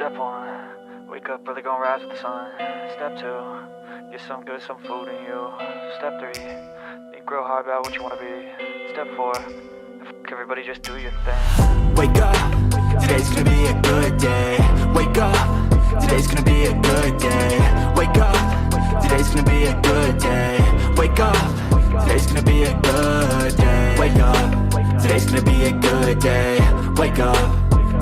Step 1, wake up early, gonna rise with the sun. Step 2, get some good, some food in you. Step 3, think real hard about what you wanna be. Step 4, everybody just do your thing. Wake up, today's gonna be a good day. Wake up, today's gonna be a good day. Wake up, today's gonna be a good day. Wake up, today's gonna be a good day. Wake up, today's gonna be a good day. Wake up,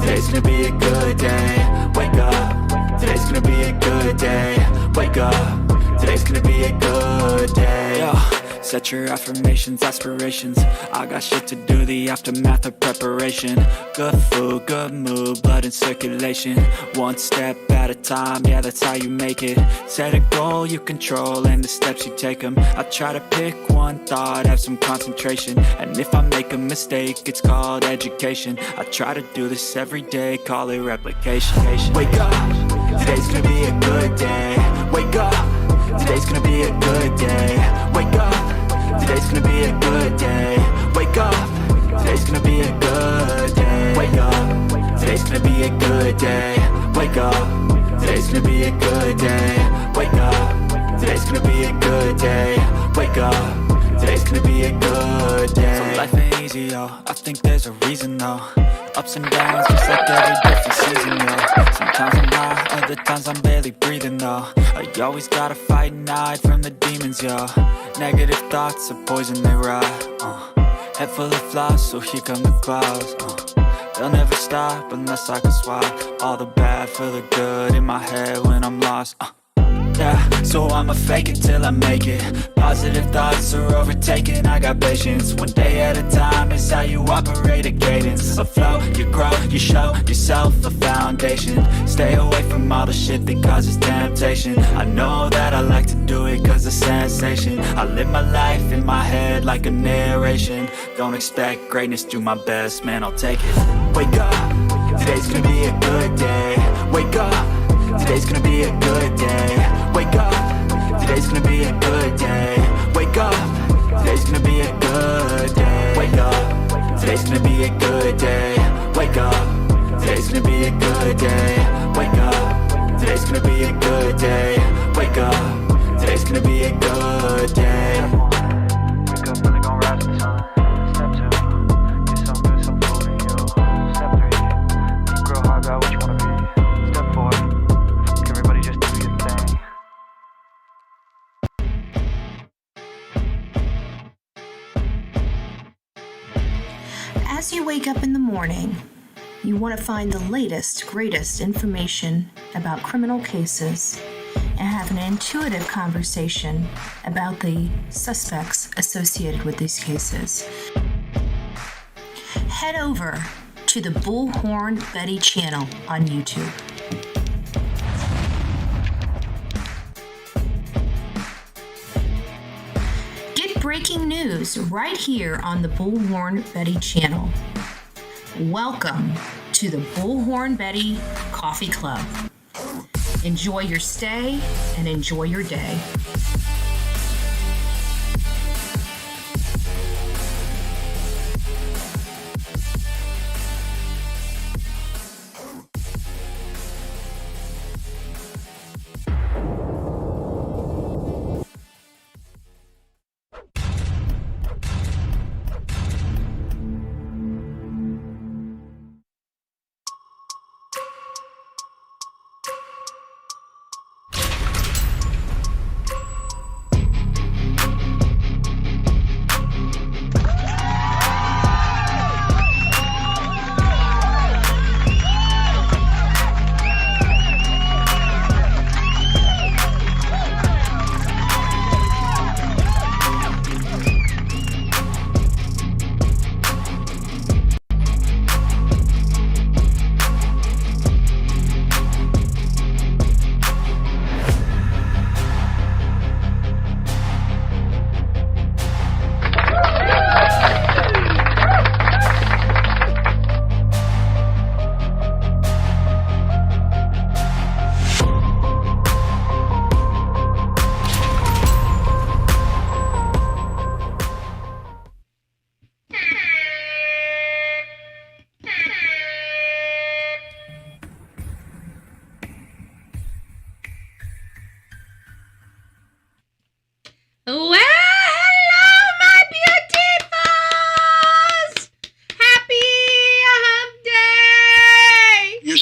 today's gonna be a good day. Wake up, today's gonna be a good day. Wake up, today's gonna be a good day. Yo, set your affirmations, aspirations. I got shit to do, the aftermath of preparation. Good food, good mood, blood in circulation. One step at a time, yeah, that's how you make it. Set a goal you control and the steps you take them. I try to pick one thought, have some concentration. And if I make a mistake, it's called education. I try to do this every day, call it replication. Wake up, today's gonna be a good day. Wake up, today's gonna be a good day. Wake up, today's gonna be a good day. Wake up, today's gonna be a good day. Wake up, today's gonna be a good day. Wake up, today's gonna be a good day. Wake up, today's gonna be a good day. Wake up, today's gonna be a good day. So life ain't easy, yo, I think there's a reason though. Ups and downs, just like every different season, yo. Sometimes I'm high, other times I'm barely breathing, though. I always gotta fight and hide from the demons, yo. Negative thoughts are poison, they rot. Head full of flies, so here come the clouds. They'll never stop unless I can swap all the bad for the good in my head when I'm lost. Yeah, so I'ma fake it till I make it. Positive thoughts are overtaken, I got patience. One day at a time is how you operate a cadence. A flow, you grow, you show yourself a foundation. Stay away from all the shit that causes temptation. I know that I like to do it cause it's sensation. I live my life in my head like a narration. Don't expect greatness, do my best, man, I'll take it. Wake up, today's gonna be a good day. Wake up, today's gonna be a good day. Wake up, today's gonna be a good day. Wake up, today's gonna be a good day. Wake up, today's gonna be a good day. Wake up, today's gonna be a good day. Wake up, today's gonna be a good day. Wake up, today's gonna be a good day. Wake up early, gonna rise with the sun. Step 2, get some good, some food in you. Step 3, think real hard about what you wanna be. Step 4, everybody just do your thing. As you wake up in the morning, you want to find the latest, greatest information about criminal cases and have an intuitive conversation about the suspects associated with these cases. Head over to the Bullhorn Betty channel on YouTube. Get breaking news right here on the Bullhorn Betty channel. Welcome to the Bullhorn Betty Coffee Club. Enjoy your stay and enjoy your day.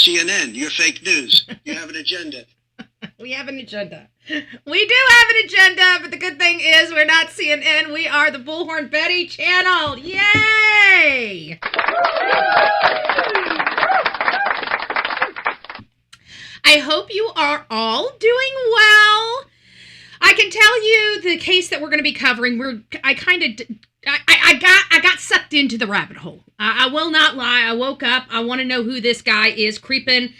CNN. You're fake news. You have an agenda. We have an agenda. We do have an agenda, but the good thing is we're not CNN. We are the Bullhorn Betty channel. Yay! I hope you are all doing well. I can tell you the case that we're going to be covering. I got sucked into the rabbit hole. I will not lie. I woke up. I want to know who this guy is creeping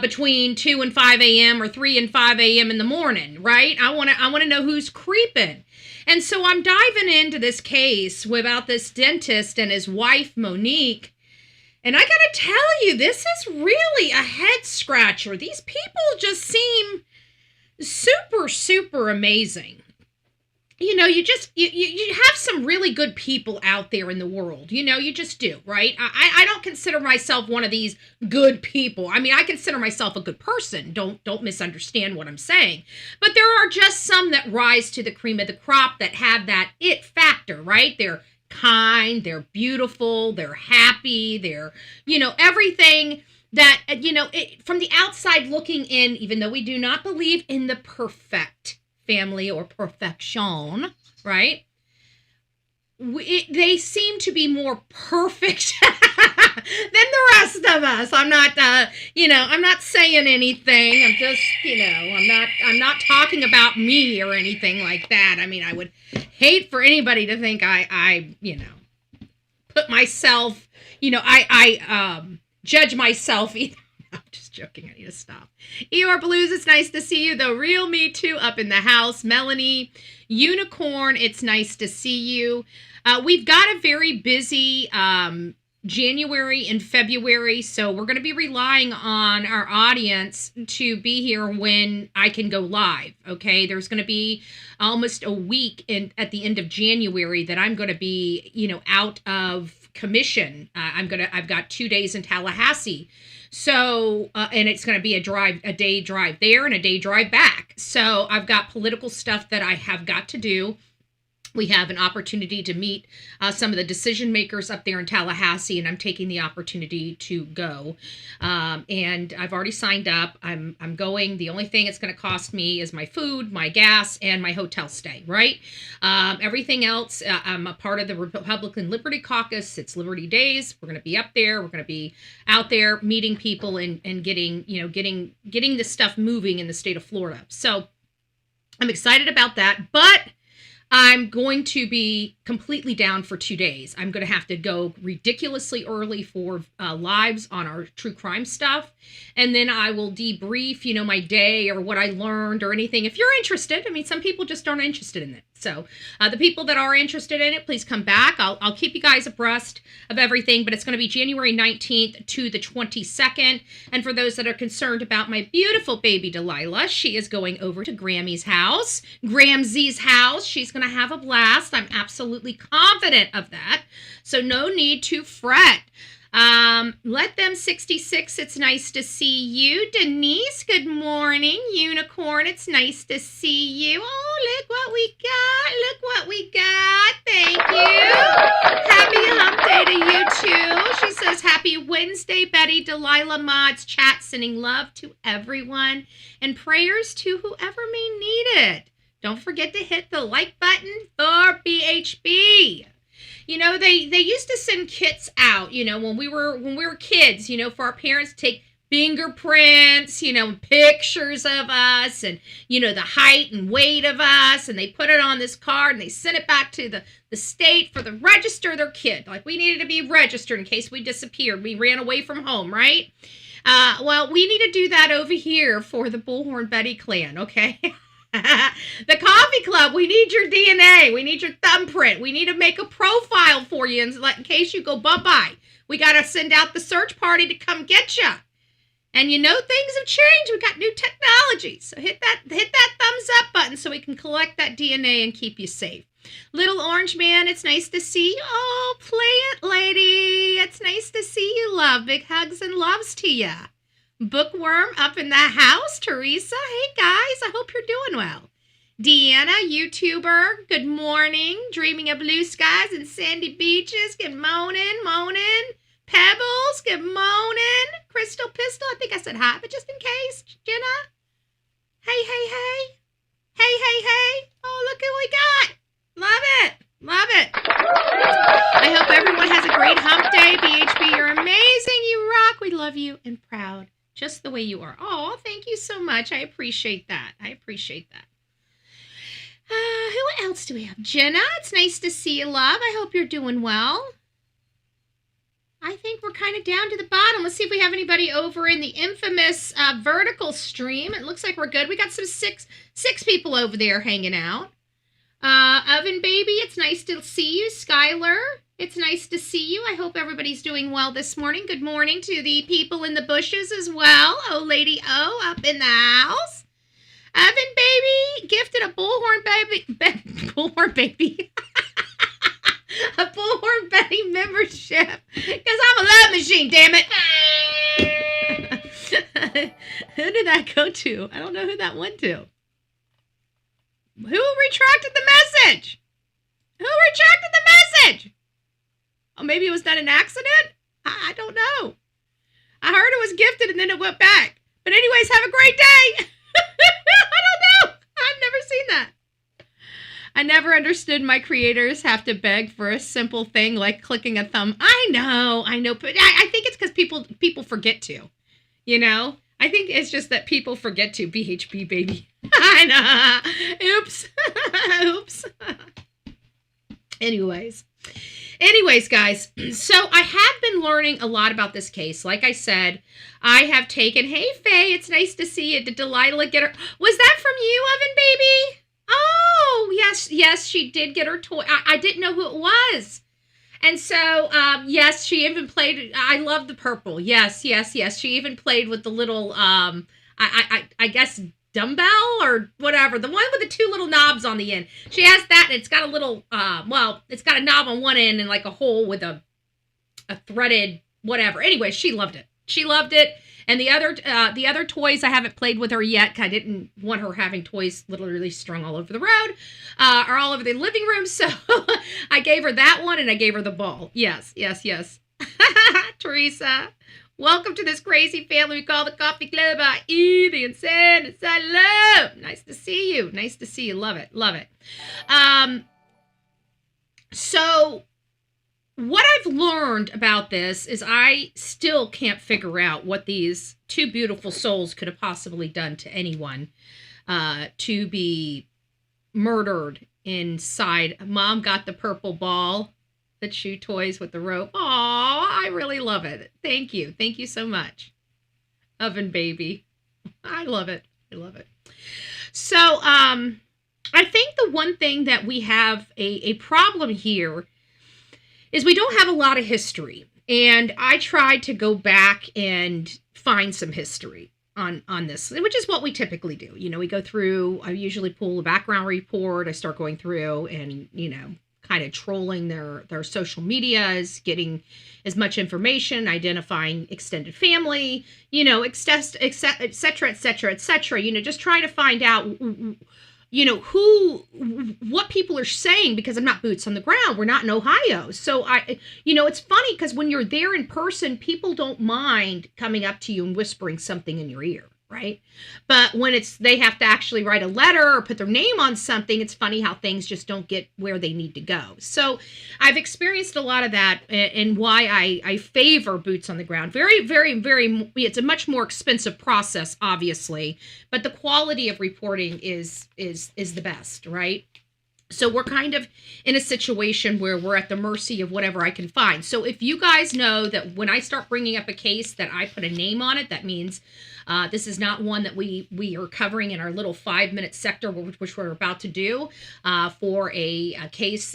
between 2 and 5 a.m. or 3 and 5 a.m. in the morning, right? I want to know who's creeping. And so I'm diving into this case about this dentist and his wife, Monique. And I got to tell you, this is really a head scratcher. These people just seem super, super amazing. You know, you have some really good people out there in the world. You know, you just do, right? I don't consider myself one of these good people. I mean, I consider myself a good person. Don't misunderstand what I'm saying. But there are just some that rise to the cream of the crop that have that it factor, right? They're kind, they're beautiful, they're happy, they're, everything that, from the outside looking in, even though we do not believe in the perfect family or perfection, right? They seem to be more perfect than the rest of us. I'm not, I'm not saying anything. I'm just, I'm not talking about me or anything like that. I mean, I would hate for anybody to think I put myself, I judge myself either. I'm just joking. I need to stop. ER Blues, it's nice to see you. The real me too up in the house. Melanie, Unicorn, it's nice to see you. We've got a very busy January and February, so we're going to be relying on our audience to be here when I can go live, okay? There's going to be almost a week at the end of January that I'm going to be, out of commission. I've got 2 days in Tallahassee. So, and it's going to be a day drive there and a day drive back. So I've got political stuff that I have got to do. We have an opportunity to meet some of the decision makers up there in Tallahassee, and I'm taking the opportunity to go. And I've already signed up. I'm going. The only thing it's going to cost me is my food, my gas, and my hotel stay, right? Everything else, I'm a part of the Republican Liberty Caucus. It's Liberty Days. We're going to be up there. We're going to be out there meeting people and getting this stuff moving in the state of Florida. So I'm excited about that, but I'm going to be completely down for 2 days. I'm going to have to go ridiculously early for lives on our true crime stuff. And then I will debrief, my day or what I learned or anything. If you're interested, I mean, some people just aren't interested in it. So the people that are interested in it, please come back. I'll keep you guys abreast of everything, but it's going to be January 19th to the 22nd. And for those that are concerned about my beautiful baby Delilah, she is going over to Grammy's house, Gramsy's house. She's going to have a blast. I'm absolutely confident of that. So no need to fret. Let them 66, it's nice to see you. Denise, good morning. Unicorn, it's nice to see you. Oh, look what we got. Look what we got. Thank you. Happy hump day to you too. She says, happy Wednesday, Betty, Delilah, Mods, chat, sending love to everyone and prayers to whoever may need it. Don't forget to hit the like button for BHB. They used to send kits out, when we were kids, for our parents to take fingerprints, pictures of us and, the height and weight of us. And they put it on this card and they sent it back to the state for the register their kid. Like we needed to be registered in case we disappeared. We ran away from home, right? Well, we need to do that over here for the Bullhorn Betty clan, okay? The coffee club, we need your DNA. We need your thumbprint. We need to make a profile for you in case you go bye-bye. We got to send out the search party to come get you. And things have changed. We got new technology. So hit that thumbs up button so we can collect that DNA and keep you safe. Little Orange Man, it's nice to see you. Oh, Plant Lady, it's nice to see you, love. Big hugs and loves to you. Bookworm up in the house. Teresa, hey guys, I hope you're doing well. Deanna, YouTuber, good morning. Dreaming of blue skies and sandy beaches. Good morning. Pebbles, good morning. Crystal Pistol, I think think I said hi, but just in case, Jenna. Hey, hey, hey. Hey, hey, hey. Oh, look who we got. Love it. Love it. I hope everyone has a great hump day. BHB, you're amazing. You rock. We love you and proud. Just the way you are. Oh, thank you so much. I appreciate that. I appreciate that. Who else do we have? Jenna, it's nice to see you, love. I hope you're doing well. I think we're kind of down to the bottom. Let's see if we have anybody over in the infamous vertical stream. It looks like we're good. We got some six people over there hanging out. Oven Baby, it's nice to see you. Skylar, it's nice to see you. I hope everybody's doing well this morning. Good morning to the people in the bushes as well. Oh, Lady O up in the house. Oven Baby gifted a Bullhorn Bullhorn Baby. A Bullhorn Betty membership. Because I'm a love machine, damn it. Who did that go to? I don't know who that went to. Who retracted the message? Who retracted the message? Oh, maybe it was not an accident? I don't know. I heard it was gifted and then it went back. But anyways, have a great day. I don't know. I've never seen that. I never understood my creators have to beg for a simple thing like clicking a thumb. I know, but I think it's because people forget to, you know? I think it's just that people forget to. BHB, baby. I know. Oops. Oops. Anyways, guys, so I have been learning a lot about this case. Like I said, I have taken, hey, Faye, it's nice to see you. Did Delilah get her? Was that from you, Oven Baby? Oh, yes, she did get her toy. I didn't know who it was. And so, yes, she even played, I love the purple. Yes. She even played with the little, I guess, dumbbell or whatever. The one with the two little knobs on the end. She has that, and it's got a little, it's got a knob on one end and like a hole with a threaded whatever. Anyway, she loved it. And the other toys, I haven't played with her yet. I didn't want her having toys literally strung all over the road, or all over the living room. So I gave her that one and I gave her the ball. Yes. Teresa, welcome to this crazy family we call the Coffee Club. The insane love. Nice to see you. Love it. So what I've learned about this is I still can't figure out what these two beautiful souls could have possibly done to anyone to be murdered inside. Mom got the purple ball, the chew toys with the rope. Aw, I really love it. Thank you. Thank you so much. Oven Baby. I love it. So, I think the one thing that we have a problem here is we don't have a lot of history. And I tried to go back and find some history on this, which is what we typically do. You know, we go through, I usually pull a background report. I start going through and, you know, kind of trolling their social medias, getting as much information, identifying extended family, you know, et cetera, you know, just trying to find out, you know, what people are saying, because I'm not boots on the ground. We're not in Ohio. So you know, it's funny because when you're there in person, people don't mind coming up to you and whispering something in your ear, right? But when they have to actually write a letter or put their name on something, it's funny how things just don't get where they need to go. So I've experienced a lot of that, and why I favor boots on the ground. Very, very, very, it's a much more expensive process, obviously, but the quality of reporting is the best, right? So we're kind of in a situation where we're at the mercy of whatever I can find. So if you guys know that when I start bringing up a case that I put a name on it, that means this is not one that we are covering in our little 5-minute sector, which we're about to do for a case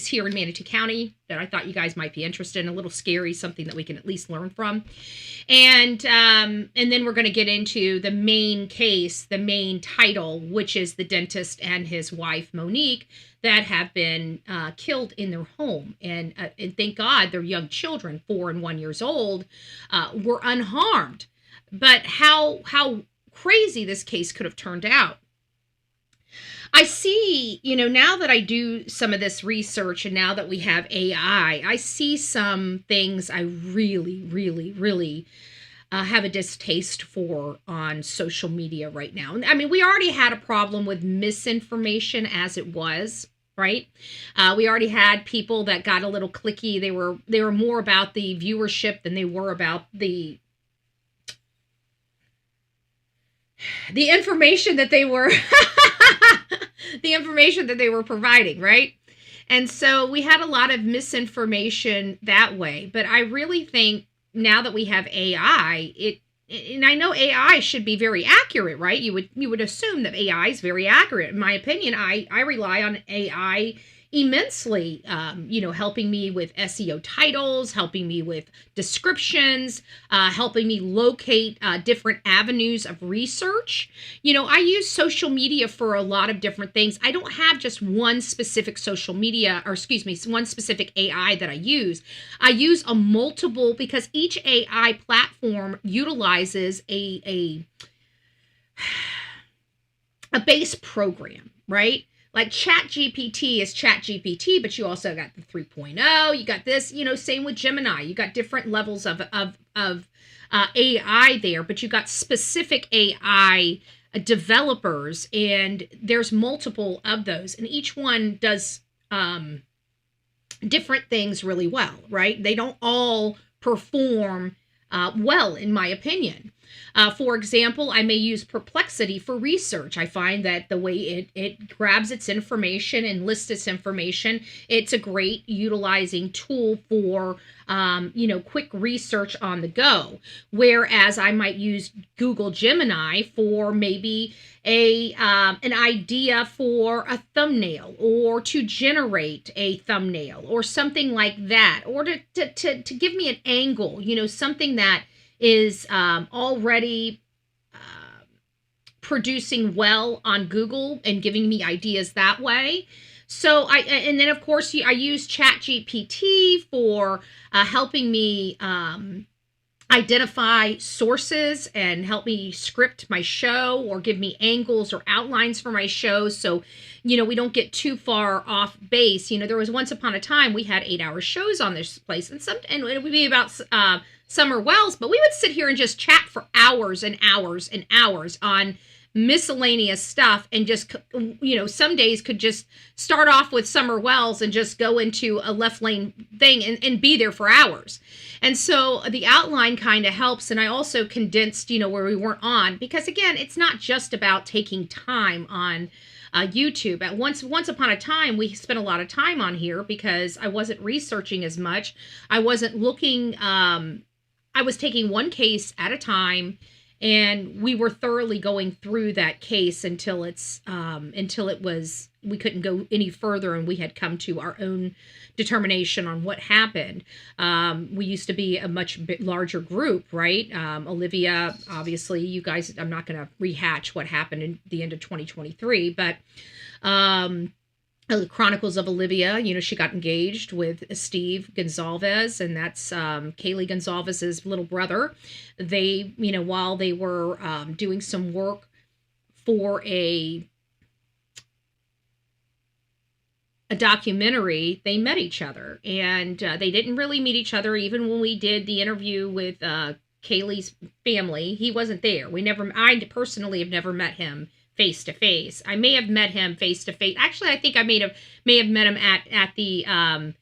here in Manatee County that I thought you guys might be interested in. A little scary, something that we can at least learn from. And then we're going to get into the main case, the main title, which is the dentist and his wife, Monique, that have been killed in their home. And thank God their young children, 4 and 1 years old, were unharmed. But how crazy this case could have turned out. I see, you know, now that I do some of this research and now that we have AI, I see some things I really, really, really have a distaste for on social media right now. I mean, we already had a problem with misinformation as it was, right? We already had people that got a little cliquey. They were more about the viewership than they were about the information that they were the information that they were providing, right? And so we had a lot of misinformation that way. But I really think now that we have AI, and I know AI should be very accurate, right? You would assume that AI is very accurate. In my opinion, I rely on AI immensely, helping me with SEO titles, helping me with descriptions, helping me locate different avenues of research. I use social media for a lot of different things. I don't have just one specific social media, or excuse me, one specific AI that I use. I use a multiple, because each AI platform utilizes a base program, right? Like ChatGPT is ChatGPT, but you also got the 3.0. You got this, same with Gemini. You got different levels of AI there, but you got specific AI developers, and there's multiple of those, and each one does different things really well, right? They don't all perform well, in my opinion. For example, I may use Perplexity for research. I find that the way it grabs its information and lists its information, it's a great utilizing tool for, quick research on the go. Whereas I might use Google Gemini for maybe an idea for a thumbnail, or to generate a thumbnail, or something like that, or to give me an angle, something that is already producing well on Google and giving me ideas that way. So and then of course I use ChatGPT for helping me identify sources and help me script my show, or give me angles or outlines for my show, so we don't get too far off base. There was once upon a time we had 8-hour shows on this place, and it would be about Summer Wells, but we would sit here and just chat for hours and hours and hours on miscellaneous stuff, and just, some days could just start off with Summer Wells and just go into a left lane thing and be there for hours. And so the outline kind of helps. And I also condensed, where we weren't on, because again, it's not just about taking time on YouTube. At once upon a time, we spent a lot of time on here because I wasn't researching as much. I wasn't looking, I was taking one case at a time, and we were thoroughly going through that case until we couldn't go any further, and we had come to our own determination on what happened. We used to be a much larger group, right? Olivia, obviously, you guys, I'm not going to rehatch what happened in the end of 2023, but the Chronicles of Olivia, she got engaged with Steve Gonzalez, and that's Kaylee Gonzalez's little brother. They, while they were doing some work for a documentary, they met each other, and they didn't really meet each other. Even when we did the interview with Kaylee's family, he wasn't there. I personally have never met him face to face. I may have met him face to face. Actually, I think I may have met him at the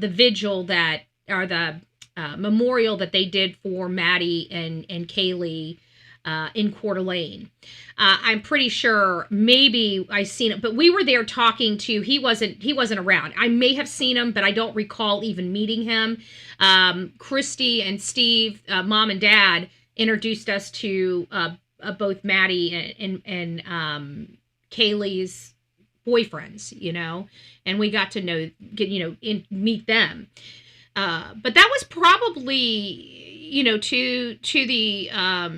vigil that, or the memorial that they did for Maddie and Kaylee in Coeur d'Alene. I'm pretty sure maybe I seen it, but we were there talking to. He wasn't around. I may have seen him, but I don't recall even meeting him. Christy and Steve, mom and dad, introduced us to both Maddie and Kaylee's boyfriends, and we got to meet them. But that was probably, to the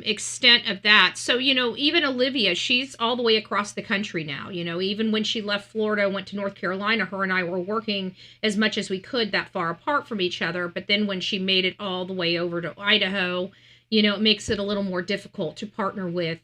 extent of that. So, even Olivia, she's all the way across the country now. Even when she left Florida, went to North Carolina, her and I were working as much as we could that far apart from each other. But then when she made it all the way over to Idaho, it makes it a little more difficult to partner with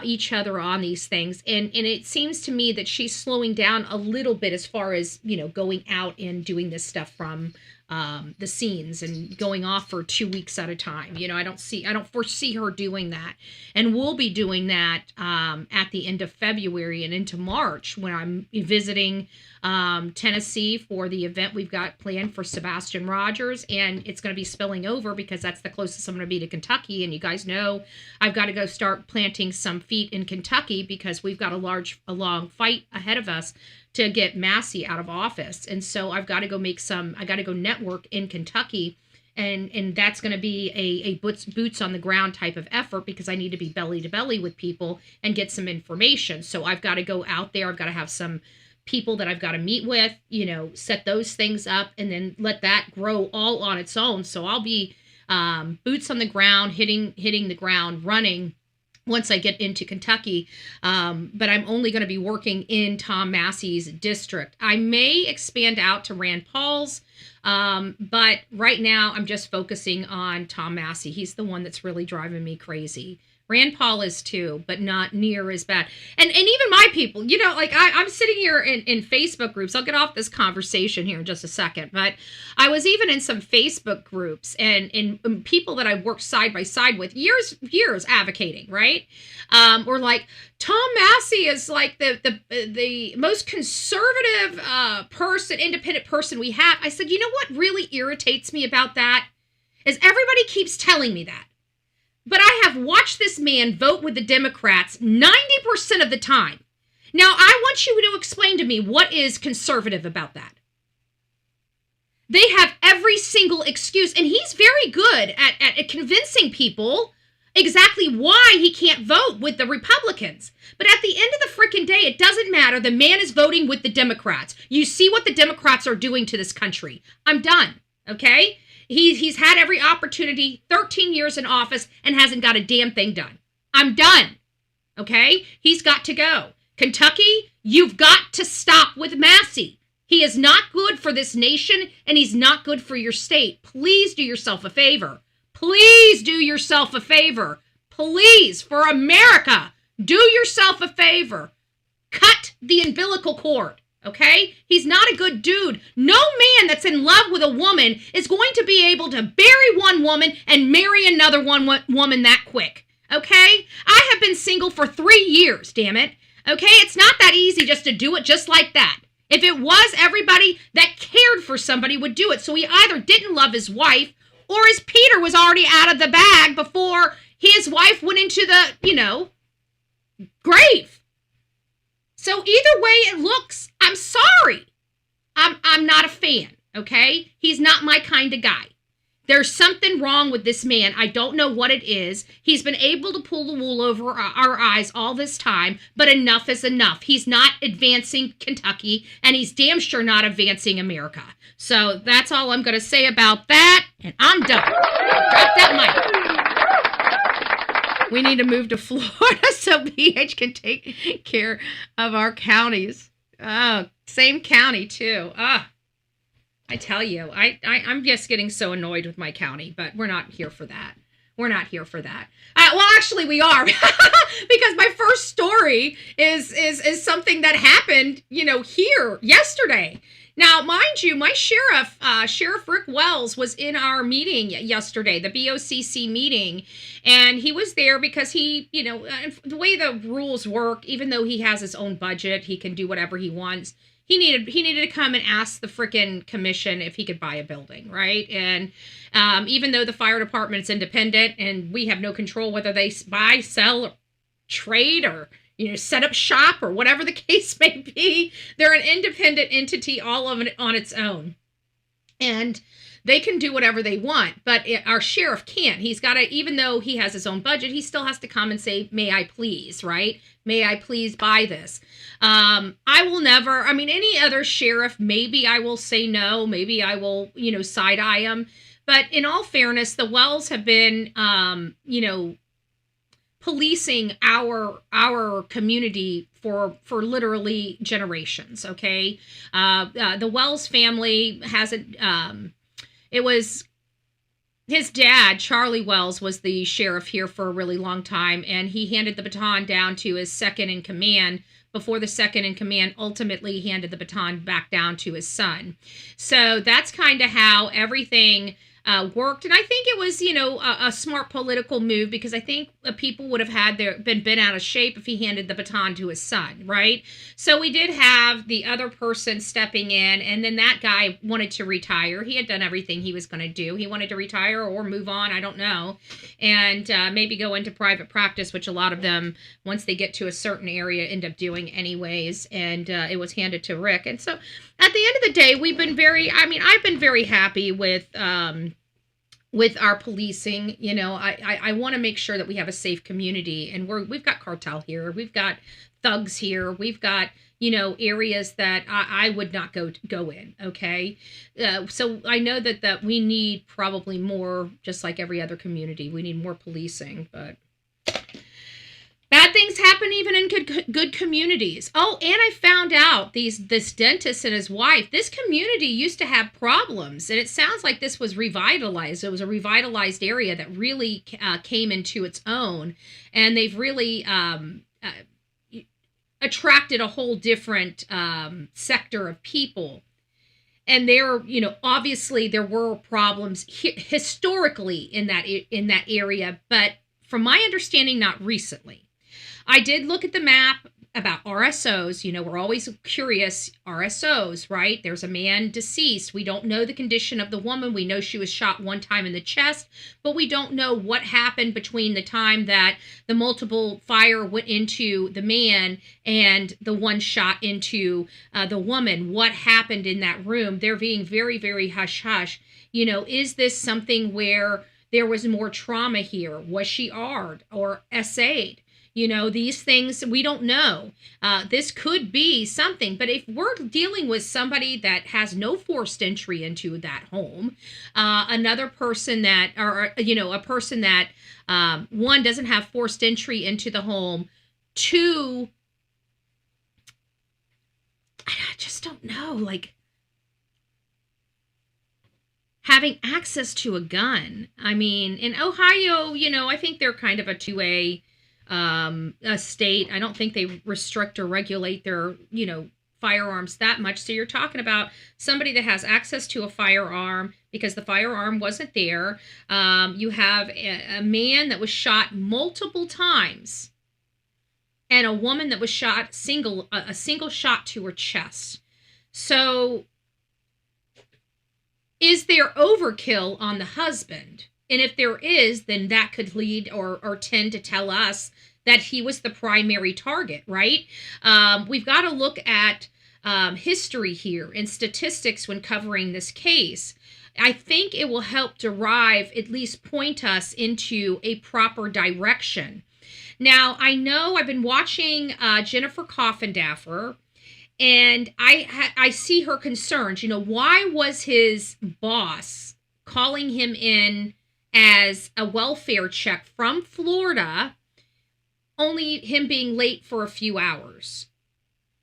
each other on these things. And it seems to me that she's slowing down a little bit as far as, going out and doing this stuff from the scenes and going off for 2 weeks at a time. I don't foresee her doing that. And we'll be doing that at the end of February and into March when I'm visiting Tennessee for the event we've got planned for Sebastian Rogers. And it's going to be spilling over because that's the closest I'm going to be to Kentucky. And you guys know I've got to go start planting some feet in Kentucky because we've got a long fight ahead of us to get Massey out of office. And so I've got to go I got to go network in Kentucky. And that's going to be a boots on the ground type of effort because I need to be belly to belly with people and get some information. So I've got to go out there. I've got to have some people that I've got to meet with, set those things up and then let that grow all on its own. So I'll be boots on the ground, hitting the ground running once I get into Kentucky, but I'm only going to be working in Tom Massey's district. I may expand out to Rand Paul's, but right now I'm just focusing on Tom Massey. He's the one that's really driving me crazy. Rand Paul is too, but not near as bad. And even my people, I'm sitting here in Facebook groups. I'll get off this conversation here in just a second, but I was even in some Facebook groups and people that I worked side by side with years advocating, right? Were like, Tom Massey is like the most conservative independent person we have. I said, you know what really irritates me about that is everybody keeps telling me that. But I have watched this man vote with the Democrats 90% of the time. Now, I want you to explain to me what is conservative about that. They have every single excuse, and he's very good at convincing people exactly why he can't vote with the Republicans. But at the end of the freaking day, it doesn't matter. The man is voting with the Democrats. You see what the Democrats are doing to this country. I'm done, okay? He's had every opportunity, 13 years in office, and hasn't got a damn thing done. I'm done. Okay? He's got to go. Kentucky, you've got to stop with Massey. He is not good for this nation, and he's not good for your state. Please do yourself a favor. Please do yourself a favor. Please, for America, do yourself a favor. Cut the umbilical cord. Okay? He's not a good dude. No man that's in love with a woman is going to be able to bury one woman and marry another woman that quick. Okay? I have been single for 3 years, damn it. Okay? It's not that easy just to do it just like that. If it was, everybody that cared for somebody would do it. So he either didn't love his wife or his Peter was already out of the bag before his wife went into the, grave. So either way it looks, I'm sorry. I'm not a fan, okay? He's not my kind of guy. There's something wrong with this man. I don't know what it is. He's been able to pull the wool over our eyes all this time, but enough is enough. He's not advancing Kentucky, and he's damn sure not advancing America. So that's all I'm going to say about that, and I'm done. Drop that mic. We need to move to Florida so BH can take care of our counties. Oh, same county, too. I tell you, I'm just getting so annoyed with my county, but we're not here for that. We're not here for that. Well, actually, we are, because my first story is something that happened, here yesterday. Now, mind you, my Sheriff Rick Wells, was in our meeting yesterday, the BOCC meeting, and he was there because he, the way the rules work, even though he has his own budget, he can do whatever he wants. He needed to come and ask the frickin' commission if he could buy a building, right? And even though the fire department is independent and we have no control whether they buy, sell, or trade, or set up shop, or whatever the case may be, they're an independent entity all of it on its own. And they can do whatever they want, but our sheriff can't. He's got to, even though he has his own budget, he still has to come and say, may I please, right? May I please buy this? I will never, any other sheriff, maybe I will say no, maybe I will, side-eye him. But in all fairness, the Wells have been, policing our community for literally generations, okay? The Wells family hasn't, it was his dad, Charlie Wells, was the sheriff here for a really long time, and he handed the baton down to his second in command before the second in command ultimately handed the baton back down to his son. So that's kind of how everything worked. And I think it was, a smart political move, because I think people would have had been out of shape if he handed the baton to his son, right? So we did have the other person stepping in, and then that guy wanted to retire. He had done everything he was going to do. He wanted to retire or move on, I don't know, and maybe go into private practice, which a lot of them, once they get to a certain area, end up doing anyways. And it was handed to Rick. And so at the end of the day, I've been very happy with our policing. I want to make sure that we have a safe community, and we've got cartel here, we've got thugs here, we've got areas that I would not go in. Okay, so I know that we need probably more, just like every other community, we need more policing, but bad things happen even in good communities. Oh, and I found out this dentist and his wife, this community used to have problems, and it sounds like this was revitalized. It was a revitalized area that really came into its own, and they've really attracted a whole different sector of people. And there, obviously there were problems historically in that area, but from my understanding, not recently. I did look at the map about RSOs. We're always curious. RSOs, right? There's a man deceased. We don't know the condition of the woman. We know she was shot one time in the chest, but we don't know what happened between the time that the multiple fire went into the man and the one shot into the woman. What happened in that room? They're being very, very hush-hush. Is this something where there was more trauma here? Was she AR'd or SA'd? These things, we don't know. This could be something, but if we're dealing with somebody that has no forced entry into that home, another person that, or, a person that, one, doesn't have forced entry into the home, two, I just don't know, like, having access to a gun. I mean, in Ohio, I think they're kind of a 2A a state. I don't think they restrict or regulate their, firearms that much. So you're talking about somebody that has access to a firearm because the firearm wasn't there. You have a man that was shot multiple times and a woman that was shot a single shot to her chest. So is there overkill on the husband? And if there is, then that could lead or tend to tell us that he was the primary target, right? We've got to look at history here and statistics when covering this case. I think it will help derive, at least point us into a proper direction. Now, I know I've been watching Jennifer Coffindaffer, and I see her concerns. Why was his boss calling him in as a welfare check from Florida, only him being late for a few hours?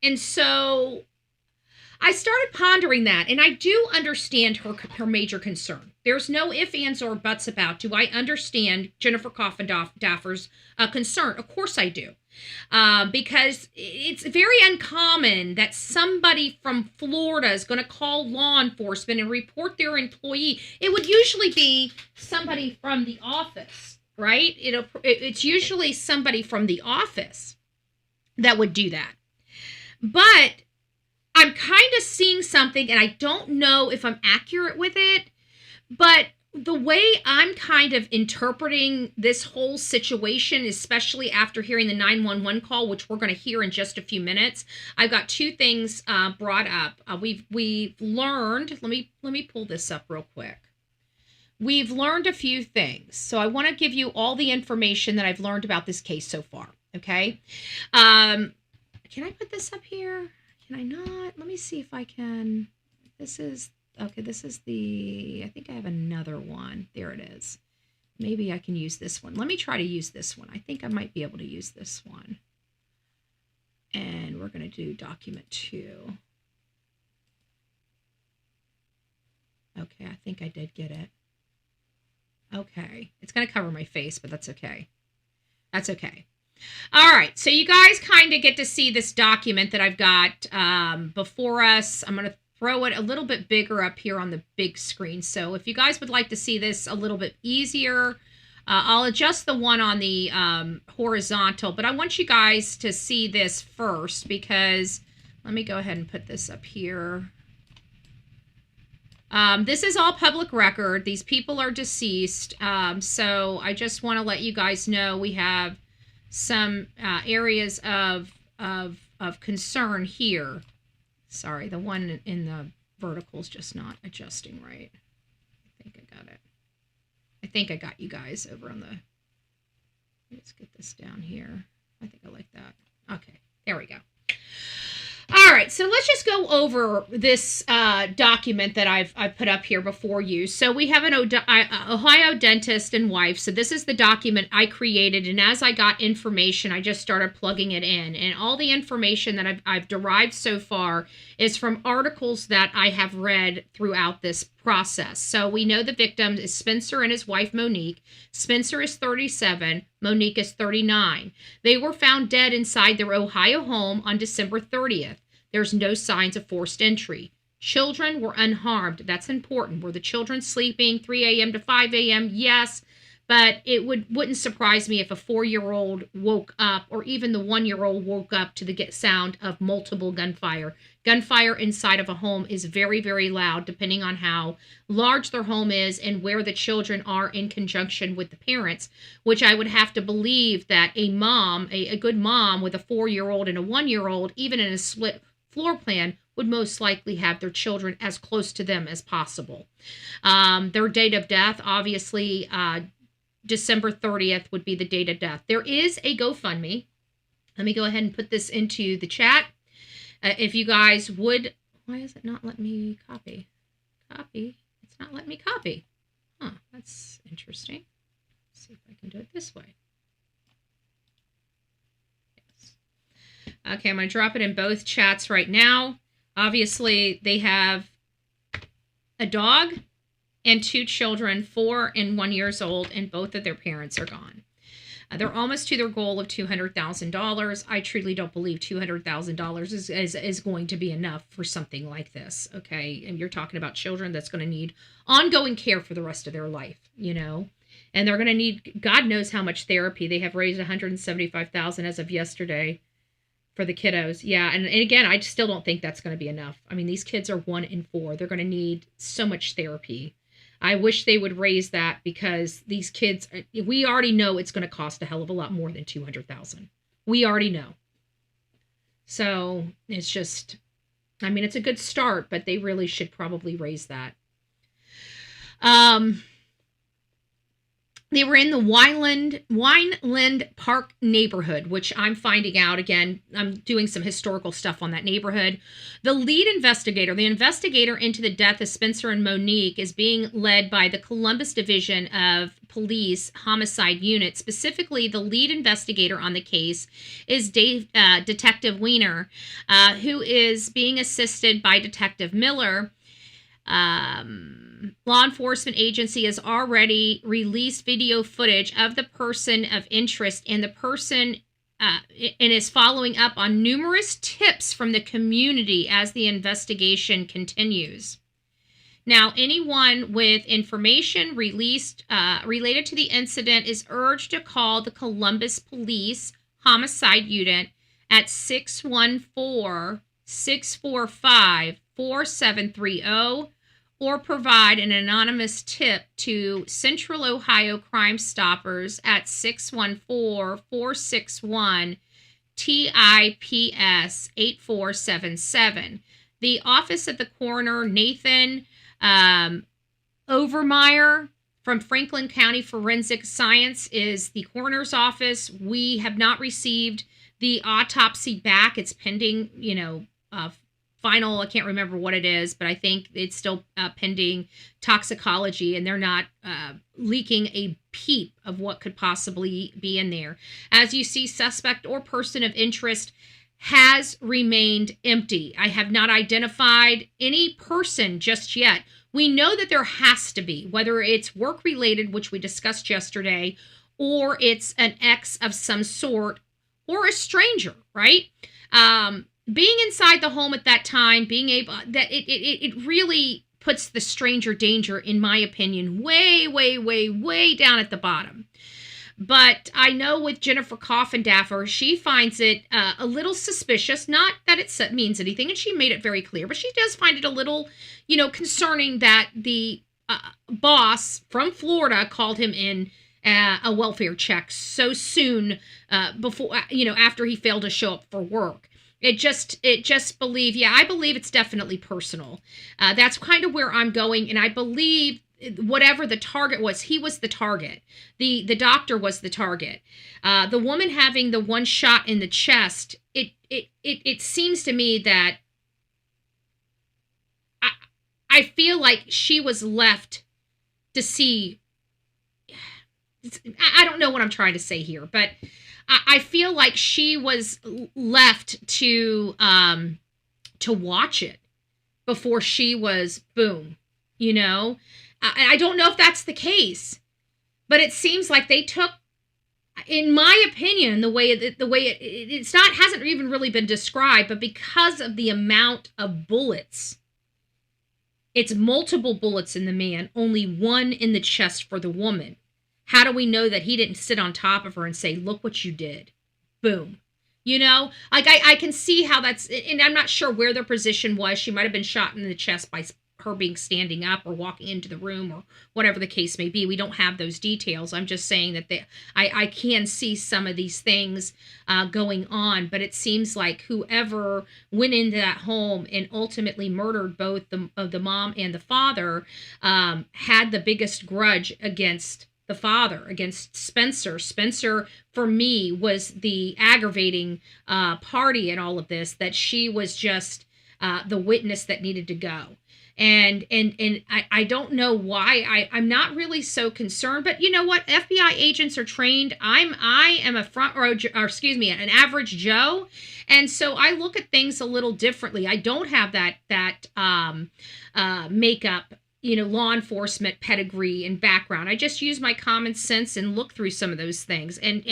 And so I started pondering that, and I do understand her major concern. There's no ifs, ands, or buts about, do I understand Jennifer Coffindaffer's concern? Of course I do. Because it's very uncommon that somebody from Florida is going to call law enforcement and report their employee. It would usually be somebody from the office, right? It's usually somebody from the office that would do that. But I'm kind of seeing something, and I don't know if I'm accurate with it, but the way I'm kind of interpreting this whole situation, especially after hearing the 911 call, which we're going to hear in just a few minutes, I've got two things brought up. We've learned, let me pull this up real quick. We've learned a few things. So I want to give you all the information that I've learned about this case so far. Okay. Can I put this up here? Can I not? Let me see if I can. This is I think I have another one. There it is. Maybe I can use this one. Let me try to use this one. I think I might be able to use this one. And we're going to do document 2. Okay, I think I did get it. Okay. It's going to cover my face, but that's okay. That's okay. All right, so you guys kind of get to see this document that I've got before us. I'm going to throw it a little bit bigger up here on the big screen. So if you guys would like to see this a little bit easier, I'll adjust the one on the horizontal, but I want you guys to see this first because let me go ahead and put this up here. This is all public record. These people are deceased. So I just want to let you guys know we have some areas of concern here. Sorry, the one in the vertical is just not adjusting right. I think I got it. I think I got you guys over on the... Let's get this down here. I think I like that. Okay, there we go. All right, so let's just go over this document that I've put up here before you. So we have an Ohio dentist and wife. So this is the document I created, and as I got information, I just started plugging it in. And all the information that I've derived so far is from articles that I have read throughout this process. So we know the victim is Spencer and his wife, Monique. Spencer is 37. Monique is 39. They were found dead inside their Ohio home on December 30th. There's no signs of forced entry. Children were unharmed. That's important. Were the children sleeping 3 a.m. to 5 a.m.? Yes, but it wouldn't surprise me if a 4-year-old woke up, or even the 1-year-old woke up to the sound of multiple gunfire. Gunfire inside of a home is very, very loud, depending on how large their home is and where the children are in conjunction with the parents, which I would have to believe that a mom, a good mom with a 4-year-old and a 1-year-old, even in a split floor plan, would most likely have their children as close to them as possible. Their date of death, obviously, December 30th would be the date of death. There is a GoFundMe. Let me go ahead and put this into the chat. If you guys would... Why is it not letting me copy? Copy. It's not letting me copy. Huh, that's interesting. Let's see if I can do it this way. Yes. Okay, I'm going to drop it in both chats right now. Obviously, they have a dog and 2 children, 4 and 1 years old, and both of their parents are gone. They're almost to their goal of $200,000. I truly don't believe $200,000 is going to be enough for something like this, okay? And you're talking about children that's going to need ongoing care for the rest of their life, you know? And they're going to need God knows how much therapy. They have raised $175,000 as of yesterday for the kiddos. Yeah, and again, I still don't think that's going to be enough. I mean, these kids are 1 and 4. They're going to need so much therapy. I wish they would raise that because these kids, we already know it's going to cost a hell of a lot more than $200,000. We already know. So it's just, I mean, it's a good start, but they really should probably raise that. They were in the Wineland Park neighborhood, which I'm finding out, again, I'm doing some historical stuff on that neighborhood. The lead investigator, the investigator into the death of Spencer and Monique, is being led by the Columbus Division of Police Homicide Unit. Specifically, the lead investigator on the case is Detective Weiner, who is being assisted by Detective Miller. Law enforcement agency has already released video footage of the person of interest, and the person and is following up on numerous tips from the community as the investigation continues. Now, anyone with information released related to the incident is urged to call the Columbus Police Homicide Unit at 614-645-4730 or provide an anonymous tip to Central Ohio Crime Stoppers at 614-461-TIPS 8477. The office of the coroner, Nathan Overmeyer from Franklin County Forensic Science, is the coroner's office. We have not received the autopsy back. It's pending, final, I can't remember what it is, but I think it's still pending toxicology, and they're not leaking a peep of what could possibly be in there. As you see, suspect or person of interest has remained empty. I have not identified any person just yet. We know that there has to be, whether it's work-related, which we discussed yesterday, or it's an ex of some sort or a stranger, right? Being inside the home at that time, being able, that it really puts the stranger danger, in my opinion, way, way, way, way down at the bottom. But I know with Jennifer Coffindaffer, she finds it a little suspicious. Not that it means anything, and she made it very clear, but she does find it a little, concerning that the boss from Florida called him in a welfare check so soon before, after he failed to show up for work. I believe it's definitely personal. That's kind of where I'm going, and I believe whatever the target was, he was the target. The doctor was the target. The woman having the one shot in the chest, it seems to me that I feel like she was left to see. I don't know what I'm trying to say here, but I feel like she was left to watch it before she was boom. I don't know if that's the case, but it seems like they took, in my opinion, the way it's not, hasn't even really been described, but because of the amount of bullets, it's multiple bullets in the man, only one in the chest for the woman. How do we know that he didn't sit on top of her and say, look what you did? Boom. I can see how that's, and I'm not sure where their position was. She might have been shot in the chest by her being standing up or walking into the room or whatever the case may be. We don't have those details. I'm just saying that I can see some of these things going on, but it seems like whoever went into that home and ultimately murdered both the mom and the father had the biggest grudge against the father, against Spencer. Spencer, for me, was the aggravating party in all of this, that she was just the witness that needed to go. And I don't know why. I'm not really so concerned, but you know what? FBI agents are trained. I am a an average Joe. And so I look at things a little differently. I don't have that makeup, law enforcement pedigree and background. I just use my common sense and look through some of those things. And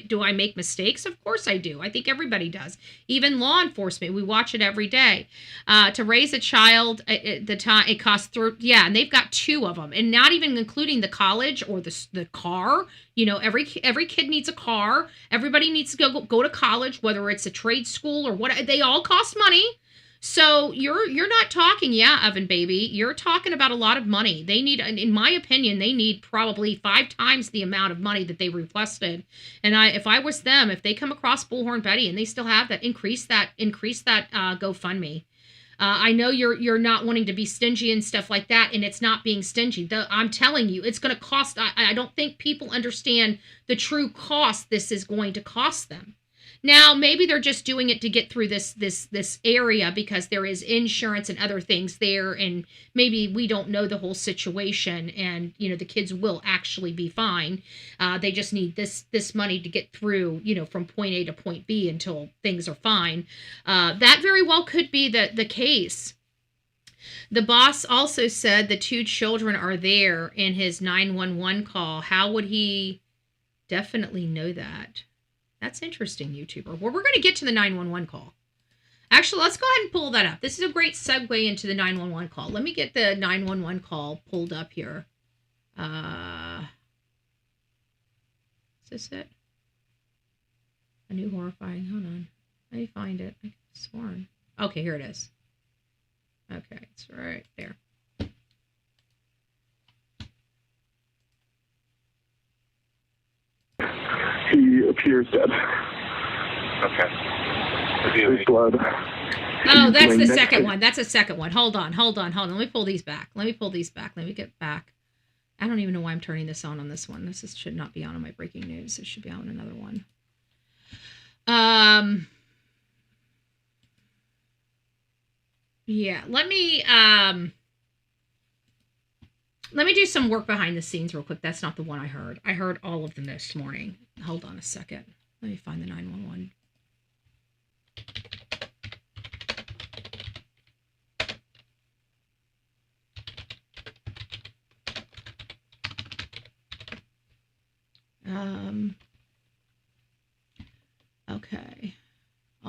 do I make mistakes? Of course I do. I think everybody does. Even law enforcement, we watch it every day. To raise a child at the time, it costs and they've got 2 of them, and not even including the college or the car. Every kid needs a car. Everybody needs to go to college, whether it's a trade school or what. They all cost money. So you're not talking, oven baby, you're talking about a lot of money. They need, in my opinion, they need probably 5 times the amount of money that they requested. And if I was them, if they come across Bullhorn Betty and they still have that, increase that GoFundMe. I know you're not wanting to be stingy and stuff like that, and it's not being stingy. I'm telling you, it's going to cost. I don't think people understand the true cost this is going to cost them. Now, maybe they're just doing it to get through this area because there is insurance and other things there, and maybe we don't know the whole situation, and the kids will actually be fine. They just need this money to get through, from point A to point B until things are fine. That very well could be the case. The boss also said the 2 children are there in his 911 call. How would he definitely know that? That's interesting, YouTuber. Well, we're going to get to the 911 call. Actually, let's go ahead and pull that up. This is a great segue into the 911 call. Let me get the 911 call pulled up here. Is this it? A new horrifying. Hold on. Let me find it. I could have sworn. Okay, here it is. Okay, it's right there. He appears dead. Okay. His blood. Oh, that's the second one. That's a second one. Hold on. Let me pull these back. Let me get back. I don't even know why I'm turning this on this one. This should not be on my breaking news. It should be on another one. Yeah, let me do some work behind the scenes real quick. That's not the one I heard. I heard all of them this morning. Hold on a second. Let me find the 911.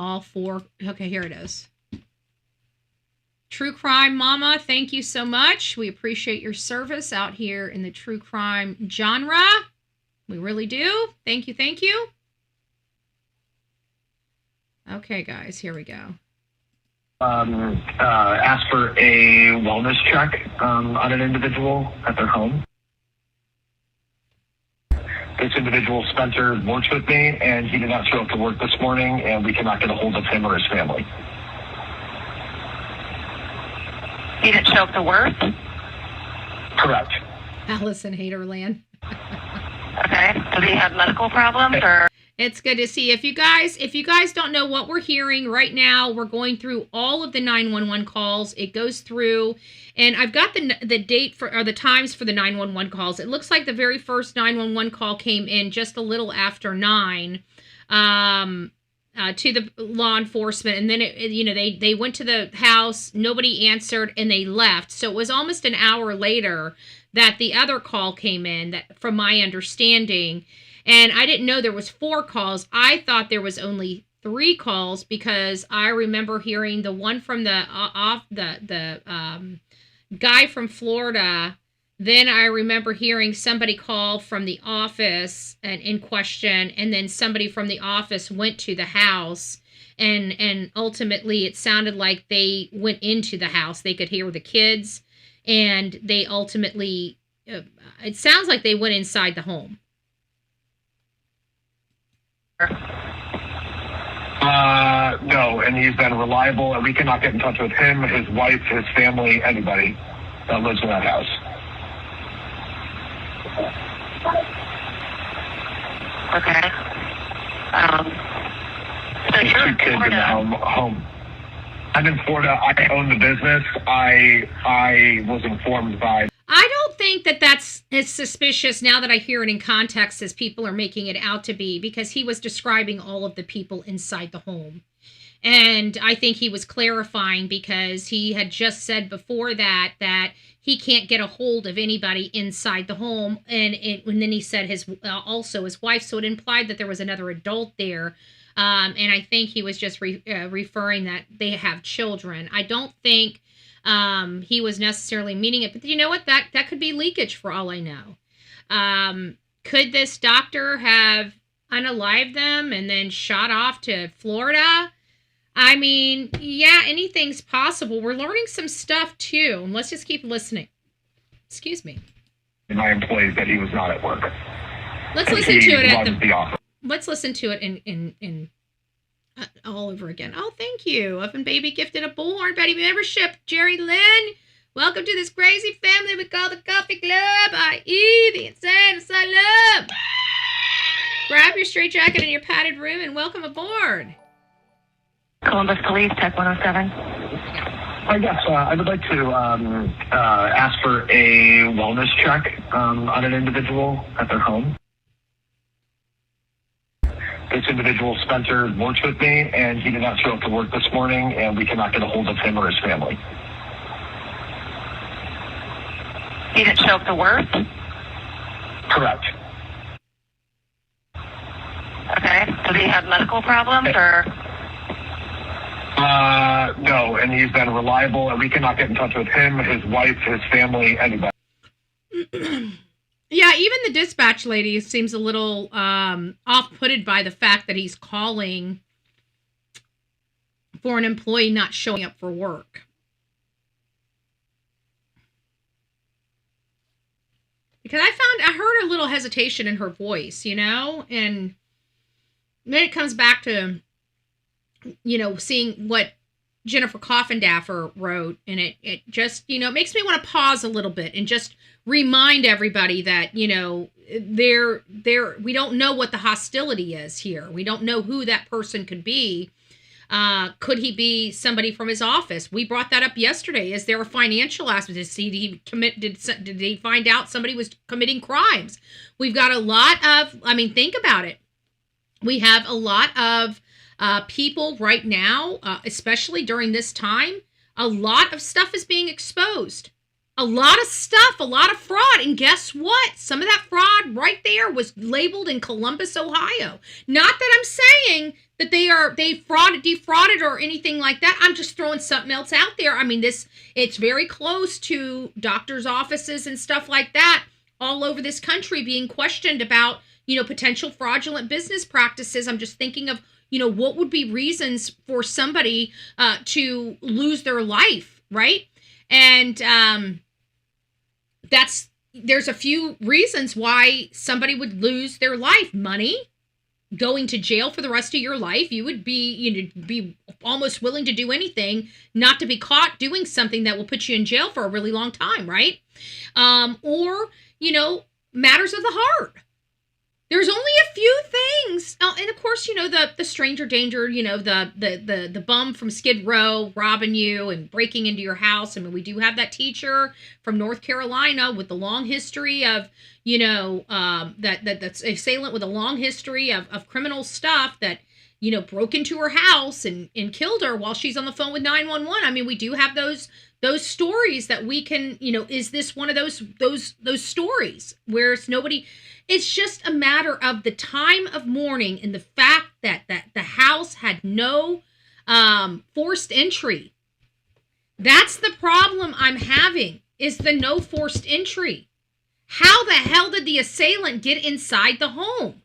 all four. Okay, here it is. True Crime Mama, thank you so much. We appreciate your service out here in the true crime genre. We really do. Thank you, thank you. Okay, guys, here we go. Asked for a wellness check on an individual at their home. This individual spent lunch with me, and he did not show up to work this morning, and we cannot get a hold of him or his family. He didn't show up to work? Correct. Allison Haterland. Okay. Does he have medical problems or? It's good to see. If you guys don't know what we're hearing right now, we're going through all of the 911 calls. It goes through, and I've got the date for, or the times for the 911 calls. It looks like the very first 911 call came in just a little after 9 to the law enforcement, and then they went to the house, nobody answered, and they left. So it was almost an hour later that the other call came in, that from my understanding. And I didn't know there was 4 calls. I thought there was only 3 calls, because I remember hearing the one from the guy from Florida. Then I remember hearing somebody call from the office and in question, and then somebody from the office went to the house, and ultimately it sounded like they went into the house. They could hear the kids, and they ultimately, it sounds like they went inside the home. No, and he's been reliable, and we cannot get in touch with him, his wife, his family, anybody that lives in that house. Okay. So There's you're 2 in kids in Florida. the home. I'm in Florida. I own the business. I was informed by. I don't think that that's as suspicious now that I hear it in context as people are making it out to be, because he was describing all of the people inside the home. And I think he was clarifying, because he had just said before that he can't get a hold of anybody inside the home. And then he said also his wife. So it implied that there was another adult there. And I think he was just referring that they have children. I don't think he was necessarily meaning it, but you know what? That could be leakage for all I know. Could this doctor have unalived them and then shot off to Florida? I mean, yeah, anything's possible. We're learning some stuff too, and let's just keep listening. Excuse me. My employees that he was not at work. Let's listen to it at the office. Let's listen to it in all over again. Oh, thank you. Oven Baby gifted a Bullhorn Betty membership. Jerry Lynn, welcome to this crazy family we call the Coffee Club, i.e. the Insane Asylum. Grab your straight jacket in your padded room and welcome aboard. Columbus Police, Tech 107. Yes, I would like to ask for a wellness check on an individual at their home. This individual spent lunch with me, and he did not show up to work this morning, and we cannot get a hold of him or his family. He didn't show up to work? Correct. Okay. Does he have medical problems or? No, and he's been reliable, and we cannot get in touch with him, his wife, his family, anybody. Yeah, even the dispatch lady seems a little off-putted by the fact that he's calling for an employee not showing up for work. Because I heard a little hesitation in her voice, and then it comes back to, seeing what Jennifer Coffindaffer wrote, and it just, makes me want to pause a little bit and just remind everybody that, we don't know what the hostility is here. We don't know who that person could be. Could he be somebody from his office? We brought that up yesterday. Is there a financial aspect? Did he find out somebody was committing crimes? We've got a lot of, think about it. We have a lot of people right now, especially during this time, a lot of stuff is being exposed. A lot of stuff, a lot of fraud. And guess what? Some of that fraud right there was labeled in Columbus, Ohio. Not that I'm saying that they defrauded or anything like that. I'm just throwing something else out there. I mean, it's very close to doctors' offices and stuff like that all over this country being questioned about, potential fraudulent business practices. I'm just thinking of, what would be reasons for somebody to lose their life, right? And there's a few reasons why somebody would lose their life. Money, going to jail for the rest of your life. You would be almost willing to do anything not to be caught doing something that will put you in jail for a really long time, right? Or matters of the heart. There's only a few things. Oh, and of course, the stranger danger, the bum from Skid Row robbing you and breaking into your house. I mean, we do have that teacher from North Carolina with the long history of, that's assailant with a long history of criminal stuff that, broke into her house and killed her while she's on the phone with 911. I mean, we do have those stories that we can, is this one of those stories where it's just a matter of the time of morning and the fact that the house had no forced entry. That's the problem I'm having, is the no forced entry. How the hell did the assailant get inside the home?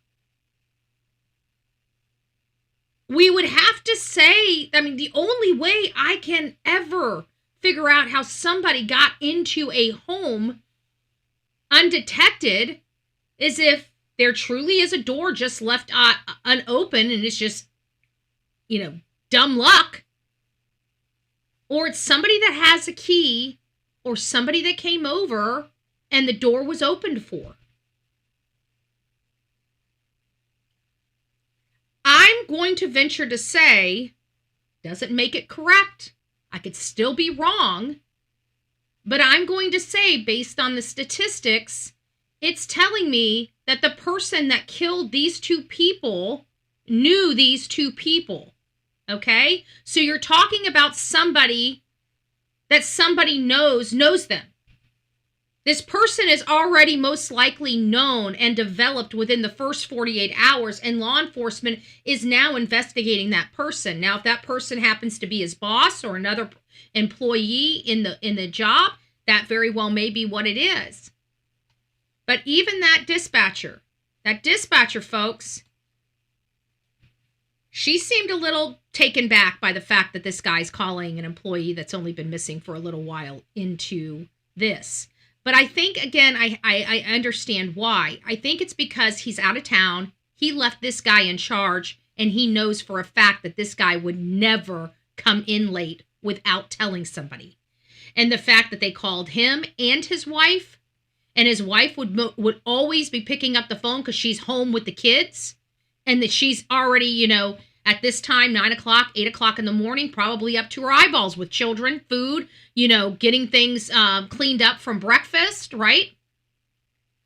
We would have to say, the only way I can ever figure out how somebody got into a home undetected is if there truly is a door just left unopened and it's just, dumb luck. Or it's somebody that has a key or somebody that came over and the door was opened for. I'm going to venture to say, doesn't make it correct. I could still be wrong. But I'm going to say, based on the statistics, it's telling me that the person that killed these two people knew these two people, okay? So you're talking about somebody that somebody knows them. This person is already most likely known and developed within the first 48 hours, and law enforcement is now investigating that person. Now, if that person happens to be his boss or another employee in the job, that very well may be what it is. But even that dispatcher, folks, she seemed a little taken back by the fact that this guy's calling an employee that's only been missing for a little while into this. But I think, again, I understand why. I think it's because he's out of town. He left this guy in charge, and he knows for a fact that this guy would never come in late without telling somebody. And the fact that they called him and his wife, and his wife would always be picking up the phone because she's home with the kids, and that she's already, at this time, 9 o'clock, 8 o'clock in the morning, probably up to her eyeballs with children, food, getting things cleaned up from breakfast, right?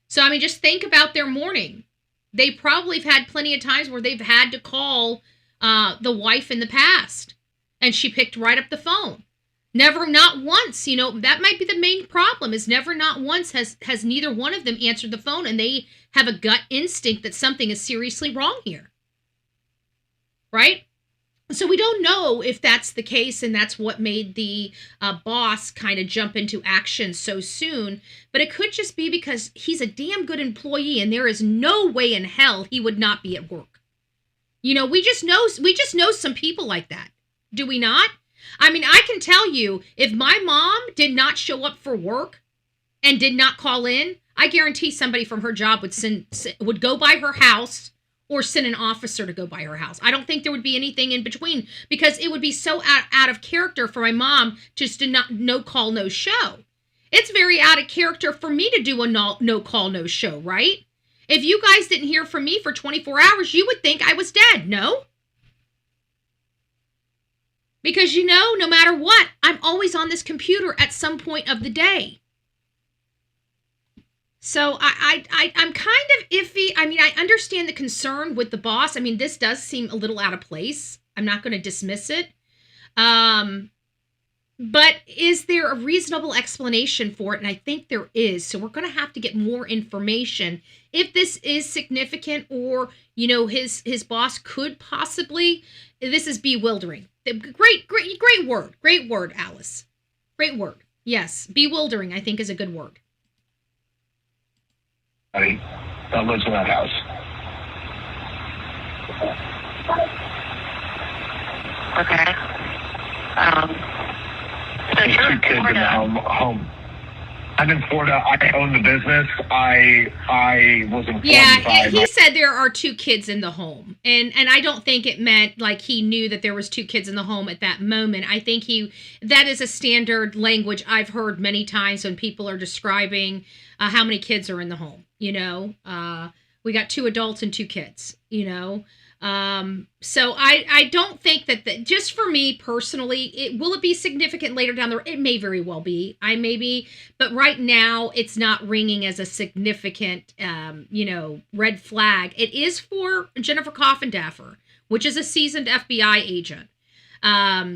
So, just think about their morning. They probably have had plenty of times where they've had to call the wife in the past, and she picked right up the phone. Never, not once, that might be the main problem, is never, not once has neither one of them answered the phone, and they have a gut instinct that something is seriously wrong here. Right? So we don't know if that's the case, and that's what made the boss kind of jump into action so soon. But it could just be because he's a damn good employee, and there is no way in hell he would not be at work. We just know some people like that. Do we not? I can tell you, if my mom did not show up for work and did not call in, I guarantee somebody from her job would go by her house or send an officer to go by her house. I don't think there would be anything in between, because it would be so out of character for my mom just to no call, no show. It's very out of character for me to do a no call, no show, right? If you guys didn't hear from me for 24 hours, you would think I was dead, no? Because, no matter what, I'm always on this computer at some point of the day. So I'm kind of iffy. I understand the concern with the boss. This does seem a little out of place. I'm not going to dismiss it. But is there a reasonable explanation for it? And I think there is. So we're going to have to get more information if this is significant, or, you know, his boss could possibly. This is bewildering. Great word. Great word, Alice. Great word. Yes, bewildering, I think, is a good word. That lives in that house. Okay. So There's you're 2 in kids in the Florida. home. I'm in Florida. I own the business. I was informed Yeah, by he said there are 2 kids in the home. And I don't think it meant like he knew that there was 2 kids in the home at that moment. I think that is a standard language I've heard many times when people are describing how many kids are in the home. You know, we got 2 adults and 2 kids, you know. So I don't think that just for me personally, will it be significant later down the road? It may very well be. But right now it's not ringing as a significant, you know, red flag. It is for Jennifer Coffindaffer, which is a seasoned FBI agent.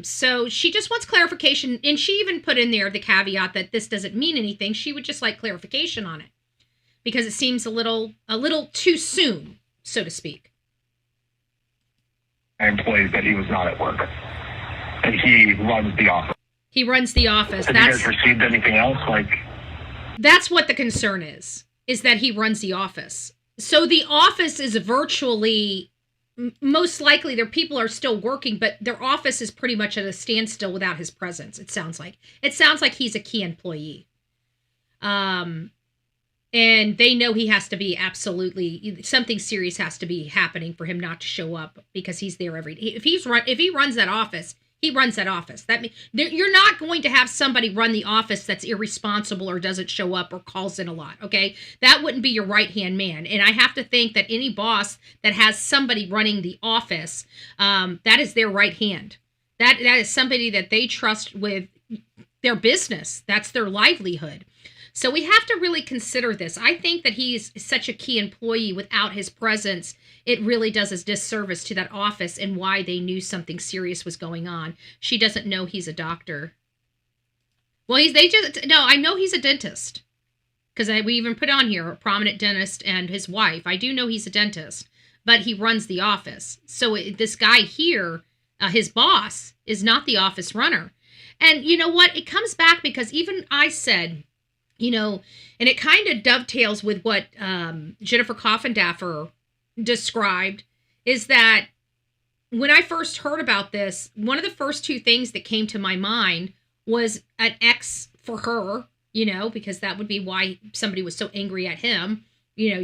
So she just wants clarification, and she even put in there the caveat that this doesn't mean anything. She would just like clarification on it because it seems a little too soon, so to speak. employees that he was not at work. And he runs the office. He runs the office. Have you guys received anything else? That's what the concern is that he runs the office. So the office is virtually, most likely their people are still working, but their office is pretty much at a standstill without his presence, it sounds like. It sounds like he's a key employee. And they know he has to be absolutely, something serious has to be happening for him not to show up because he's there every day. If he runs that office, he runs that office. That means you're not going to have somebody run the office that's irresponsible or doesn't show up or calls in a lot, okay? That wouldn't be your right-hand man. And I have to think that any boss that has somebody running the office, that is their right hand. That is somebody that they trust with their business. That's their livelihood. So we have to really consider this. I think that he's such a key employee. Without his presence, it really does a disservice to that office and why they knew something serious was going on. She doesn't know he's a doctor. Well, I know he's a dentist because we even put on here a prominent dentist and his wife. I do know he's a dentist, but he runs the office. So this guy here, his boss, is not the office runner. And you know what? It comes back because even I said, you know, and it kind of dovetails with what Jennifer Coffindaffer described, is that when I first heard about this, one of the first two things that came to my mind was an ex for her, you know, because that would be why somebody was so angry at him, you know,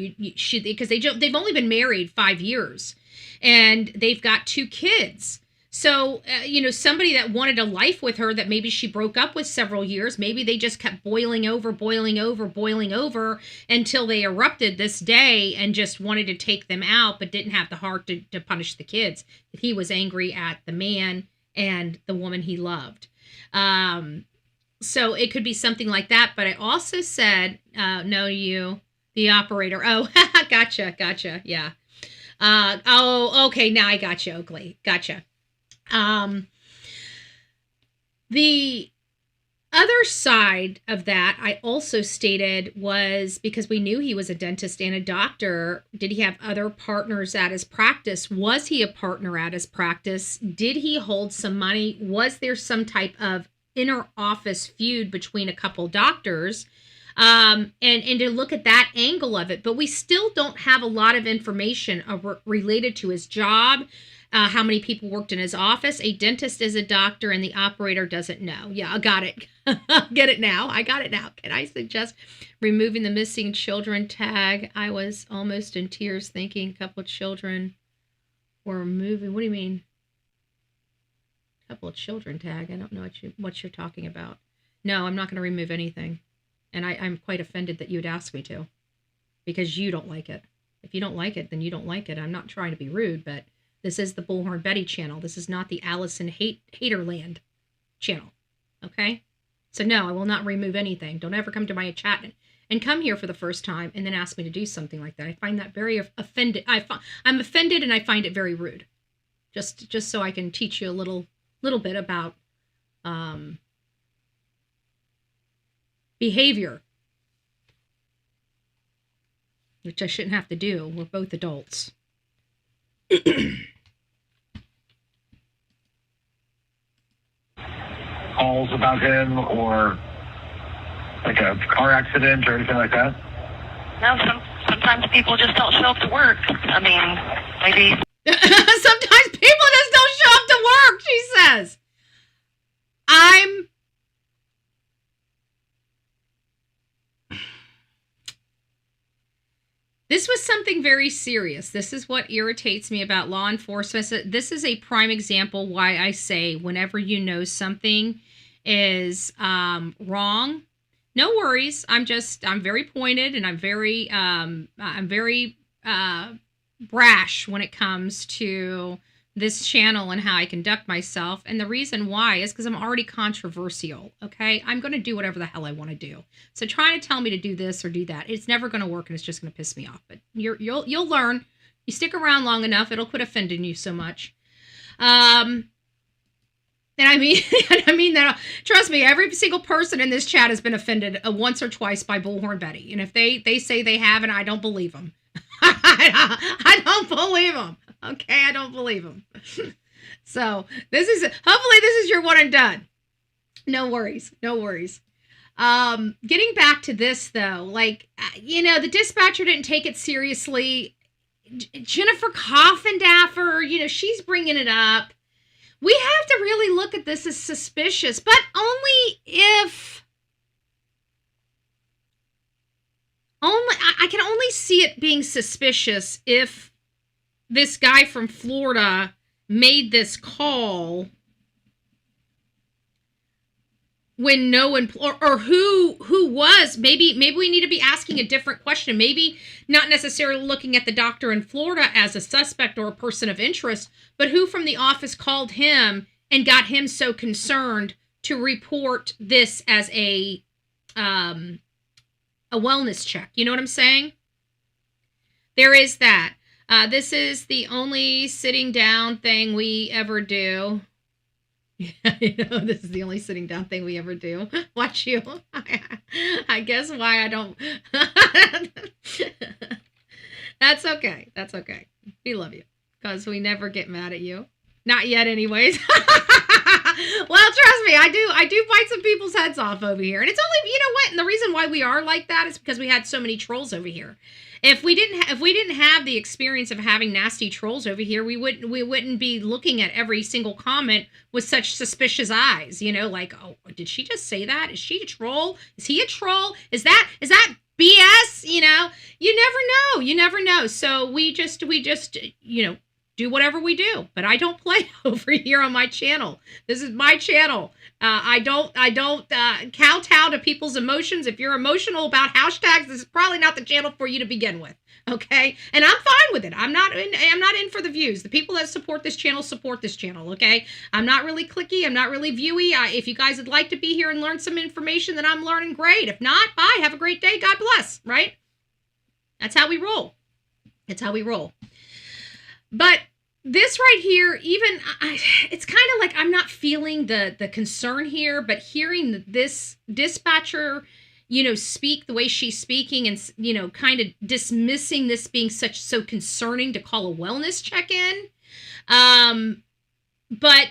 because they've only been married 5 years and they've got 2 kids. So, you know, somebody that wanted a life with her that maybe she broke up with several years, maybe they just kept boiling over until they erupted this day and just wanted to take them out, but didn't have the heart to punish the kids. He was angry at the man and the woman he loved. So it could be something like that. But I also said, no, you, the operator. Oh, gotcha. Yeah. Oh, okay. Now I got you, Oakley. Gotcha. The other side of that I also stated was because we knew he was a dentist and a doctor. Did he have other partners at his practice? Was he a partner at his practice? Did he hold some money? Was there some type of inner office feud between a couple doctors? And to look at that angle of it, but we still don't have a lot of information related to his job. How many people worked in his office. A dentist is a doctor and the operator doesn't know. Yeah, I got it. Get it now. I got it now. Can I suggest removing the missing children tag? I was almost in tears thinking a couple of children were moving. What do you mean? A couple of children tag. I don't know what you're talking about. No, I'm not going to remove anything. And I'm quite offended that you would ask me to because you don't like it. If you don't like it, then you don't like it. I'm not trying to be rude, but this is the Bullhorn Betty channel. This is not the Allison Haterland channel. Okay? So no, I will not remove anything. Don't ever come to my chat and come here for the first time and then ask me to do something like that. I find that very offended. I'm offended and I find it very rude. Just so I can teach you a little bit about behavior, which I shouldn't have to do. We're both adults. Calls about him or like a car accident or anything like that? No, sometimes people just don't show up to work. I mean, maybe. Sometimes people just don't show up to work, she says. This was something very serious. This is what irritates me about law enforcement. This is a prime example why I say whenever you know something is wrong, no worries. I'm very pointed, and I'm very brash when it comes to this channel and how I conduct myself. And the reason why is because I'm already controversial. Okay, I'm going to do whatever the hell I want to do. So trying to tell me to do this or do that, it's never going to work, and it's just going to piss me off. But you'll learn. You stick around long enough, it'll quit offending you so much. And I mean that. Trust me, every single person in this chat has been offended once or twice by Bullhorn Betty. And if they say they haven't, I don't believe them. I don't believe them. Okay, I don't believe them. So hopefully this is your one and done. No worries. Getting back to this though, the dispatcher didn't take it seriously. Jennifer Coffindaffer, she's bringing it up. We have to really look at this as suspicious, but only if. I can only see it being suspicious if this guy from Florida made this call when no one, or who was, maybe we need to be asking a different question. Maybe not necessarily looking at the doctor in Florida as a suspect or a person of interest, but who from the office called him and got him so concerned to report this as a wellness check. You know what I'm saying? There is that. This is the only sitting down thing we ever do. This is the only sitting down thing we ever do. Watch you. I guess why I don't. That's okay. We love you because we never get mad at you. Not yet, anyways. Well, trust me, I do bite some people's heads off over here. And it's only, you know what? And the reason why we are like that is because we had so many trolls over here. If we didn't have the experience of having nasty trolls over here, we wouldn't be looking at every single comment with such suspicious eyes. Like, oh, did she just say that? Is she a troll? Is he a troll? Is that BS? You never know. So we just do whatever we do, but I don't play over here on my channel. This is my channel. I don't kowtow to people's emotions. If you're emotional about hashtags, this is probably not the channel for you to begin with. Okay, and I'm fine with it. I'm not in for the views. The people that support this channel. Okay, I'm not really clicky. I'm not really viewy. If you guys would like to be here and learn some information that I'm learning, great. If not, bye. Have a great day. God bless. Right? That's how we roll. But this right here, it's kind of like I'm not feeling the concern here, but hearing this dispatcher, speak the way she's speaking and, kind of dismissing this being so concerning to call a wellness check-in. But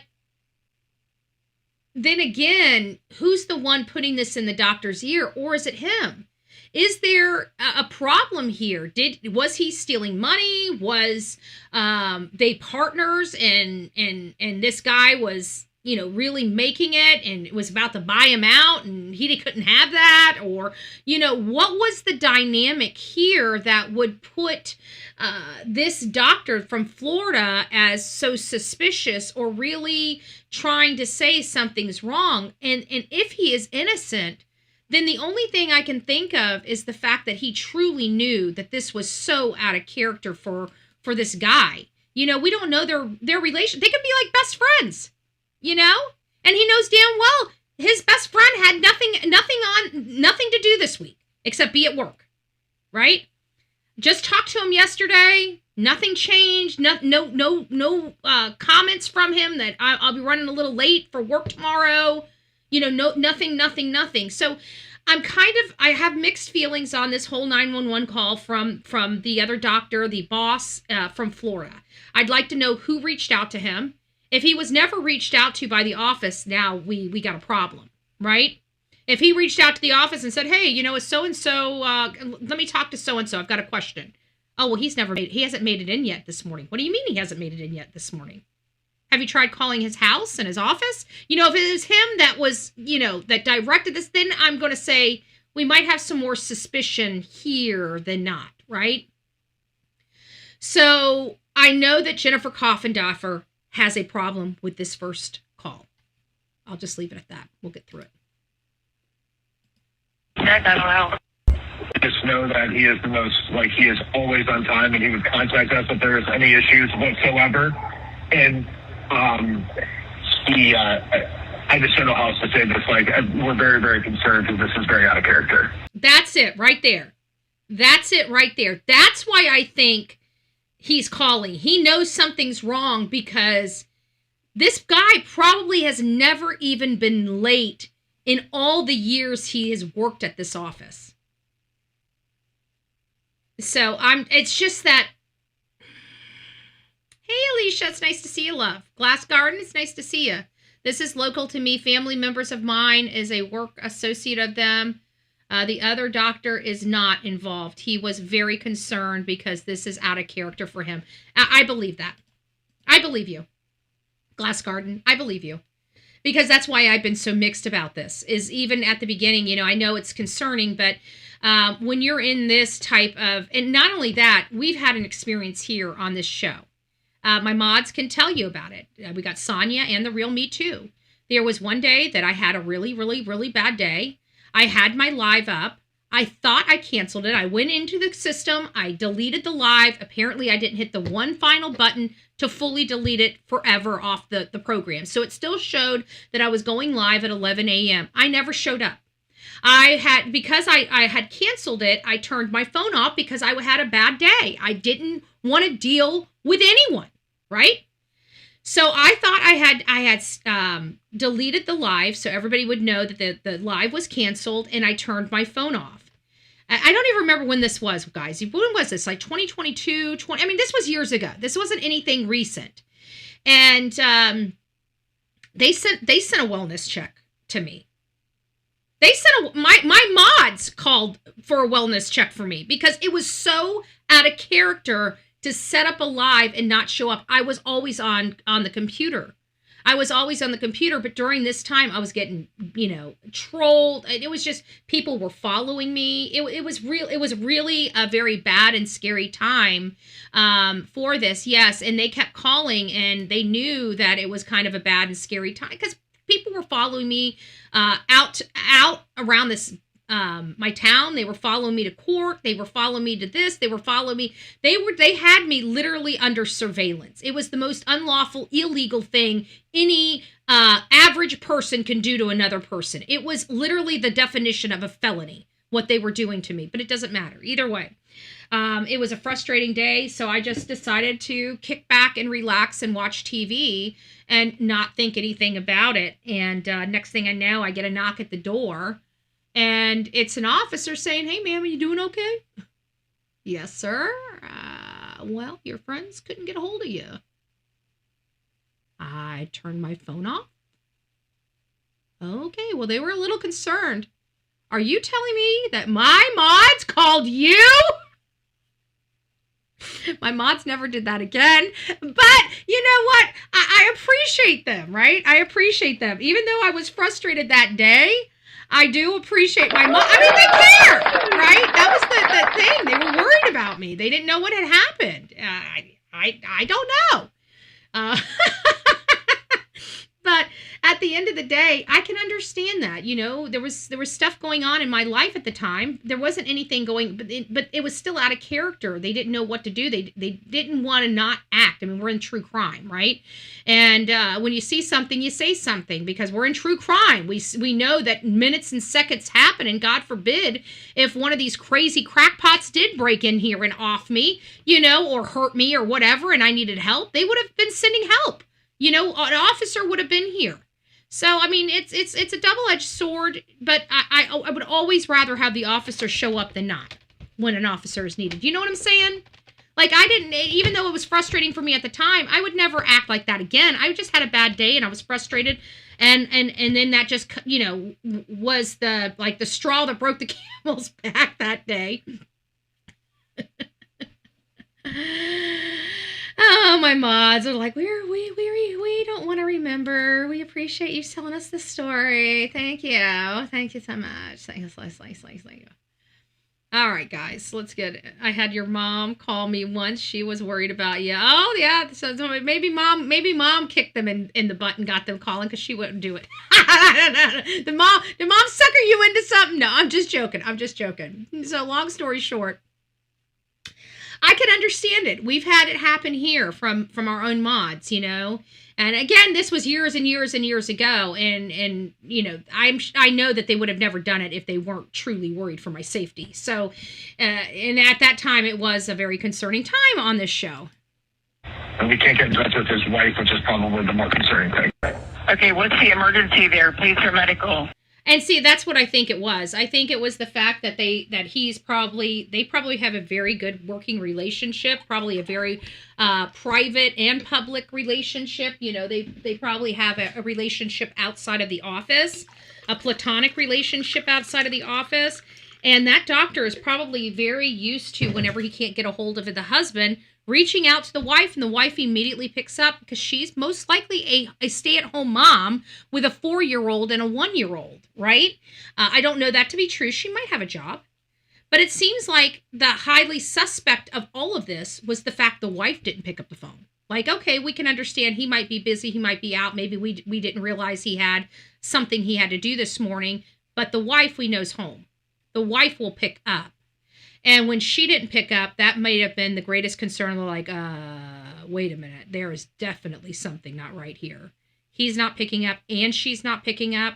then again, who's the one putting this in the doctor's ear, or is it him? Is there a problem here? Was he stealing money? Was they partners and this guy was, really making it and it was about to buy him out and he couldn't have that? Or, what was the dynamic here that would put this doctor from Florida as so suspicious or really trying to say something's wrong? And if he is innocent, then the only thing I can think of is the fact that he truly knew that this was so out of character for this guy. We don't know their relation. They could be like best friends, and he knows damn well his best friend had nothing to do this week except be at work, right? Just talked to him yesterday. Nothing changed. No comments from him that I'll be running a little late for work tomorrow. Nothing. So I have mixed feelings on this whole 911 call from the other doctor, the boss from Florida. I'd like to know who reached out to him. If he was never reached out to by the office, now we got a problem, right? If he reached out to the office and said, hey, is so-and-so, let me talk to so-and-so, I've got a question. Oh, well, he hasn't made it in yet this morning. What do you mean he hasn't made it in yet this morning? Have you tried calling his house and his office? If it was him that was, that directed this, then I'm going to say we might have some more suspicion here than not, right? So I know that Jennifer Coffindoffer has a problem with this first call. I'll just leave it at that. We'll get through it. That doesn't help. Just know that he is he is always on time, and he would contact us if there's any issues whatsoever. And I just don't know how else to say this. We're very, very concerned because this is very out of character. That's it right there. That's it right there. That's why I think he's calling. He knows something's wrong because this guy probably has never even been late in all the years he has worked at this office. So it's just that. Hey, Alicia, it's nice to see you, love. Glass Garden, it's nice to see you. This is local to me. Family members of mine is a work associate of them. The other doctor is not involved. He was very concerned because this is out of character for him. I believe that. I believe you. Glass Garden, I believe you. Because that's why I've been so mixed about this, is even at the beginning, I know it's concerning, but when you're in this type of, and not only that, we've had an experience here on this show. My mods can tell you about it. We got Sonia and the real me too. There was one day that I had a really, really, really bad day. I had my live up. I thought I canceled it. I went into the system. I deleted the live. Apparently I didn't hit the one final button to fully delete it forever off the program. So it still showed that I was going live at 11 a.m. I never showed up. Because I had canceled it, I turned my phone off because I had a bad day. I didn't want to deal with anyone, right? So I thought I had deleted the live so everybody would know that the live was canceled, and I turned my phone off. I don't even remember when this was, guys. When was this? Like 2022, this was years ago. This wasn't anything recent. And they sent a wellness check to me. They sent my mods called for a wellness check for me because it was so out of character to set up a live and not show up. I was always on the computer. But during this time I was getting, trolled. It was just, people were following me. It was really a very bad and scary time for this. Yes. And they kept calling, and they knew that it was kind of a bad and scary time because people were following me out around this my town. They were following me to court. They were following me to this. They were following me. They had me literally under surveillance. It was the most unlawful, illegal thing any average person can do to another person. It was literally the definition of a felony, what they were doing to me, but it doesn't matter. Either way, it was a frustrating day, so I just decided to kick back and relax and watch TV and not think anything about it. And next thing I know, I get a knock at the door, and it's an officer saying, "Hey, ma'am, are you doing okay?" "Yes, sir. Well, your friends couldn't get a hold of you." I turned my phone off. "Okay, well, they were a little concerned. Are you telling me that my mods called you?" My mods never did that again. But you know what? I appreciate them, right? I appreciate them. Even though I was frustrated that day, I do appreciate my mods. I mean, they care, right? That was the thing. They were worried about me. They didn't know what had happened. I don't know. But at the end of the day, I can understand that. There was stuff going on in my life at the time. There wasn't anything going, but it was still out of character. They didn't know what to do. They didn't want to not act. I mean, we're in true crime, right? And when you see something, you say something, because we're in true crime. We know that minutes and seconds happen, and God forbid if one of these crazy crackpots did break in here and off me, or hurt me or whatever, and I needed help, they would have been sending help. An officer would have been here. So, I mean, it's a double-edged sword, but I would always rather have the officer show up than not when an officer is needed. You know what I'm saying? Like, I didn't, even though it was frustrating for me at the time, I would never act like that again. I just had a bad day and I was frustrated. And then that just, was the straw that broke the camel's back that day. Oh, my mods are like, we don't want to remember. We appreciate you telling us the story. Thank you. Thank you so much. Thank you. All right, guys, let's get it. I had your mom call me once. She was worried about you. Oh, yeah. So maybe mom kicked them in the butt and got them calling because she wouldn't do it. Did mom sucker you into something? No, I'm just joking. So long story short, I can understand it. We've had it happen here from our own mods, And again, this was years and years and years ago, and I know that they would have never done it if they weren't truly worried for my safety. So, and at that time, it was a very concerning time on this show. And we can't get in touch with his wife, which is probably the more concerning thing. Okay, what's the emergency there? Police or medical? And see, that's what I think it was. I think it was the fact that they probably have a very good working relationship, probably a very private and public relationship. They probably have a relationship outside of the office, a platonic relationship outside of the office. And that doctor is probably very used to, whenever he can't get a hold of the husband, reaching out to the wife, and the wife immediately picks up because she's most likely a stay-at-home mom with a 4-year-old and a 1-year-old, right? I don't know that to be true. She might have a job. But it seems like the highly suspect of all of this was the fact the wife didn't pick up the phone. Like, okay, we can understand he might be busy, he might be out. Maybe we didn't realize he had something he had to do this morning. But the wife we know's home. The wife will pick up. And when she didn't pick up, that may have been the greatest concern. They're like, wait a minute. There is definitely something not right here. He's not picking up and she's not picking up.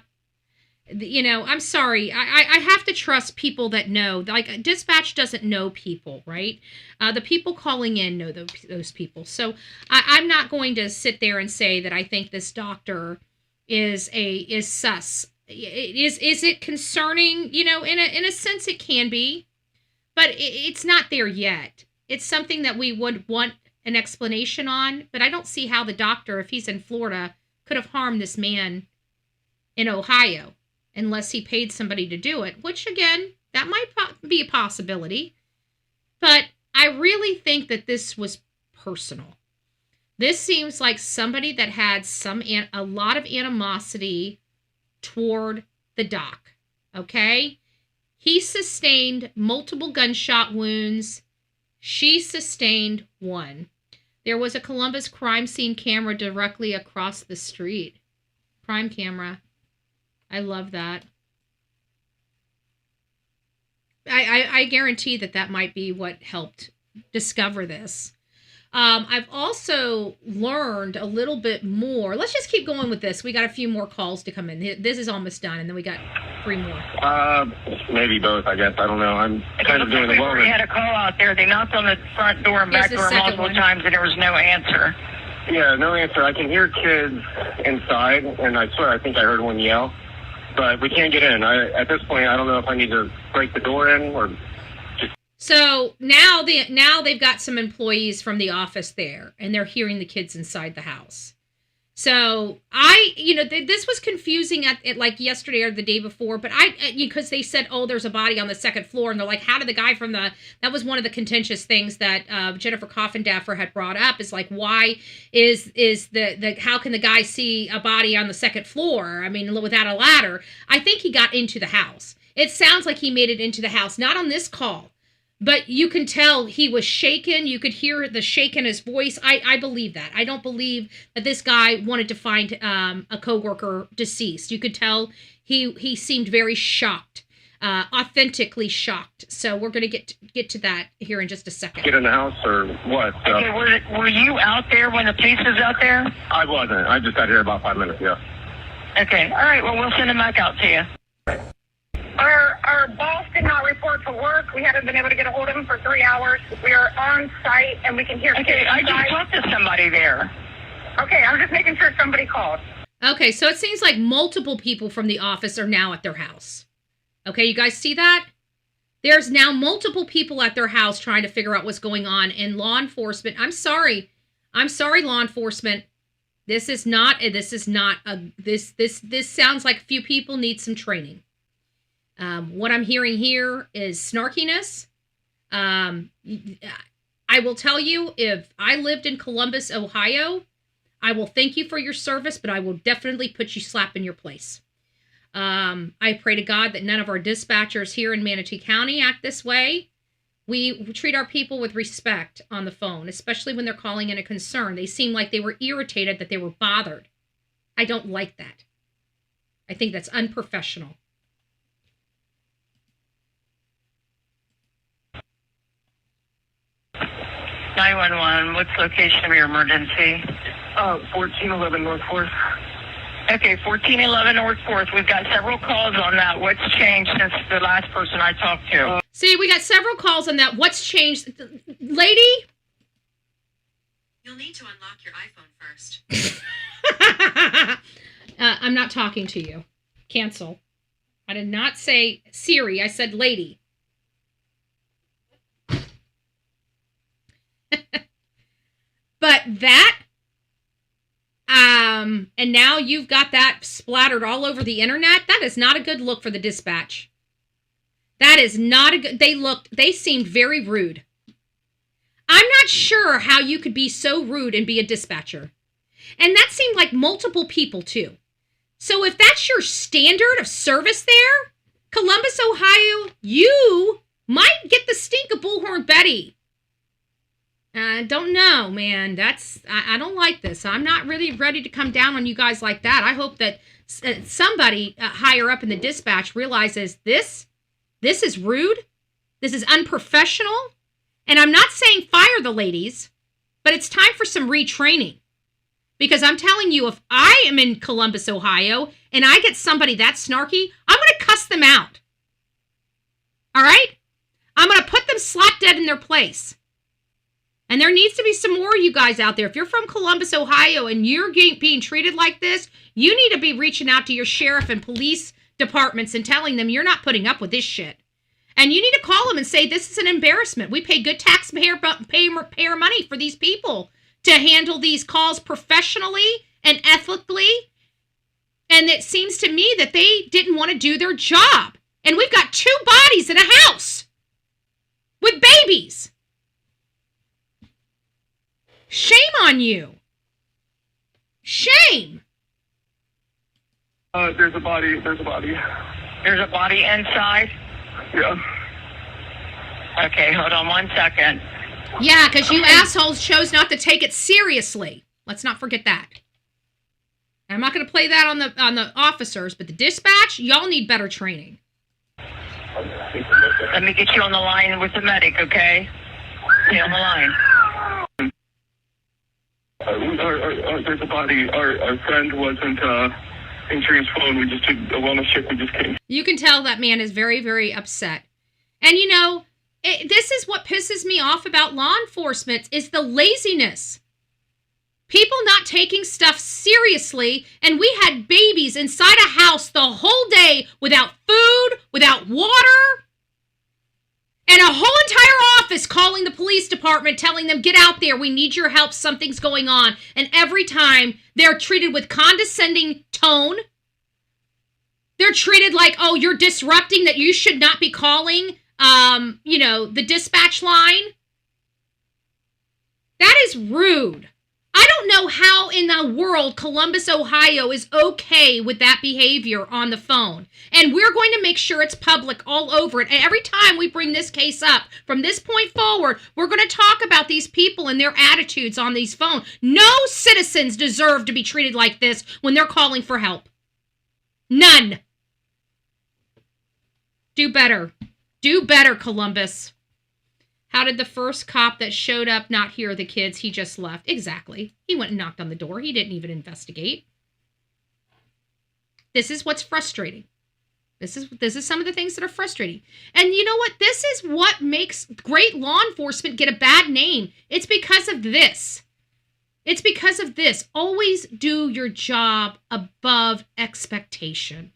I'm sorry. I have to trust people that know. Like, dispatch doesn't know people, right? The people calling in know those people. So I'm not going to sit there and say that I think this doctor is sus. Is it concerning? In a sense it can be. But it's not there yet. It's something that we would want an explanation on, but I don't see how the doctor, if he's in Florida, could have harmed this man in Ohio unless he paid somebody to do it, which, again, that might be a possibility. But I really think that this was personal. This seems like somebody that had a lot of animosity toward the doc, okay? He sustained multiple gunshot wounds. She sustained one. There was a Columbus crime scene camera directly across the street. Crime camera. I love that. I guarantee that might be what helped discover this. I've also learned a little bit more. Let's just keep going with this. We got a few more calls to come in. This is almost done, and then we got 3 more. Maybe both, I guess. I don't know. I'm kind of doing the wellness. We had a call out there. They knocked on the front door and back door multiple times, and there was no answer. Yeah, no answer. I can hear kids inside, and I swear I think I heard one yell. But we can't get in. At this point, I don't know if I need to break the door in or... So now they've got some employees from the office there, and they're hearing the kids inside the house. So this was confusing at like yesterday or the day before, but because they said, oh, there's a body on the 2nd floor, and they're like, how did the guy that was one of the contentious things that Jennifer Coffindaffer had brought up, is like, why is how can the guy see a body on the 2nd floor? I mean, without a ladder. I think he got into the house. It sounds like he made it into the house, not on this call. But you can tell he was shaken. You could hear the shake in his voice. I believe that. I don't believe that this guy wanted to find a coworker deceased. You could tell he seemed very shocked, authentically shocked. So we're going to get to that here in just a second. Get in the house or what? Okay, were you out there when the police was out there? I wasn't. I just got here about 5 minutes ago. Okay. All right. Well, we'll send him back out to you. Our boss did not report to work. We haven't been able to get a hold of him for 3 hours. We are on site, and we can hear... Okay, I just talked to somebody there. Okay, I'm just making sure somebody called. Okay, so it seems like multiple people from the office are now at their house. Okay, you guys see that? There's now multiple people at their house trying to figure out what's going on, and law enforcement, I'm sorry, law enforcement. This sounds like a few people need some training. What I'm hearing here is snarkiness. I will tell you, if I lived in Columbus, Ohio, I will thank you for your service, but I will definitely put you slap in your place. I pray to God that none of our dispatchers here in Manatee County act this way. We treat our people with respect on the phone, especially when they're calling in a concern. They seem like they were irritated, that they were bothered. I don't like that. I think that's unprofessional. (911), what's the location of your emergency? 1411 North 4th. Okay, 1411 North 4th. We've got several calls on that. What's changed since the last person I talked to? See, we got several calls on that. What's changed? Lady? You'll need to unlock your iPhone first. I'm not talking to you. Cancel. I did not say Siri. I said lady. But that, and now you've got that splattered all over the internet. That is not a good look for the dispatch. That is not a good, they seemed very rude. I'm not sure how you could be so rude and be a dispatcher. And that seemed like multiple people too. So if that's your standard of service there, Columbus, Ohio, you might get the stink of Bullhorn Betty. I don't know, man. I don't like this. I'm not really ready to come down on you guys like that. I hope that somebody higher up in the dispatch realizes this is rude. This is unprofessional. And I'm not saying fire the ladies, but it's time for some retraining. Because I'm telling you, if I am in Columbus, Ohio, and I get somebody that snarky, I'm going to cuss them out. All right? I'm going to put them slap dead in their place. And there needs to be some more of you guys out there. If you're from Columbus, Ohio, and you're being treated like this, you need to be reaching out to your sheriff and police departments and telling them you're not putting up with this shit. And you need to call them and say, this is an embarrassment. We pay good taxpayer money for these people to handle these calls professionally and ethically. And it seems to me that they didn't want to do their job. And we've got 2 bodies in a house with babies. Shame on you. Shame. There's a body. There's a body inside? Yeah. Okay, hold on 1 second. Yeah, because you assholes chose not to take it seriously. Let's not forget that. I'm not going to play that on the officers, but the dispatch, y'all need better training. Let me get you on the line with the medic, okay? Stay on the line. There's a body. Our friend wasn't answering his phone. We just took a wellness check. We just came. You can tell that man is very, very upset. And you know, this is what pisses me off about law enforcement is the laziness. People not taking stuff seriously, and we had babies inside a house the whole day without food, without water, and a whole entire office calling the police department, telling them, get out there, we need your help, something's going on. And every time they're treated with condescending tone. They're treated like, oh, you're disrupting, that you should not be calling, the dispatch line. That is rude. I don't know how in the world Columbus, Ohio is okay with that behavior on the phone. And we're going to make sure it's public all over it. And every time we bring this case up, from this point forward, we're going to talk about these people and their attitudes on these phones. No citizens deserve to be treated like this when they're calling for help. None. Do better. Do better, Columbus. How did the first cop that showed up not hear the kids? He just left. Exactly. He went and knocked on the door. He didn't even investigate. This is what's frustrating. This is some of the things that are frustrating. And you know what? This is what makes great law enforcement get a bad name. It's because of this. It's because of this. Always do your job above expectation.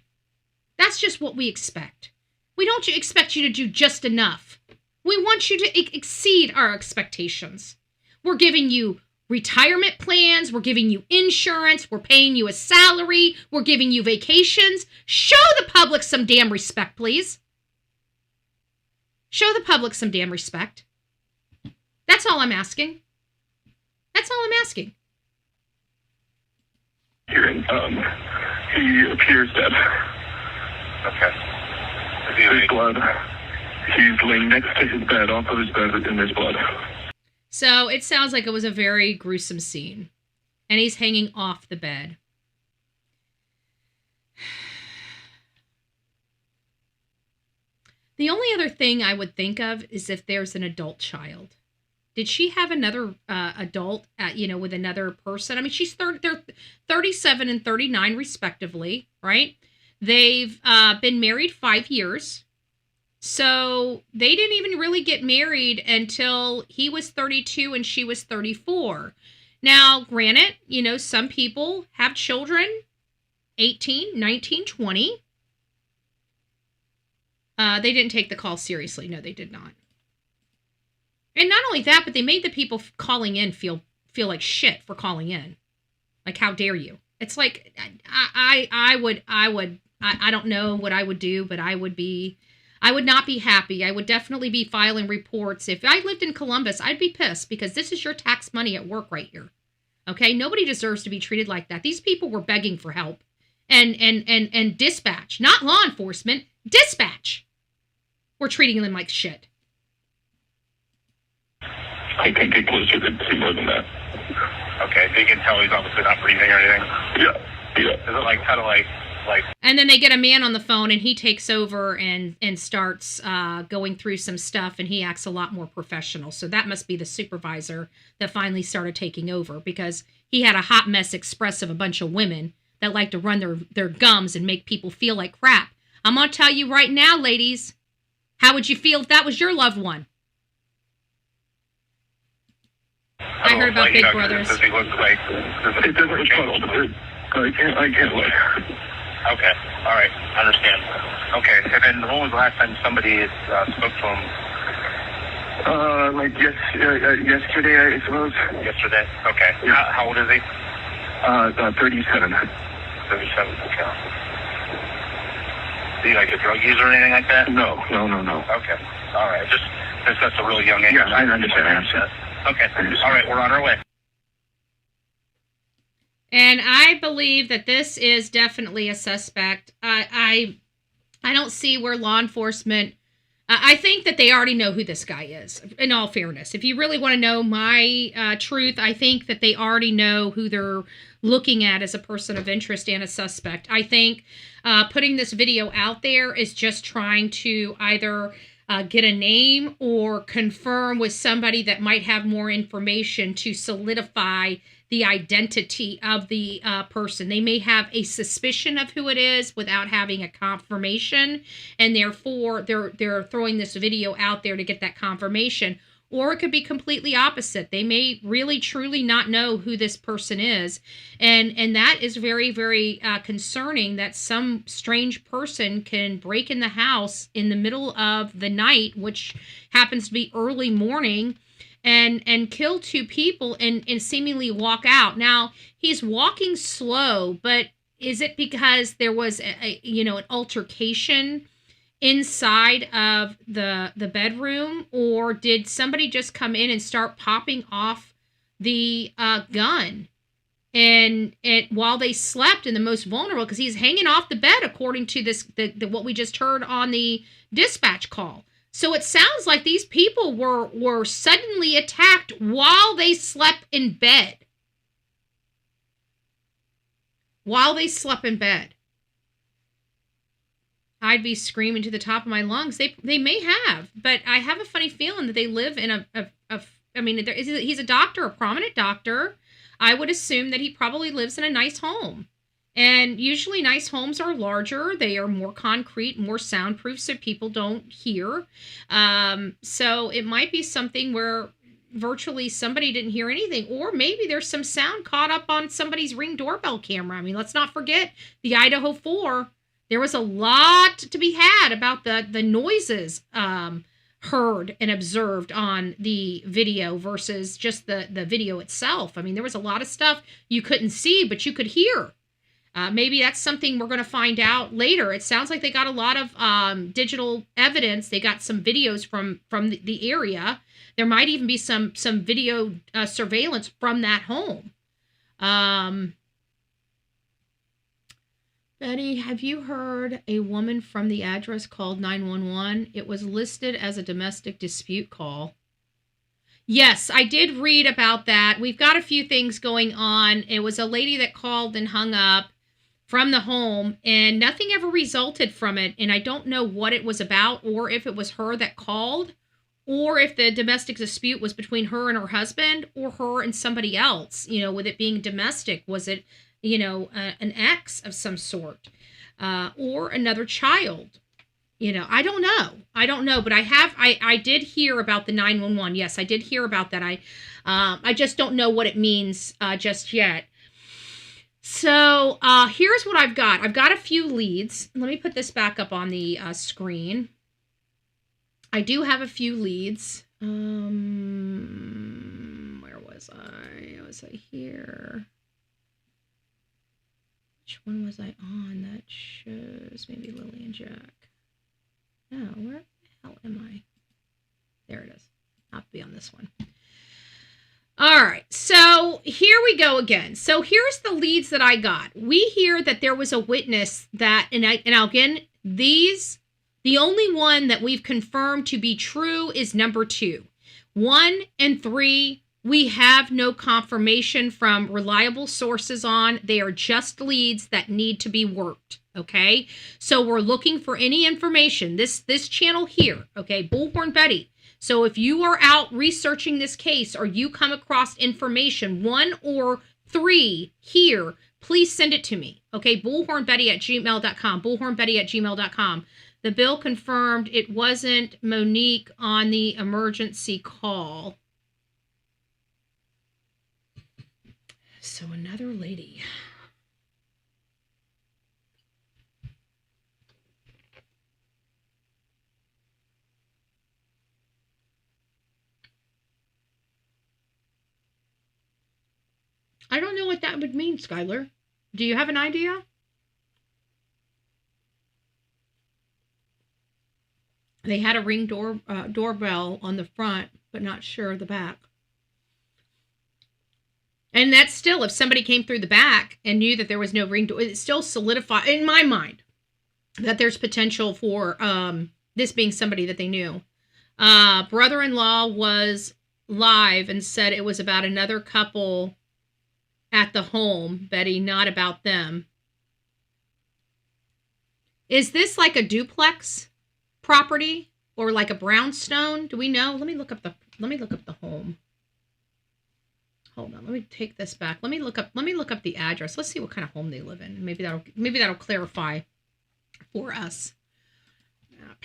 That's just what we expect. We don't expect you to do just enough. We want you to exceed our expectations. We're giving you retirement plans. We're giving you insurance. We're paying you a salary. We're giving you vacations. Show the public some damn respect, please. Show the public some damn respect. That's all I'm asking. That's all I'm asking. He appears dead. Okay. There's blood. He's laying next to his bed, off of his bed, and there's blood. So it sounds like it was a very gruesome scene. And he's hanging off the bed. The only other thing I would think of is if there's an adult child. Did she have another adult, with another person? I mean, they're 37 and 39 respectively, right? They've been married 5 years. So they didn't even really get married until he was 32 and she was 34. Now, granted, some people have children 18, 19, 20. They didn't take the call seriously. No, they did not. And not only that, but they made the people calling in feel like shit for calling in. Like, how dare you? It's like, I don't know what I would do, but I would not be happy. I would definitely be filing reports. If I lived in Columbus, I'd be pissed because this is your tax money at work right here. Okay? Nobody deserves to be treated like that. These people were begging for help. And dispatch, not law enforcement, dispatch. We're treating them like shit. I can't get closer to see more than that. Okay, so you can tell he's obviously not breathing or anything? Yeah. Is it like kind of like... And then they get a man on the phone and he takes over and starts going through some stuff and he acts a lot more professional. So that must be the supervisor that finally started taking over because he had a hot mess express of a bunch of women that like to run their gums and make people feel like crap. I'm going to tell you right now, ladies, how would you feel if that was your loved one? I heard about Big Brothers. Does he look like... It doesn't look like... I can't look. Okay. All right. I understand. Okay. And then when was the last time somebody spoke to him? Yesterday, I suppose. Yesterday? Okay. Yeah. How old is he? 37. 37. Okay. Is he like a drug user or anything like that? No. Okay. All right. Just that's a really young age. Yeah, I understand. Okay. All right. We're on our way. And I believe that this is definitely a suspect. I don't see where law enforcement... I think that they already know who this guy is, in all fairness. If you really want to know my truth, I think that they already know who they're looking at as a person of interest and a suspect. I think putting this video out there is just trying to either get a name or confirm with somebody that might have more information to solidify the identity of the person. They may have a suspicion of who it is without having a confirmation, and therefore they're throwing this video out there to get that confirmation. Or it could be completely opposite. They may really truly not know who this person is, and that is very, very concerning that some strange person can break in the house in the middle of the night, which happens to be early morning, and kill two people and seemingly walk out. Now, he's walking slow, but is it because there was an altercation inside of the bedroom, or did somebody just come in and start popping off the gun and while they slept in the most vulnerable, because he's hanging off the bed according to this what we just heard on the dispatch call. So it sounds like these people were suddenly attacked while they slept in bed. While they slept in bed. I'd be screaming to the top of my lungs. They may have, but I have a funny feeling that they live in he's a doctor, a prominent doctor. I would assume that he probably lives in a nice home. And usually nice homes are larger. They are more concrete, more soundproof so people don't hear. So it might be something where, virtually somebody didn't hear anything, or maybe there's some sound caught up on somebody's Ring doorbell camera. I mean, let's not forget the Idaho 4. There was a lot to be had about the noises heard and observed on the video versus just the video itself. I mean, there was a lot of stuff you couldn't see, but you could hear. Maybe that's something we're going to find out later. It sounds like they got a lot of digital evidence. They got some videos from the area. There might even be some video surveillance from that home. Betty, have you heard a woman from the address called 911? It was listed as a domestic dispute call. Yes, I did read about that. We've got a few things going on. It was a lady that called and hung up from the home, and nothing ever resulted from it. And I don't know what it was about, or if it was her that called, or if the domestic dispute was between her and her husband, or her and somebody else. You know, with it being domestic, was it, an ex of some sort, or another child? I don't know, but I did hear about the 911. Yes, I did hear about that. I just don't know what it means just yet. So here's what I've got. I've got a few leads. Let me put this back up on the screen. I do have a few leads. Where was I? Was I here? Which one was I on that shows maybe Lily and Jack? No, where the hell am I? There it is. I'll be on this one. All right, so here we go again. So here's the leads that I got. We hear that there was a witness that, and again, the only one that we've confirmed to be true is number 2. 1 and 3, we have no confirmation from reliable sources on. They are just leads that need to be worked, okay? So we're looking for any information. This channel here, okay, Bullhorn Betty. So if you are out researching this case or you come across information, 1 or 3 here, please send it to me, okay? bullhornbetty@gmail.com, bullhornbetty@gmail.com. The bill confirmed it wasn't Monique on the emergency call. So another lady. I don't know what that would mean, Skylar. Do you have an idea? They had a Ring doorbell on the front, but not sure the back. And that's still, if somebody came through the back and knew that there was no Ring door, it still solidified, in my mind, that there's potential for this being somebody that they knew. Brother-in-law was live and said it was about another couple at the home, Betty, not about them. Is this like a duplex property or like a brownstone? Do we know? Let me look up the home. Hold on, let me take this back. Let me look up the address. Let's see what kind of home they live in. Maybe that'll clarify for us. Map.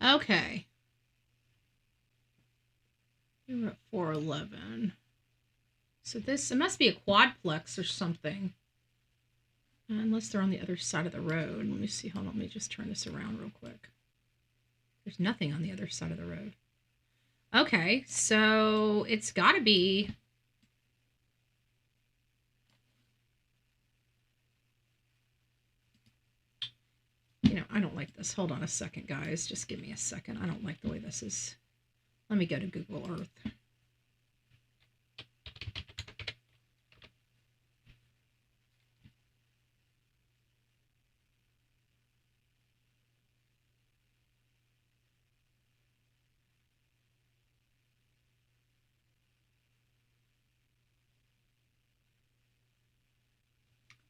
Okay. We're at 411. So it must be a quadplex or something. Unless they're on the other side of the road. Let me see. Hold on. Let me just turn this around real quick. There's nothing on the other side of the road. Okay, so it's got to be... You know, I don't like this. Hold on a second, guys. Just give me a second. I don't like the way this is. Let me go to Google Earth.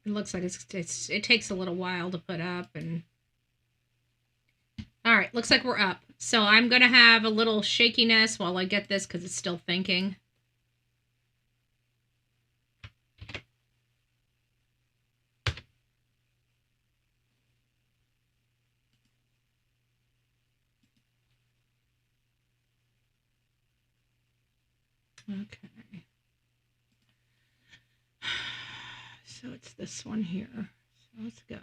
It looks like it takes a little while to put up. And all right, looks like we're up. So I'm going to have a little shakiness while I get this because it's still thinking. Okay. So it's this one here. So let's go.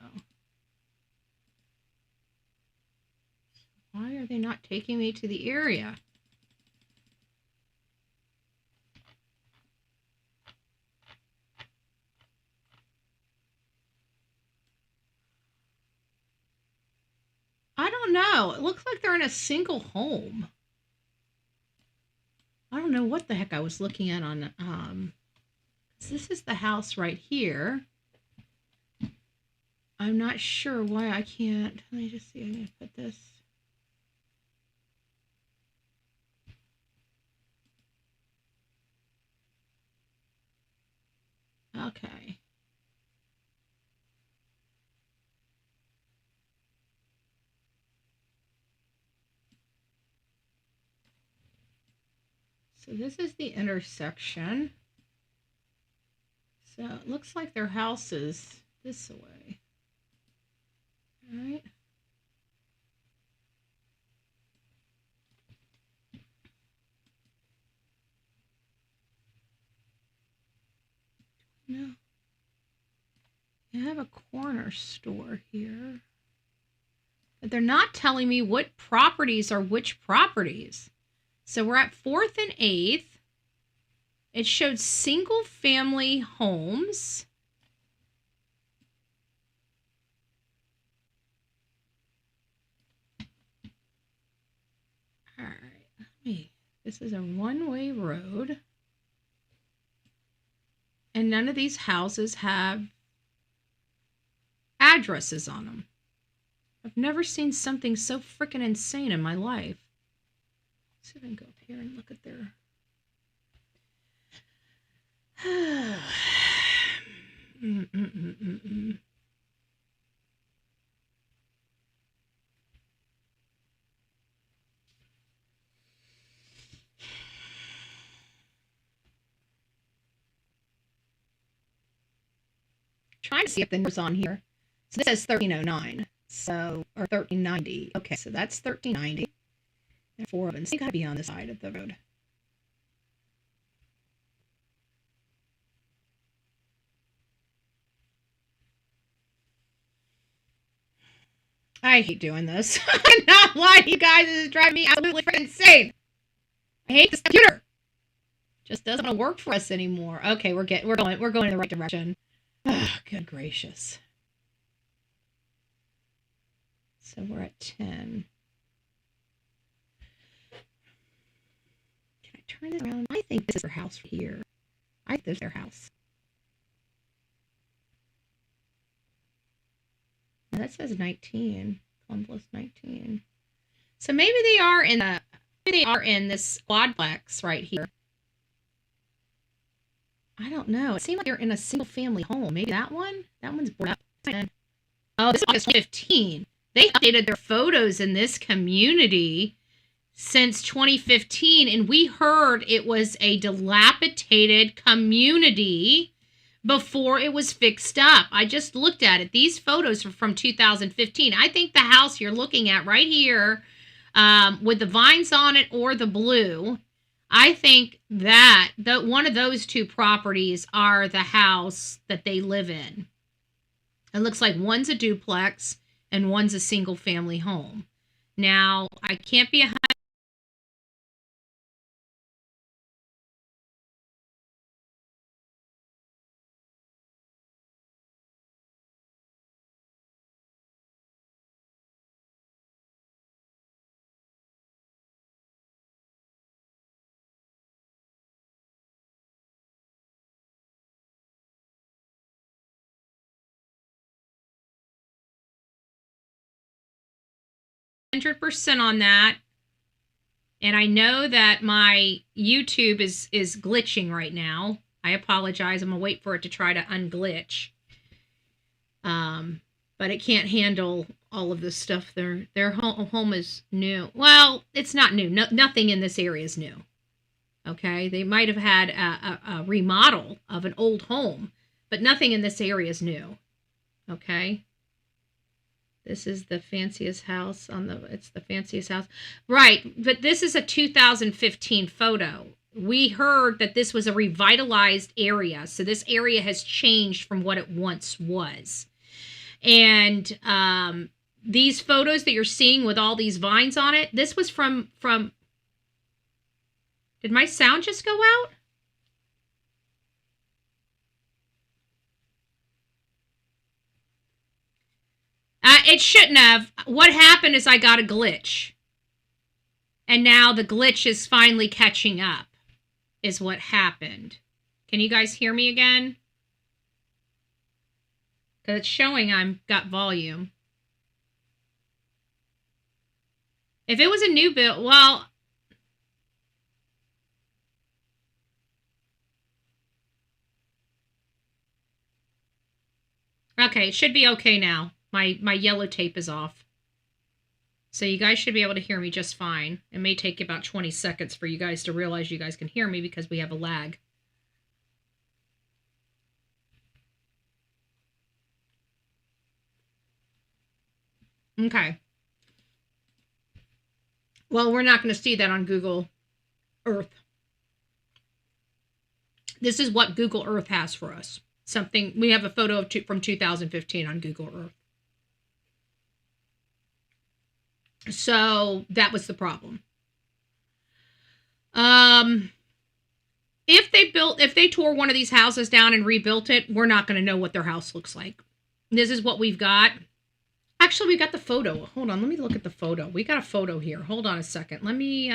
Why are they not taking me to the area? I don't know. It looks like they're in a single home. I don't know what the heck I was looking at on, this is the house right here. I'm not sure why I can't. Let me just see. I'm going to put this. Okay. So this is the intersection. So it looks like their house is this way. All right. No. You have a corner store here. But they're not telling me what properties are which properties. So we're at 4th and 8th. It showed single family homes. All right. This is a one-way road. And none of these houses have addresses on them. I've never seen something so freaking insane in my life. Let's see if I can go up here and look at their... Trying to see if the number's on here. So this says 1309. So, or 1390. Okay, so that's 1390. And 4 of them. So they gotta be on the side of the road. I hate doing this. I'm not lying to you guys. This is driving me absolutely freaking insane. I hate this computer. Just doesn't want to work for us anymore. Okay, we're going in the right direction. Oh, good gracious. So we're at 10. Can I turn this around? I think this is their house here. I think this is their house. Now that says 19. Columbus 19. So maybe they are in this quadplex right here. I don't know. It seems like they're in a single family home. Maybe that one? That one's boarded up. Oh, this is August 15. They updated their photos in this community since 2015, and we heard it was a dilapidated community before it was fixed up. I just looked at it. These photos are from 2015. I think the house you're looking at right here with the vines on it or the blue, I think that one of those two properties are the house that they live in. It looks like one's a duplex and one's a single family home. Now, I can't be 100% on that. And I know that my YouTube is glitching right now. I apologize. I'm going to wait for it to try to unglitch. But it can't handle all of this stuff. Their home is new. Well, it's not new. Nothing in this area is new. Okay? They might have had a remodel of an old home, but nothing in this area is new. Okay? This is the fanciest house it's the fanciest house. Right, but this is a 2015 photo. We heard that this was a revitalized area. So this area has changed from what it once was. And these photos that you're seeing with all these vines on it, this was from did my sound just go out? It shouldn't have. What happened is I got a glitch. And now the glitch is finally catching up, is what happened. Can you guys hear me again? Because it's showing I've got volume. If it was a new build, well... Okay, it should be okay now. My yellow tape is off. So you guys should be able to hear me just fine. It may take about 20 seconds for you guys to realize you guys can hear me because we have a lag. Okay. Well, we're not going to see that on Google Earth. This is what Google Earth has for us. Something, we have a photo of from 2015 on Google Earth. So that was the problem. If they tore one of these houses down and rebuilt it, we're not going to know what their house looks like. This is what we've got. Actually, we got the photo. Hold on, let me look at the photo. We got a photo here. Hold on a second. Let me,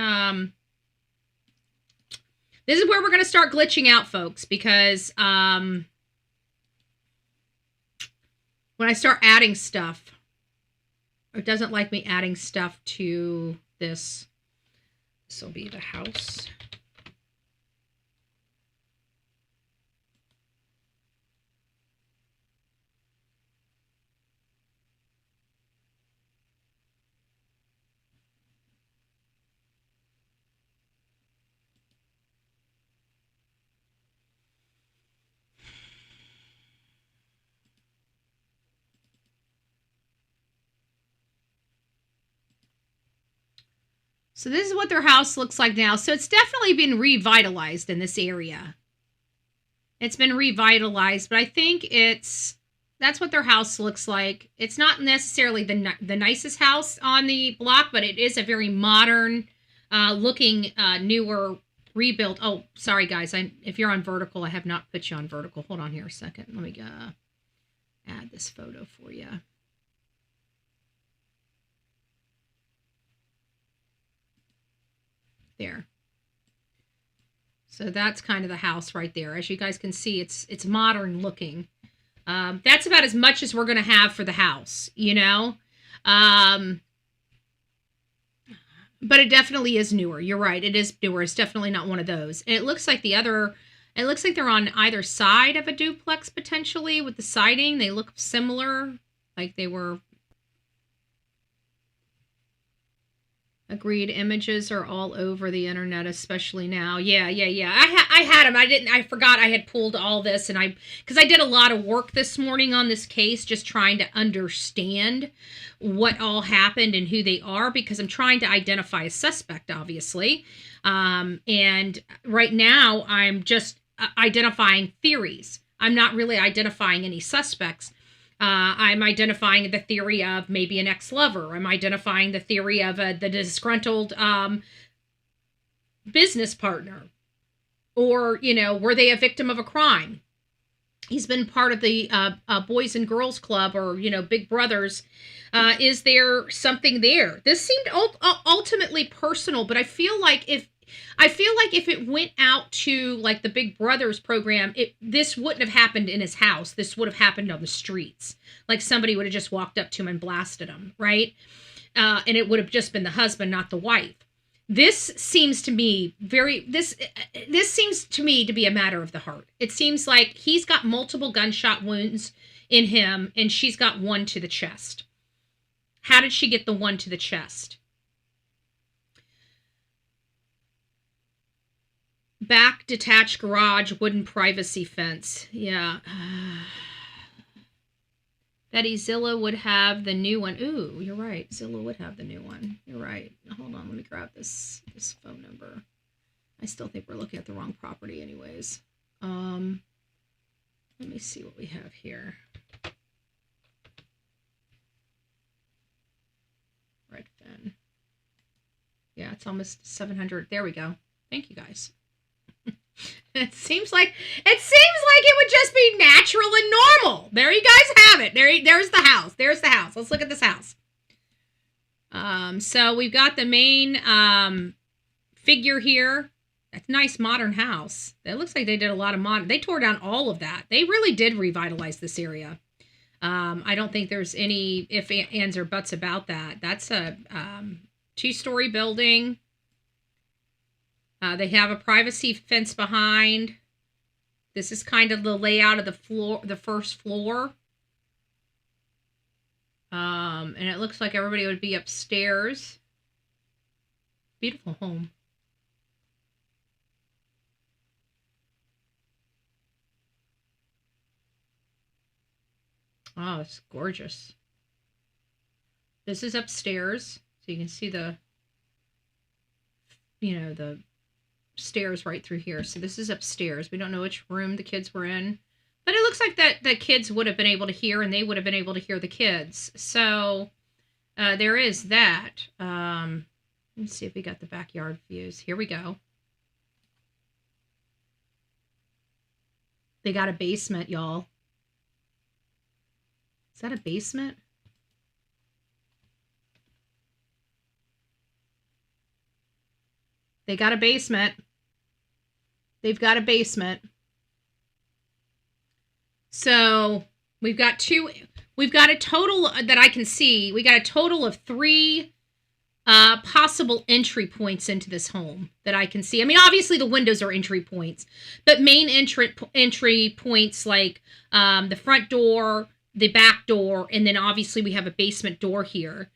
this is where we're going to start glitching out, folks, because, when I start adding stuff, it doesn't like me adding stuff to this. This will be the house. So this is what their house looks like now. So it's definitely been revitalized in this area. It's been revitalized, but I think that's what their house looks like. It's not necessarily the nicest house on the block, but it is a very modern looking, newer rebuilt. Oh, sorry guys. If you're on vertical, I have not put you on vertical. Hold on here a second. Let me add this photo for you. There. So that's kind of the house right there. As you guys can see, it's modern looking. That's about as much as we're going to have for the house, you know? But it definitely is newer. You're right. It is newer. It's definitely not one of those. And it looks like it looks like they're on either side of a duplex potentially with the siding. They look similar, like they were. Agreed. Images are all over the internet, especially now. Yeah. I had them. I forgot I had pulled all this, and because I did a lot of work this morning on this case, just trying to understand what all happened and who they are, because I'm trying to identify a suspect, obviously. And right now I'm just identifying theories. I'm not really identifying any suspects. I'm identifying the theory of maybe an ex-lover. I'm identifying the theory of the disgruntled business partner. Or, you know, were they a victim of a crime? He's been part of the Boys and Girls Club, or, you know, Big Brothers. Is there something there? This seemed ultimately personal, but I feel like if it went out to like the Big Brothers program, this wouldn't have happened in his house. This would have happened on the streets. Like somebody would have just walked up to him and blasted him, right? and it would have just been the husband, not the wife. This seems to me this seems to me to be a matter of the heart. It seems like he's got multiple gunshot wounds in him, and she's got one to the chest. How did she get the one to the chest? Back detached garage, wooden privacy fence. Yeah. Betty, Zillow would have the new one. Ooh, you're right. Zillow would have the new one. You're right. Hold on, let me grab this phone number. I still think we're looking at the wrong property anyways. Let me see what we have here. Redfin. Yeah, it's almost 700. There we go. Thank you guys. It seems like it would just be natural and normal. There you guys have it. There's the house. There's the house. Let's look at this house. So we've got the main figure here. That's a nice modern house. It looks like they did a lot of modern. They tore down all of that. They really did revitalize this area. I don't think there's any ifs, ands, or buts about that. That's a 2-story building. They have a privacy fence behind. This is kind of the layout of the floor, the first floor. And it looks like everybody would be upstairs. Beautiful home. Oh, it's gorgeous. This is upstairs, so you can see the stairs right through here. So this is upstairs. We don't know which room the kids were in, but it looks like that the kids would have been able to hear, and they would have been able to hear the kids. So there is that. Let's see if we got the backyard views. Here we go. They got a basement, y'all. Is that a basement? They got a basement. They've got a basement. So we've got a total that I can see. We got a total of 3 possible entry points into this home that I can see. I mean, obviously the windows are entry points, but main entry points like the front door, the back door, and then obviously we have a basement door here.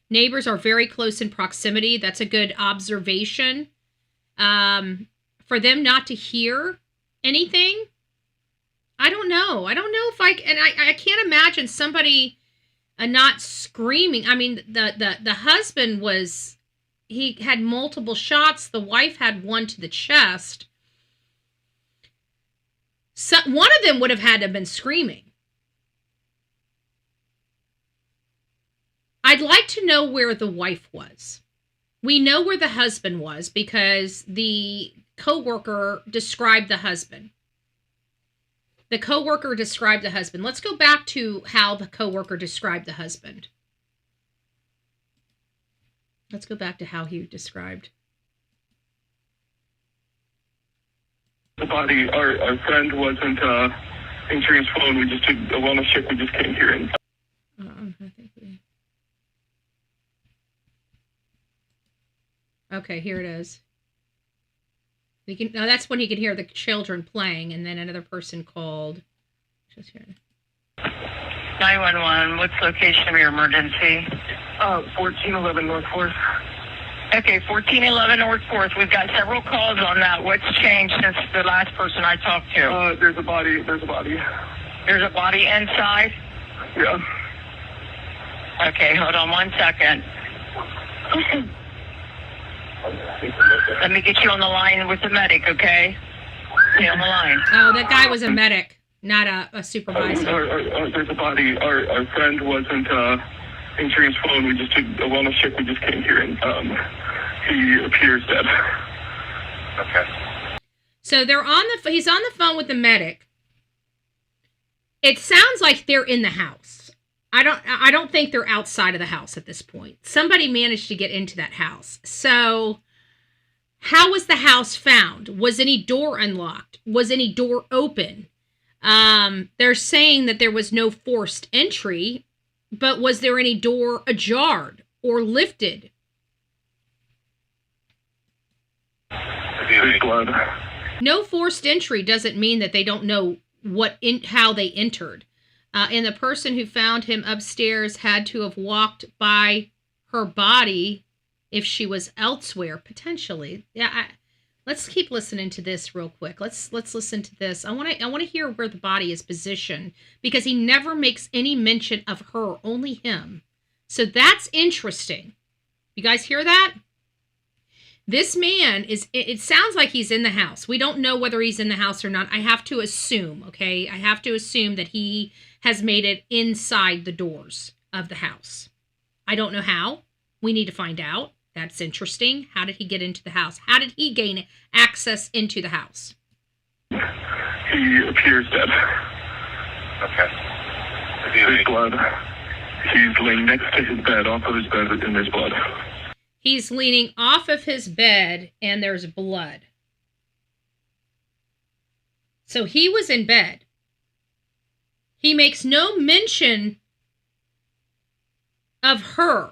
Neighbors are very close in proximity. That's a good observation. For them not to hear anything, I don't know. I don't know if I can't imagine somebody not screaming. I mean, the husband he had multiple shots. The wife had one to the chest. So one of them would have had to have been screaming. I'd like to know where the wife was. We know where the husband was because the coworker described the husband. The coworker described the husband. Let's go back to how the coworker described the husband. Let's go back to how he described. The body, our friend wasn't answering his phone. We just took a wellness check. We just couldn't hear him. I think we... Okay, here it is. We can. No, that's when he could hear the children playing, and then another person called. Just here. 911. What's the location of your emergency? 1411 North 4th. Okay, 1411 North 4th. We've got several calls on that. What's changed since the last person I talked to? There's a body. There's a body. There's a body inside? Yeah. Okay, hold on 1 second. Let me get you on the line with the medic, okay? Stay on the line. Oh, that guy was a medic, not a supervisor. There's a body. Our friend wasn't answering his phone. We just took a wellness check. We just couldn't hear him. He appears dead. Okay. So he's on the phone with the medic. It sounds like they're in the house. I don't think they're outside of the house at this point. Somebody managed to get into that house. So how was the house found? Was any door unlocked? Was any door open? They're saying that there was no forced entry. But was there any door ajar or lifted? There's blood. No forced entry doesn't mean that they don't know how they entered. And the person who found him upstairs had to have walked by her body if she was elsewhere, potentially. Yeah, let's keep listening to this real quick. Let's listen to this. I want to hear where the body is positioned, because he never makes any mention of her, only him. So that's interesting. You guys hear that? This man it sounds like he's in the house. We don't know whether he's in the house or not. I have to assume, okay? I have to assume that he has made it inside the doors of the house. I don't know how. We need to find out. That's interesting. How did he get into the house? How did he gain access into the house? He appears dead. Okay. There's blood. He's laying next to his bed, off of his bed, and there's blood. He's leaning off of his bed, and there's blood. So he was in bed. He makes no mention of her.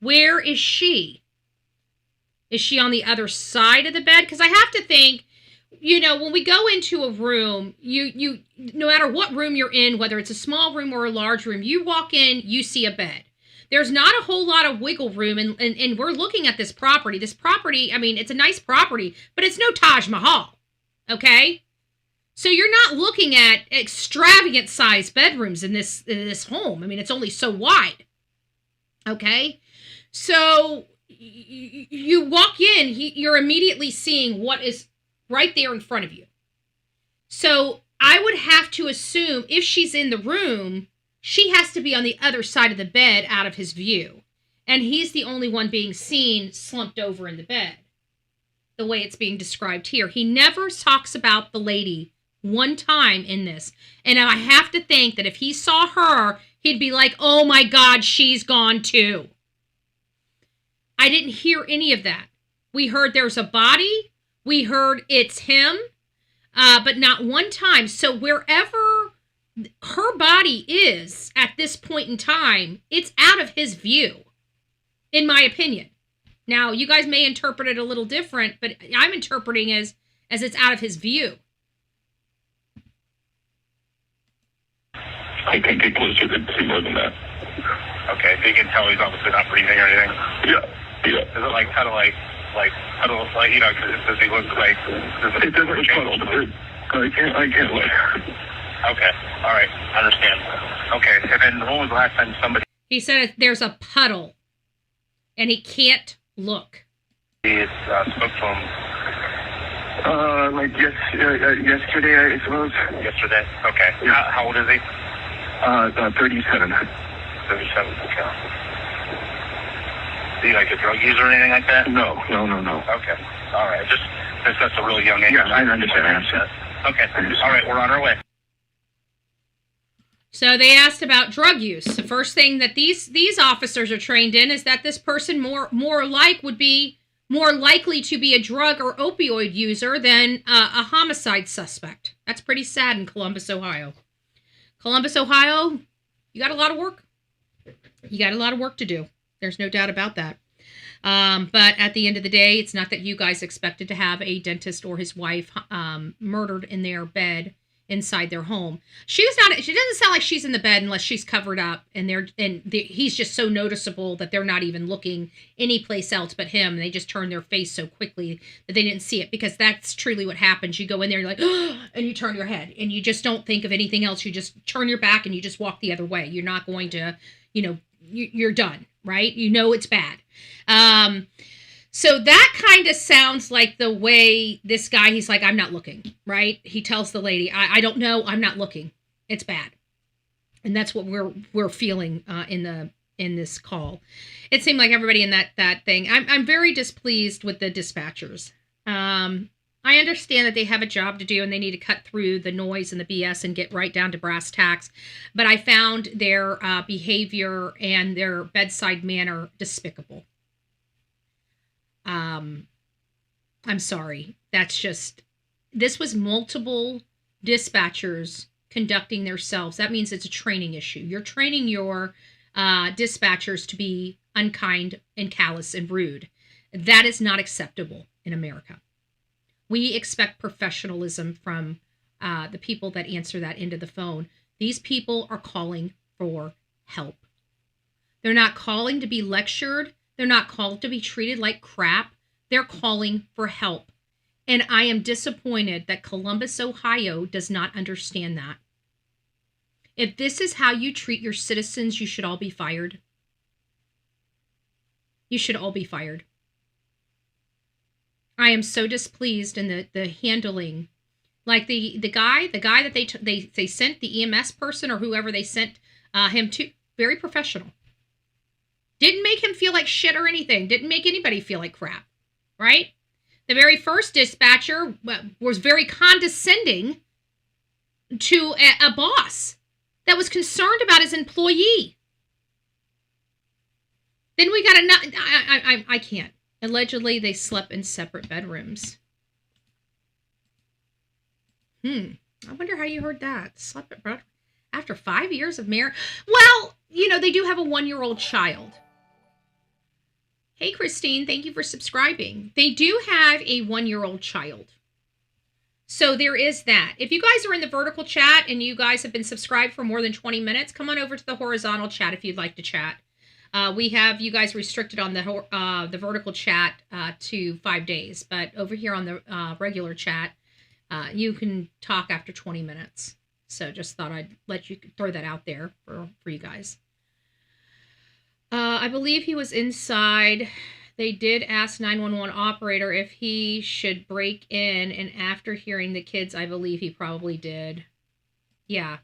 Where is she? Is she on the other side of the bed? Because I have to think, when we go into a room, you no matter what room you're in, whether it's a small room or a large room, you walk in, you see a bed. There's not a whole lot of wiggle room, and we're looking at this property. This property, I mean, it's a nice property, but it's no Taj Mahal, okay? So you're not looking at extravagant sized bedrooms in this home. I mean, it's only so wide, okay? So you walk in, you're immediately seeing what is right there in front of you. So I would have to assume if she's in the room, she has to be on the other side of the bed out of his view. And he's the only one being seen slumped over in the bed, the way it's being described here. He never talks about the lady one time in this. And I have to think that if he saw her, he'd be like, oh my God, she's gone too. I didn't hear any of that. We heard there's a body. We heard it's him, but not one time. So wherever her body is at this point in time, it's out of his view, in my opinion. Now, you guys may interpret it a little different, but I'm interpreting as it's out of his view. I can't get closer to see more than that. Okay, so you can tell he's obviously not breathing or anything? Yeah. Is it like kind of like puddle, does he look like... It doesn't look puddled. I can't look. Okay, all right, I understand. Okay, and then when was the last time somebody... He said there's a puddle, and he can't look. He spoke to him... yesterday, I suppose. Yesterday? Okay. Yeah. How old is he? 37. 37, okay. Is he like a drug user or anything like that? No. Okay, all right, just, that's a really young age. Yeah, I understand. Okay, all right, we're on our way. So they asked about drug use. The first thing that these officers are trained in is that this person would be more likely to be a drug or opioid user than a homicide suspect. That's pretty sad in Columbus, Ohio. Columbus, Ohio, you got a lot of work. You got a lot of work to do. There's no doubt about that. But at the end of the day, it's not that you guys expected to have a dentist or his wife murdered in their bed inside their home. She doesn't sound like she's in the bed unless she's covered up, and he's just so noticeable that they're not even looking anyplace else but him, and they just turn their face so quickly that they didn't see it, because that's truly what happens. You go in there, you're like, oh, and you turn your head, and you just don't think of anything else. You just turn your back and you just walk the other way. You're not going to, you're done, right? It's bad. So that kind of sounds like the way this guy, he's like, I'm not looking, right? He tells the lady, I don't know, I'm not looking. It's bad. And that's what we're feeling in this call. It seemed like everybody in that thing. I'm very displeased with the dispatchers. I understand that they have a job to do and they need to cut through the noise and the BS and get right down to brass tacks. But I found their behavior and their bedside manner despicable. I'm sorry. This was multiple dispatchers conducting themselves, that means it's a training issue. You're training your dispatchers to be unkind and callous and rude. That is not acceptable in America. We expect professionalism from the people that answer that end of the phone. These people are calling for help. They're not calling to be lectured. They're not called to be treated like crap. They're calling for help. And I am disappointed that Columbus, Ohio does not understand that. If this is how you treat your citizens, you should all be fired. You should all be fired. I am so displeased in the handling. Like the guy that they sent, the EMS person or whoever they sent him to, very professional. Didn't make him feel like shit or anything. Didn't make anybody feel like crap, right? The very first dispatcher was very condescending to a boss that was concerned about his employee. Then we got I can't. Allegedly, they slept in separate bedrooms. I wonder how you heard that. Slept after 5 years of marriage. Well, they do have a 1-year-old child. Hey, Christine, thank you for subscribing. They do have a 1-year-old child. So there is that. If you guys are in the vertical chat and you guys have been subscribed for more than 20 minutes, come on over to the horizontal chat if you'd like to chat. We have you guys restricted on the vertical chat to 5 days, but over here on the regular chat, you can talk after 20 minutes. So just thought I'd let you throw that out there for you guys. I believe he was inside. They did ask 911 operator if he should break in, and after hearing the kids, I believe he probably did. Yeah,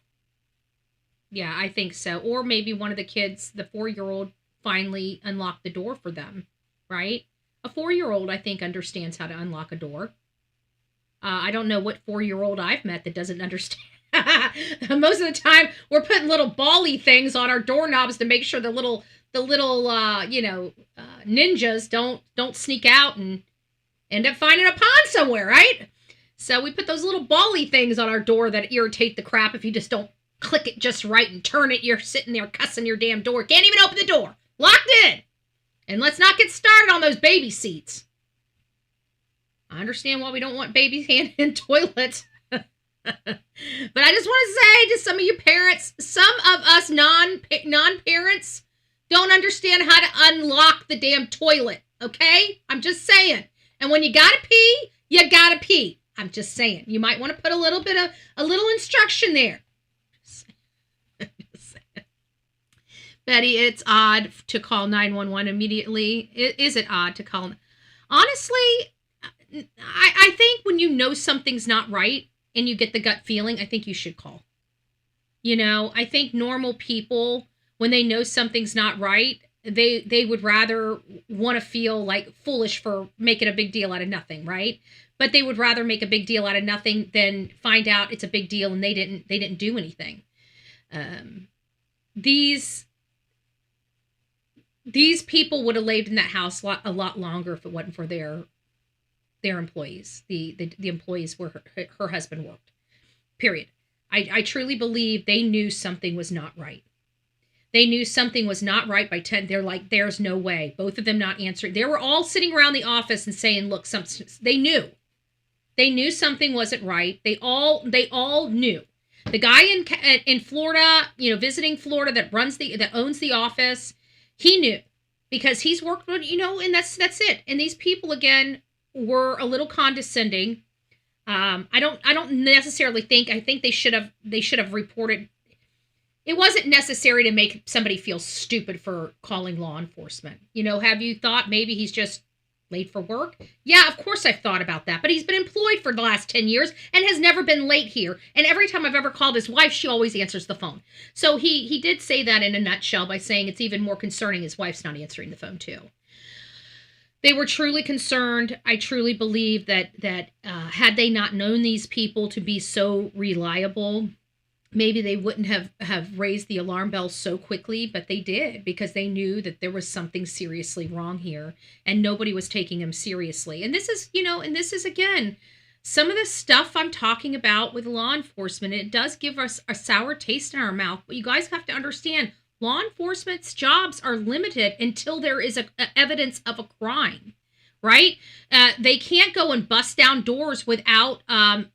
I think so. Or maybe one of the kids, the 4-year-old, finally unlocked the door for them, right? A 4-year-old, I think, understands how to unlock a door. I don't know what 4-year-old I've met that doesn't understand. Most of the time, we're putting little bally things on our doorknobs to make sure the little ninjas don't sneak out and end up finding a pond somewhere, right? So we put those little bally things on our door that irritate the crap if you just don't click it just right and turn it. You're sitting there cussing your damn door. Can't even open the door. Locked in. And let's not get started on those baby seats. I understand why we don't want babies hand in toilets. But I just want to say to some of you parents, some of us non-parents don't understand how to unlock the damn toilet, okay? I'm just saying. And when you gotta pee, you gotta pee. I'm just saying. You might want to put a little instruction there. Just saying. Betty, it's odd to call 911 immediately. Is it odd to call? Honestly, I think when you know something's not right and you get the gut feeling, I think you should call. I think normal people, when they know something's not right, they would rather want to feel like foolish for making a big deal out of nothing, right? But they would rather make a big deal out of nothing than find out it's a big deal and they didn't do anything. These people would have lived in that house a lot longer if it wasn't for their employees, the employees where her husband worked. Period. I truly believe they knew something was not right. They knew something was not right by 10. They're like, there's no way. Both of them not answering. They were all sitting around the office and saying, look, they knew. They knew something wasn't right. They all knew. The guy in Florida, visiting Florida that owns the office, he knew because he's worked with, and that's it. And these people again were a little condescending. I don't necessarily think. I think they should have reported. It wasn't necessary to make somebody feel stupid for calling law enforcement. Have you thought maybe he's just late for work? Yeah, of course I've thought about that. But he's been employed for the last 10 years and has never been late here. And every time I've ever called his wife, she always answers the phone. So he did say that in a nutshell by saying it's even more concerning his wife's not answering the phone too. They were truly concerned. I truly believe that had they not known these people to be so reliable, maybe they wouldn't have raised the alarm bells so quickly, but they did because they knew that there was something seriously wrong here and nobody was taking them seriously. And this is, again, some of the stuff I'm talking about with law enforcement, it does give us a sour taste in our mouth. But you guys have to understand, law enforcement's jobs are limited until there is a evidence of a crime, right? They can't go and bust down doors without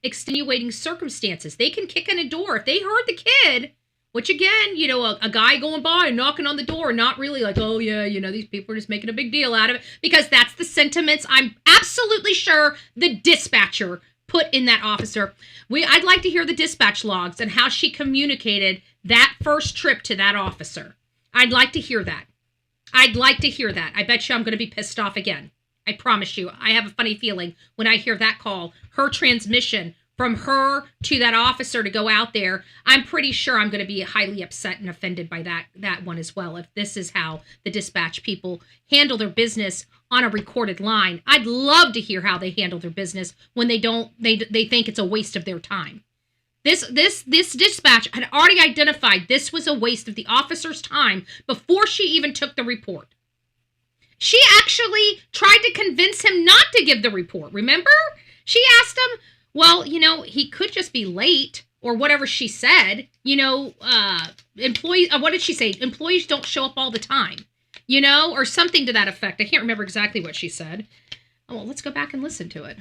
extenuating circumstances. They can kick in a door. If they heard the kid, which again, you know, a guy going by and knocking on the door, not really like, oh yeah, you know, these people are just making a big deal out of it, because that's the sentiments I'm absolutely sure the dispatcher put in that officer. I'd like to hear the dispatch logs and how she communicated that first trip to that officer. I'd like to hear that. I bet you I'm going to be pissed off again. I promise you. I have a funny feeling when I hear that call, her transmission from her to that officer to go out there, I'm pretty sure I'm going to be highly upset and offended by that one as well. If this is how the dispatch people handle their business on a recorded line, I'd love to hear how they handle their business when they think it's a waste of their time. This dispatch had already identified this was a waste of the officer's time before she even took the report. She actually tried to convince him not to give the report. Remember? She asked him, well, you know, he could just be late or whatever she said. You know, employees, what did she say? Employees don't show up all the time, you know, or something to that effect. I can't remember exactly what she said. Oh, well, let's go back and listen to it.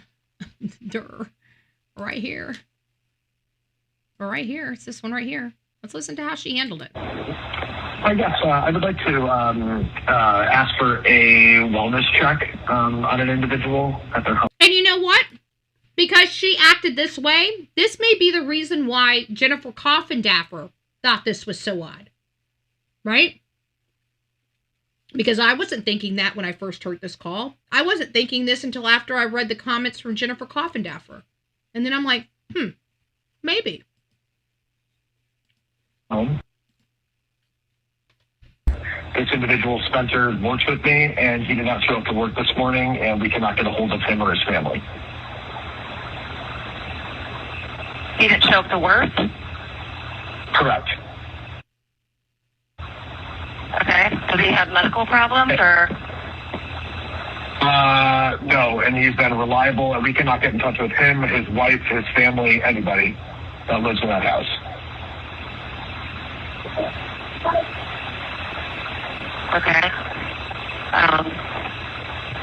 Right here. Right here. It's this one right here. Let's listen to how she handled it. Yes, I would like to ask for a wellness check on an individual at their home. And you know what? Because she acted this way, this may be the reason why Jennifer Coffindaffer thought this was so odd. Right? Because I wasn't thinking that when I first heard this call. I wasn't thinking this until after I read the comments from Jennifer Coffindaffer. And then I'm like, maybe. This individual, Spencer, works with me, and he did not show up to work this morning, and we cannot get a hold of him or his family. He didn't show up to work? Correct. Okay. Does he have medical problems or? No, and he's been reliable, and we cannot get in touch with him, his wife, his family, anybody that lives in that house. Okay.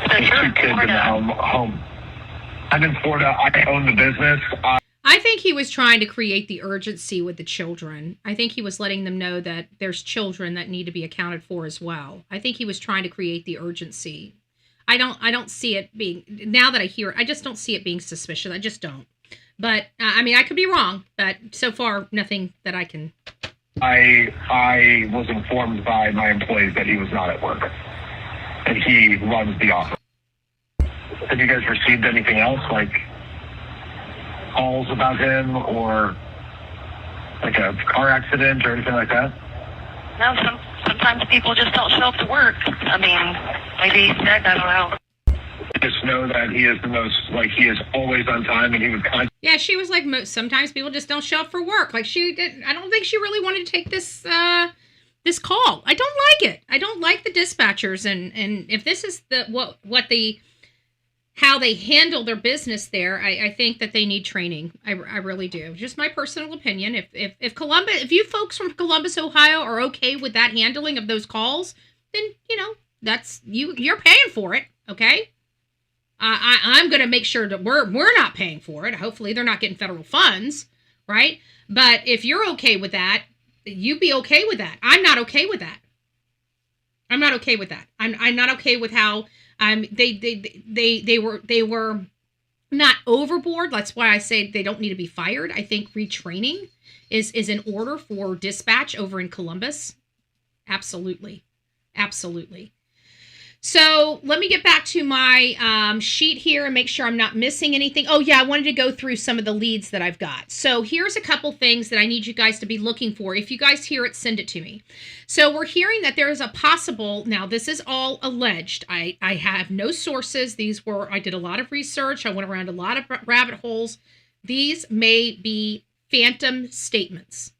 So There's you're two in kids in Florida. the home. I'm in Florida. I own the business. I think he was trying to create the urgency with the children. I think he was letting them know that there's children that need to be accounted for as well. I think he was trying to create the urgency. I don't see it being, now that I hear it, I just don't see it being suspicious. I just don't. But, I mean, I could be wrong, but so far, nothing that I can. I was informed by my employees that he was not at work, and he runs the office. Have you guys received anything else, like calls about him or like a car accident or anything like that? No, sometimes people just don't show up to work. I mean, maybe he's sick, I don't know. Just know that he is the most, like, he is always on time, and he would constantly. Yeah, she was like, sometimes people just don't show up for work. Like she did. I don't think she really wanted to take this call. I don't like it. I don't like the dispatchers, and if this is how they handle their business there, I think that they need training. I really do. Just my personal opinion. If you folks from Columbus, Ohio are okay with that handling of those calls, then, you know, that's you're paying for it, okay? I'm going to make sure that we're not paying for it. Hopefully they're not getting federal funds, right? But if you're okay with that, you be okay with that. I'm not okay with that. I'm not okay with that. I'm not okay with how they were not overboard. That's why I say they don't need to be fired. I think retraining is in order for dispatch over in Columbus. Absolutely. Absolutely. So let me get back to my sheet here and make sure I'm not missing anything. Oh, yeah, I wanted to go through some of the leads that I've got. So here's a couple things that I need you guys to be looking for. If you guys hear it, send it to me. So we're hearing that there is a possible, now this is all alleged. I have no sources. I did a lot of research. I went around a lot of rabbit holes. These may be phantom statements.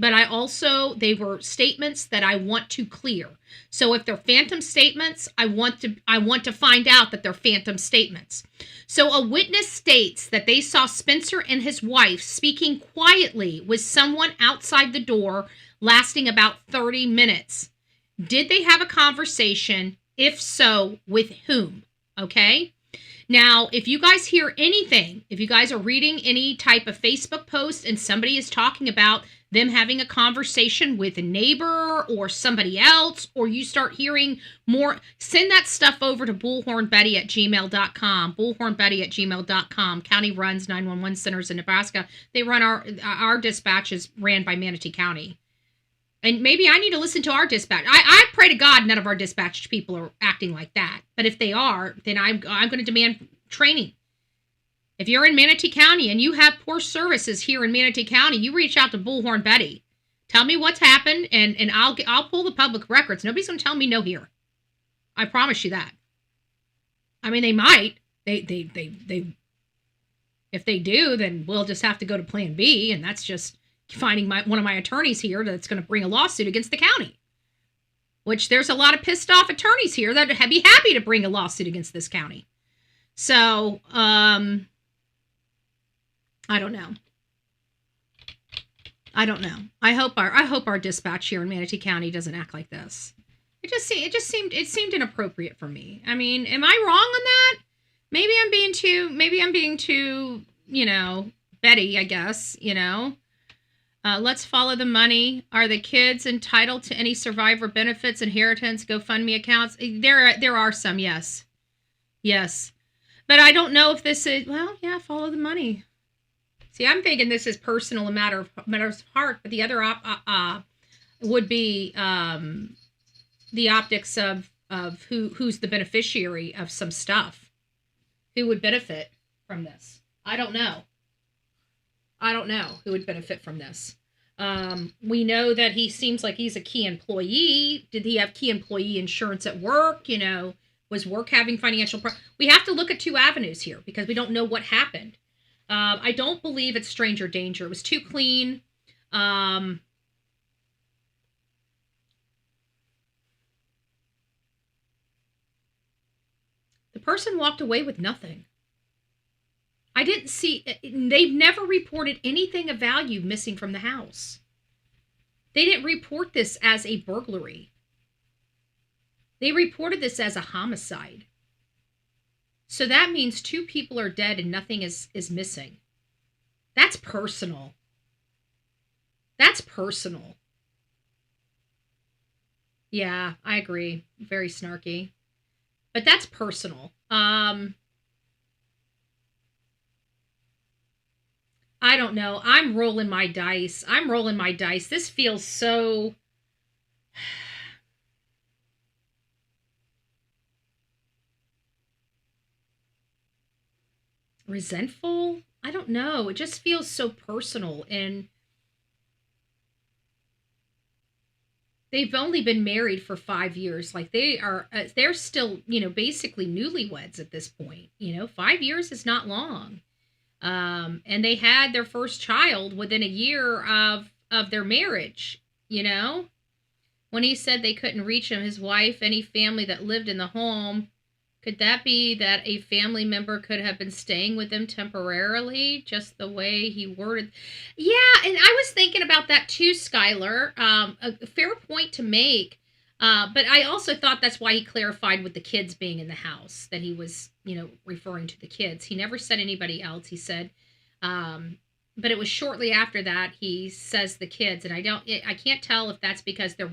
but they were statements that I want to clear. So if they're phantom statements, I want to find out that they're phantom statements. So a witness states that they saw Spencer and his wife speaking quietly with someone outside the door, lasting about 30 minutes. Did they have a conversation? If so, with whom? Okay. Now, if you guys hear anything, if you guys are reading any type of Facebook post and somebody is talking about them having a conversation with a neighbor or somebody else, or you start hearing more, send that stuff over to bullhornbetty@gmail.com, bullhornbetty@gmail.com. County runs 911 centers in Nebraska. They run our dispatch is ran by Manatee County. And maybe I need to listen to our dispatch. I pray to God none of our dispatched people are acting like that. But if they are, then I'm going to demand training. If you're in Manatee County and you have poor services here in Manatee County, you reach out to Bullhorn Betty. Tell me what's happened, and I'll pull the public records. Nobody's going to tell me no here. I promise you that. I mean, they might. They if they do, then we'll just have to go to Plan B, and that's just finding one of my attorneys here that's going to bring a lawsuit against the county, which there's a lot of pissed off attorneys here that would be happy to bring a lawsuit against this county. So, I don't know. I hope our dispatch here in Manatee County doesn't act like this. It seemed inappropriate for me. I mean, am I wrong on that? Maybe I'm being too, Betty, I guess, let's follow the money. Are the kids entitled to any survivor benefits, inheritance, GoFundMe accounts? There are some, yes. Yes. But I don't know if this is, follow the money. See, I'm thinking this is personal, a matter of heart, but the other would be the optics of who's the beneficiary of some stuff. Who would benefit from this? I don't know who would benefit from this. We know that he seems like he's a key employee. Did he have key employee insurance at work? Was work having financial we have to look at two avenues here because we don't know what happened. I don't believe it's stranger danger. It was too clean. The person walked away with nothing. I didn't see, they've never reported anything of value missing from the house. They didn't report this as a burglary. They reported this as a homicide. So that means 2 people are dead and nothing is missing. That's personal. Yeah, I agree. Very snarky. But that's personal. I don't know. I'm rolling my dice. This feels so... resentful? I don't know. It just feels so personal, and they've only been married for 5 years. Like they're still, basically newlyweds at this point. 5 years is not long. And they had their first child within a year of their marriage, When he said they couldn't reach him, his wife, any family that lived in the home, could that be that a family member could have been staying with them temporarily, just the way he worded? Yeah, and I was thinking about that too, Skylar. A fair point to make. But I also thought that's why he clarified with the kids being in the house, that he was, referring to the kids. He never said anybody else. He said, but it was shortly after that he says the kids. And I can't tell if that's because they're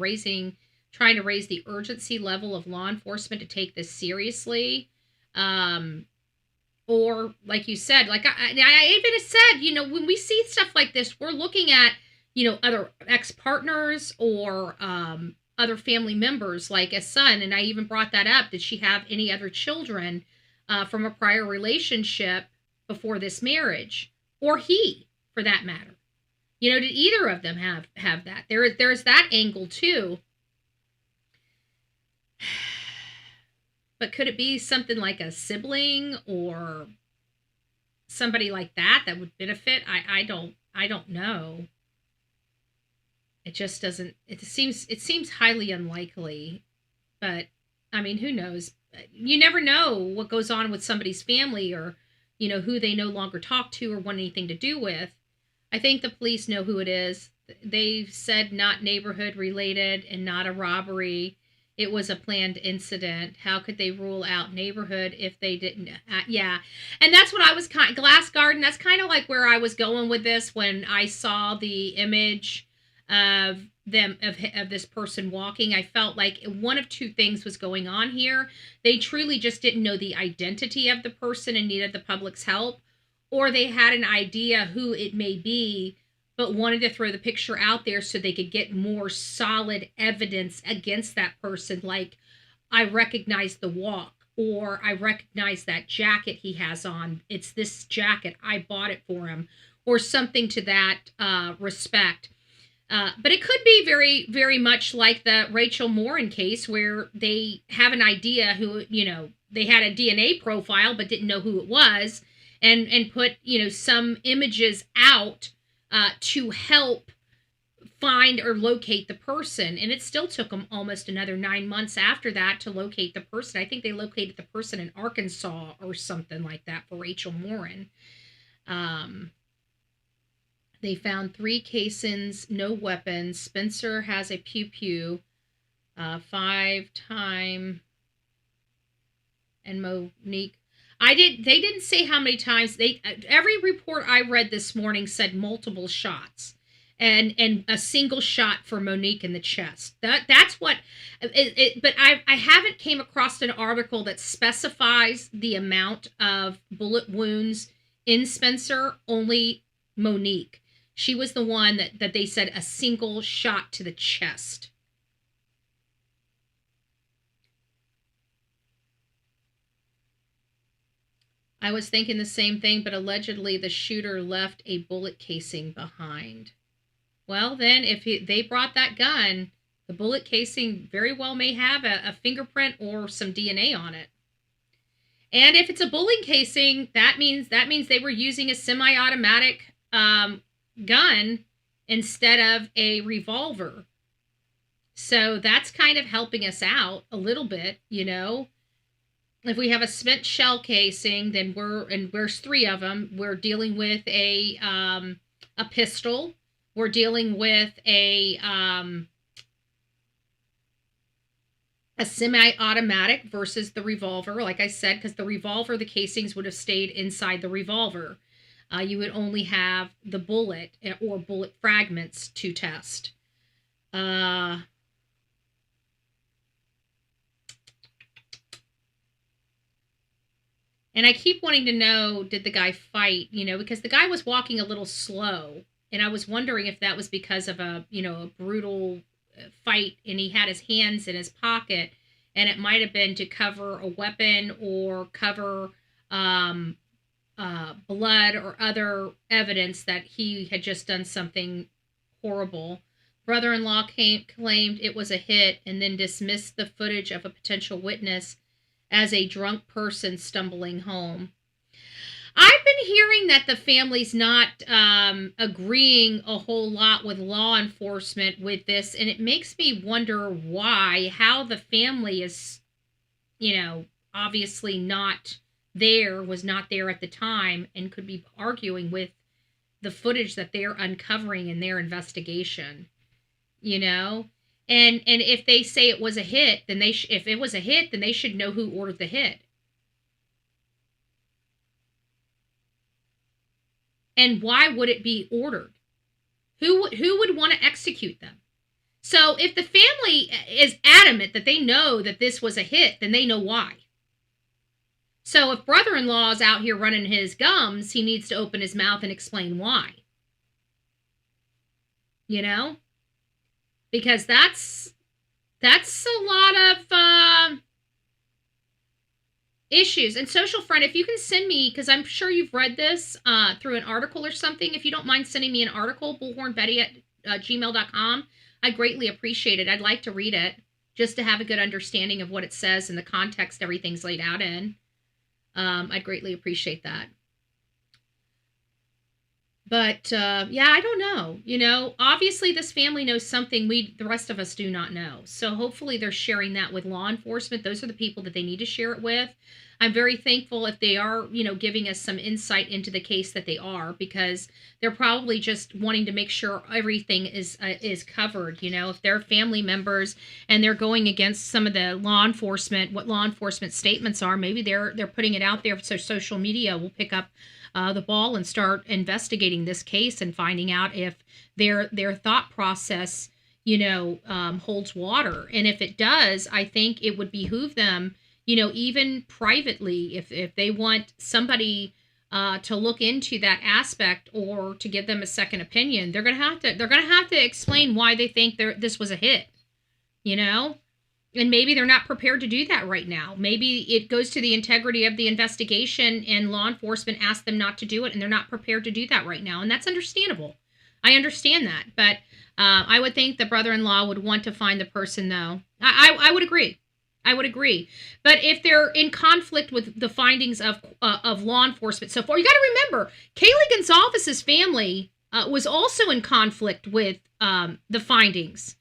trying to raise the urgency level of law enforcement to take this seriously. Or like you said, like I even said, when we see stuff like this, we're looking at, other ex-partners or, other family members, like a son. And I even brought that up. Did she have any other children from a prior relationship before this marriage? Or he, for that matter? Did either of them have that? There's that angle too. But could it be something like a sibling or somebody like that would benefit? I don't know. It just doesn't, it seems highly unlikely, but I mean, who knows? You never know what goes on with somebody's family, or, you know, who they no longer talk to or want anything to do with. I think the police know who it is. They've said not neighborhood related and not a robbery. It was a planned incident. How could they rule out neighborhood if they didn't? Yeah. And that's what I was Glass Garden. That's kind of like where I was going with this when I saw the image of this person walking. I felt like one of two things was going on here. They truly just didn't know the identity of the person and needed the public's help, or they had an idea who it may be, but wanted to throw the picture out there so they could get more solid evidence against that person. Like, I recognize the walk, or I recognize that jacket he has on. It's this jacket. I bought it for him, or something to that respect. But it could be very, very much like the Rachel Morin case, where they have an idea who, you know, they had a DNA profile but didn't know who it was, and put, you know, some images out to help find or locate the person. And it still took them almost another 9 months after that to locate the person. I think they located the person in Arkansas or something like that for Rachel Morin. They found 3 casings, no weapons. Spencer has a pew-pew, 5-time, and Monique. They didn't say how many times. Every report I read this morning said multiple shots, and a single shot for Monique in the chest. That's what. But I haven't came across an article that specifies the amount of bullet wounds in Spencer. Only Monique. She was the one that they said a single shot to the chest. I was thinking the same thing, but allegedly the shooter left a bullet casing behind. Well, then, if they brought that gun, the bullet casing very well may have a fingerprint or some DNA on it. And if it's a bullet casing, that means they were using a semi-automatic gun instead of a revolver. So that's kind of helping us out a little bit, you know. If we have a spent shell casing, then there's 3 of them. We're dealing with a pistol. We're dealing with a semi-automatic versus the revolver. Like I said, because the revolver, the casings would have stayed inside the revolver. You would only have the bullet or bullet fragments to test. And I keep wanting to know, did the guy fight? You know, because the guy was walking a little slow. And I was wondering if that was because of a brutal fight, and he had his hands in his pocket. And it might have been to cover a weapon or cover blood or other evidence that he had just done something horrible. Brother-in-law claimed it was a hit and then dismissed the footage of a potential witness as a drunk person stumbling home. I've been hearing that the family's not agreeing a whole lot with law enforcement with this, and it makes me wonder why, how the family is, obviously was not there at the time, and could be arguing with the footage that they're uncovering in their investigation, And if they say it was a hit, then if it was a hit, then they should know who ordered the hit. And why would it be ordered? Who would want to execute them? So if the family is adamant that they know that this was a hit, then they know why. So if brother-in-law is out here running his gums, he needs to open his mouth and explain why. Because that's a lot of issues. And Social Friend, if you can send me, because I'm sure you've read this through an article or something, if you don't mind sending me an article, bullhornbetty@gmail.com, I greatly appreciate it. I'd like to read it just to have a good understanding of what it says and the context everything's laid out in. I'd greatly appreciate that. But yeah, I don't know. You know, obviously this family knows something the rest of us do not know. So hopefully they're sharing that with law enforcement. Those are the people that they need to share it with. I'm very thankful if they are, you know, giving us some insight into the case that they are, because they're probably just wanting to make sure everything is covered. You know, if they're family members and they're going against some of the law enforcement, what law enforcement statements are, maybe they're putting it out there so social media will pick up the ball and start investigating this case and finding out if their thought process, you know, holds water. And if it does, I think it would behoove them, you know, even privately, if they want somebody to look into that aspect or to give them a second opinion, they're gonna have to explain why they think this was a hit, you know. And maybe they're not prepared to do that right now. Maybe it goes to the integrity of the investigation and law enforcement asked them not to do it, and they're not prepared to do that right now. And that's understandable. I understand that. But I would think the brother-in-law would want to find the person, though. I would agree. I would agree. But if they're in conflict with the findings of law enforcement so far, you got to remember, Kaylee Gonzalez's family was also in conflict with the findings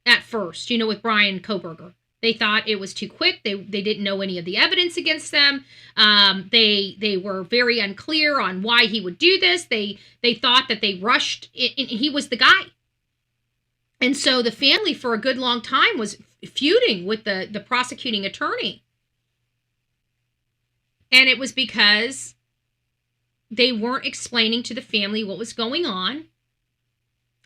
at first, you know, with Brian Koberger. They thought it was too quick. They didn't know any of the evidence against them. They were very unclear on why he would do this. They thought that they rushed and he was the guy. And so the family for a good long time was feuding with the prosecuting attorney. And it was because they weren't explaining to the family what was going on.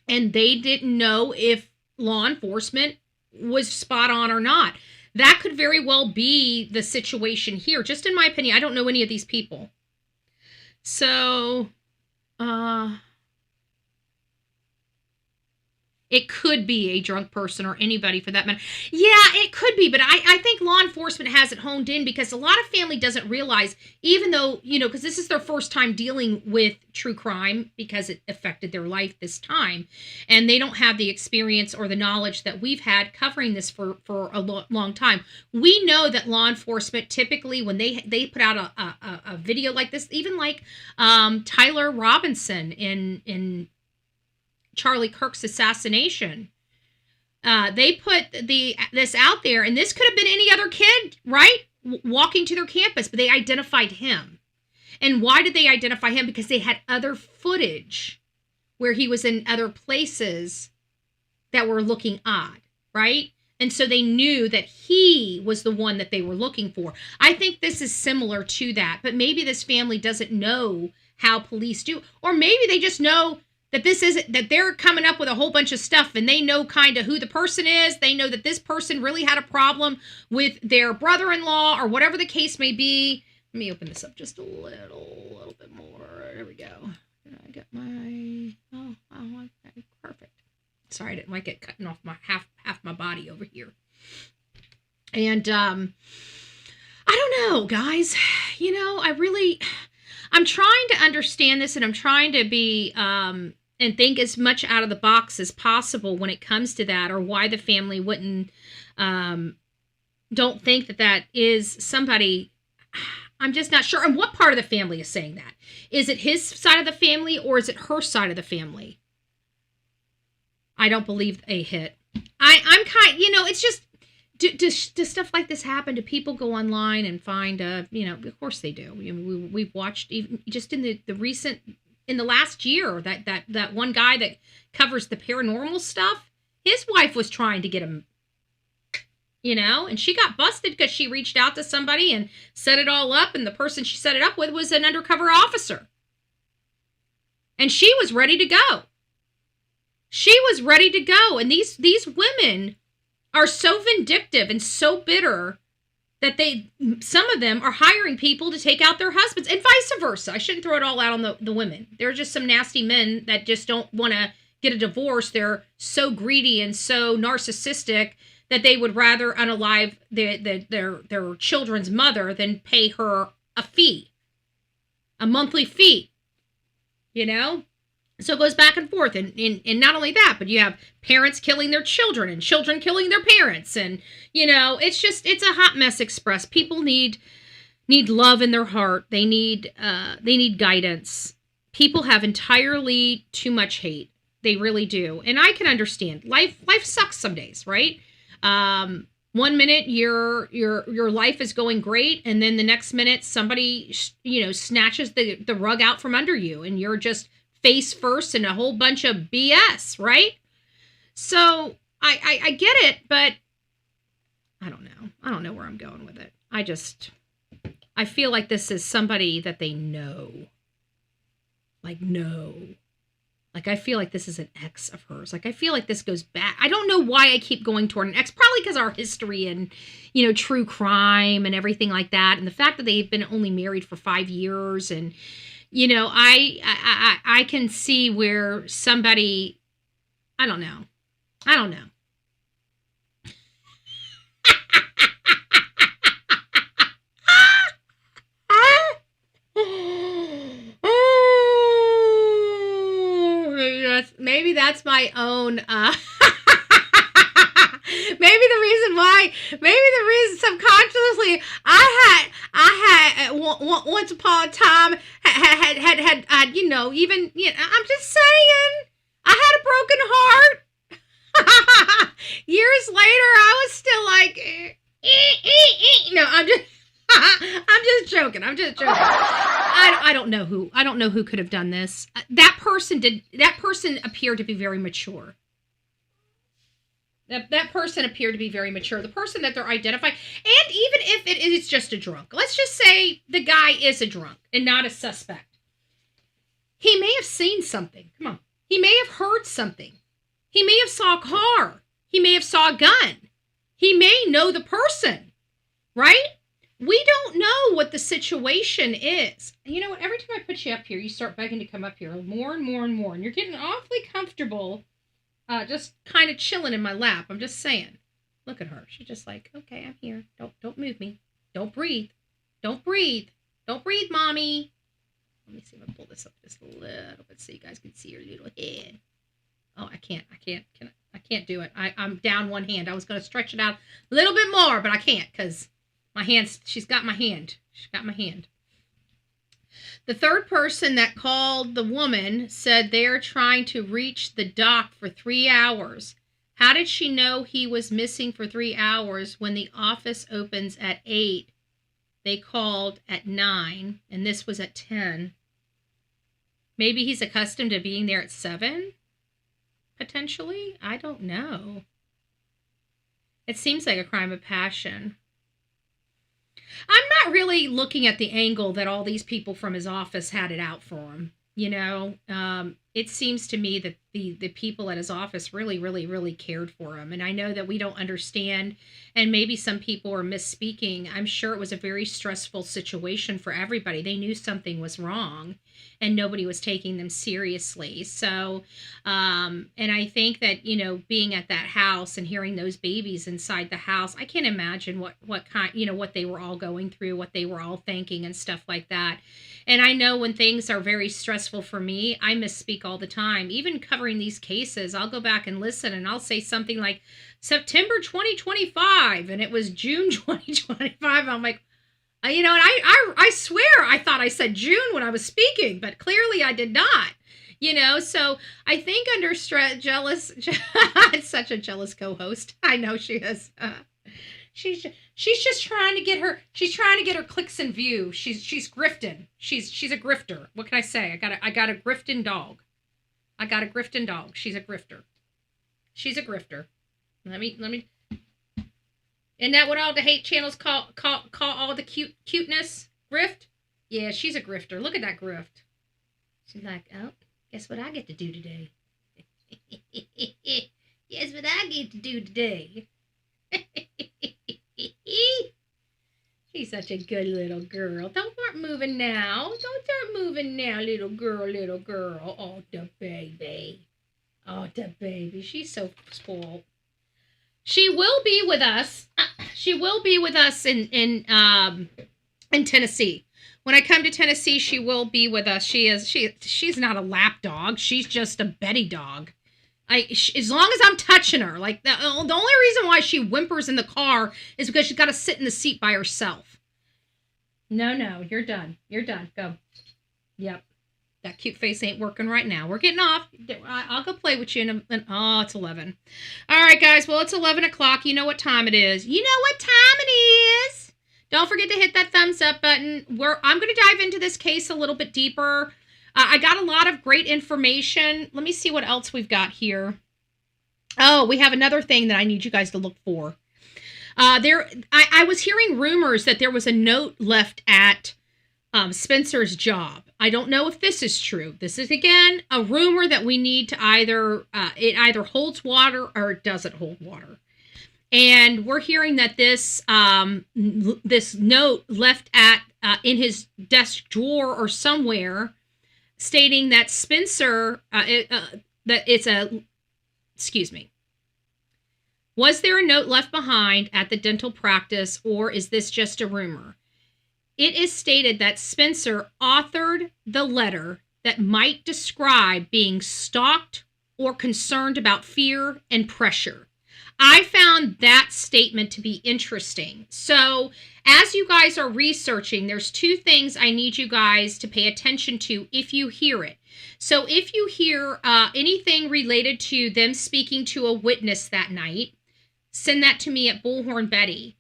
And they didn't know if law enforcement was spot on or not. That could very well be the situation here. Just in my opinion, I don't know any of these people. So, it could be a drunk person or anybody for that matter. Yeah, it could be, but I think law enforcement has it honed in because a lot of family doesn't realize, even though, you know, because this is their first time dealing with true crime because it affected their life this time, and they don't have the experience or the knowledge that we've had covering this for a long time. We know that law enforcement typically, when they put out a video like this, even like Tyler Robinson in Charlie Kirk's assassination. They put this out there, and this could have been any other kid, right? Walking to their campus, but they identified him. And why did they identify him? Because they had other footage where he was in other places that were looking odd, right? And so they knew that he was the one that they were looking for. I think this is similar to that, but maybe this family doesn't know how police do, or maybe they just know that this isn't, that they're coming up with a whole bunch of stuff and they know kind of who the person is. They know that this person really had a problem with their brother-in-law or whatever the case may be. Let me open this up just a little bit more. There we go. I got my, okay, perfect. Sorry, I didn't like it cutting off my half my body over here. And I don't know, guys. You know, I'm trying to understand this, and I'm trying to be and think as much out of the box as possible when it comes to that, or why the family wouldn't don't think that is somebody. I'm just not sure. And what part of the family is saying that? Is it his side of the family or is it her side of the family? I don't believe a hit. I'm kind, you know, it's just, does stuff like this happen? Do people go online and find, you know, of course they do. We've watched even just in the recent, in the last year, that one guy that covers the paranormal stuff, his wife was trying to get him, you know, and she got busted because she reached out to somebody and set it all up, and the person she set it up with was an undercover officer. And she was ready to go. She was ready to go. And these women are so vindictive and so bitter that some of them are hiring people to take out their husbands, and vice versa. I shouldn't throw it all out on the women. There are just some nasty men that just don't want to get a divorce. They're so greedy and so narcissistic that they would rather unalive their children's mother than pay her a fee, a monthly fee, you know? So it goes back and forth. And not only that, but you have parents killing their children and children killing their parents. And, you know, it's a hot mess express. People need love in their heart. They need guidance. People have entirely too much hate. They really do. And I can understand. Life sucks some days, right? 1 minute your life is going great, and then the next minute somebody snatches the rug out from under you, and you're just face first in a whole bunch of BS, right? So I get it, but I don't know. I don't know where I'm going with it. I feel like this is somebody that they know. Like, no. Like, I feel like this is an ex of hers. Like, I feel like this goes back. I don't know why I keep going toward an ex. Probably because our history and, true crime and everything like that. And the fact that they've been only married for 5 years. And, I can see where somebody, I don't know. Maybe that's my own, maybe the reason subconsciously I had once upon a time had I'm just saying, I had a broken heart. Years later, I was still like, no, I'm just joking. I don't know who could have done this. That person appeared to be very mature. That person appeared to be very mature. The person that they're identifying, and even if it is just a drunk, let's just say the guy is a drunk and not a suspect. He may have seen something. Come on. He may have heard something. He may have saw a car. He may have saw a gun. He may know the person, right? We don't know what the situation is. You know what? Every time I put you up here, you start begging to come up here more and more and more. And you're getting awfully comfortable, just kind of chilling in my lap. I'm just saying. Look at her. She's just like, okay, I'm here. Don't move me. Don't breathe. Don't breathe. Don't breathe, Mommy. Let me see if I pull this up just a little bit so you guys can see her little head. Oh, I can't do it. I'm down one hand. I was going to stretch it out a little bit more, but I can't because my hands, she's got my hand. The third person that called the woman said they're trying to reach the dock for 3 hours. How did she know he was missing for 3 hours when the office opens at 8? They called at 9, and this was at 10. Maybe he's accustomed to being there at 7? Potentially? I don't know. It seems like a crime of passion. I'm not really looking at the angle that all these people from his office had it out for him. It seems to me that the people at his office really, really, really cared for him. And I know that we don't understand, and maybe some people are misspeaking. I'm sure it was a very stressful situation for everybody. They knew something was wrong, and nobody was taking them seriously. So, and I think that, being at that house and hearing those babies inside the house, I can't imagine what kind, what they were all going through, what they were all thinking and stuff like that. And I know when things are very stressful for me, I misspeak all the time. Even covering these cases, I'll go back and listen, and I'll say something like September 2025, and it was June 2025. I'm like, and I swear I thought I said June when I was speaking, but clearly I did not. So I think under stress, jealous, it's such a jealous co-host. I know she is. She's just trying to get her clicks and views. She's grifting. She's a grifter. What can I say? I got a grifting dog. She's a grifter. Let me. Isn't that what all the hate channels call all the cuteness? Grift? Yeah, she's a grifter. Look at that grift. She's like, oh, guess what I get to do today? Guess what I get to do today? She's such a good little girl. Don't start moving now. Little girl. Oh, the baby. She's so spoiled. She will be with us. In Tennessee. When I come to Tennessee, she will be with us. She's not a lap dog. She's just a Betty dog. As long as I'm touching her, like the only reason why she whimpers in the car is because she's got to sit in the seat by herself. No, you're done. Go. Yep. That cute face ain't working right now. We're getting off. I'll go play with you oh, it's 11. All right, guys. Well, it's 11 o'clock. You know what time it is. You know what time it is. Don't forget to hit that thumbs up button. I'm going to dive into this case a little bit deeper. I got a lot of great information. Let me see what else we've got here. Oh, we have another thing that I need you guys to look for. I was hearing rumors that there was a note left at Spencer's job. I don't know if this is true. This is, again, a rumor that we need to it either holds water or it doesn't hold water. And we're hearing that this note left at in his desk drawer or somewhere, stating that Spencer was there a note left behind at the dental practice, or is this just a rumor? It is stated that Spencer authored the letter that might describe being stalked or concerned about fear and pressure. I found that statement to be interesting. So as you guys are researching, there's two things I need you guys to pay attention to if you hear it. So if you hear anything related to them speaking to a witness that night, send that to me at Bullhorn Betty.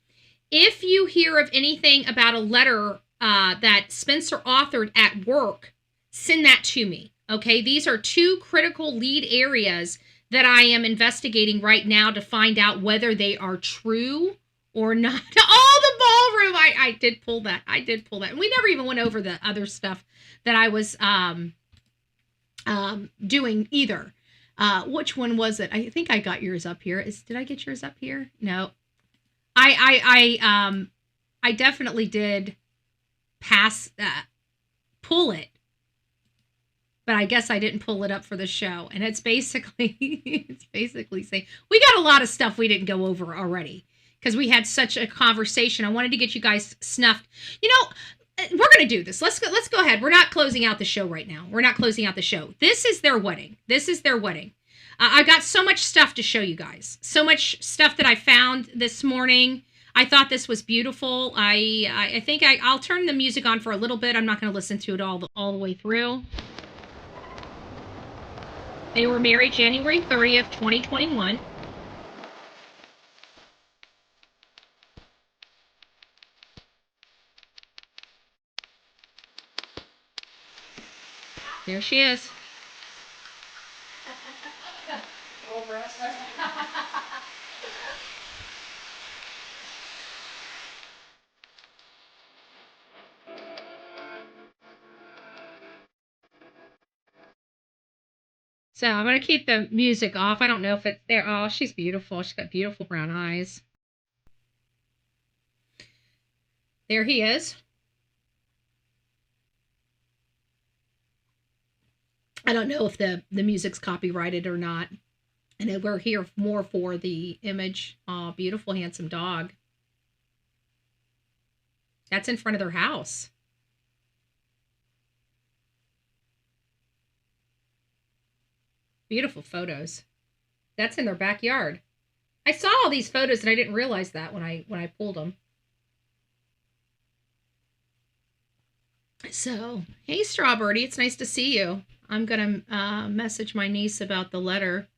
If you hear of anything about a letter that Spencer authored at work, send that to me. Okay, these are two critical lead areas that I am investigating right now to find out whether they are true or not. Oh, the ballroom! I did pull that. And we never even went over the other stuff that I was doing either. Which one was it? I think I got yours up here. Did I get yours up here? No. I definitely did pull it, but I guess I didn't pull it up for the show. And it's basically saying we got a lot of stuff we didn't go over already because we had such a conversation. I wanted to get you guys snuffed. You know, we're going to do this. Let's go ahead. We're not closing out the show right now. This is their wedding. I got so much stuff to show you guys. So much stuff that I found this morning. I thought this was beautiful. I think I'll turn the music on for a little bit. I'm not going to listen to it all the way through. They were married January 30th, 2021. There she is. So I'm going to keep the music off. I don't know if it's there. Oh, she's beautiful. She's got beautiful brown eyes. There he is. I don't know if the music's copyrighted or not. And we're here more for the image. Oh, beautiful, handsome dog. That's in front of their house. Beautiful photos. That's in their backyard. I saw all these photos and I didn't realize that when I pulled them. So, hey Strawberry, it's nice to see you. I'm going to message my niece about the letter.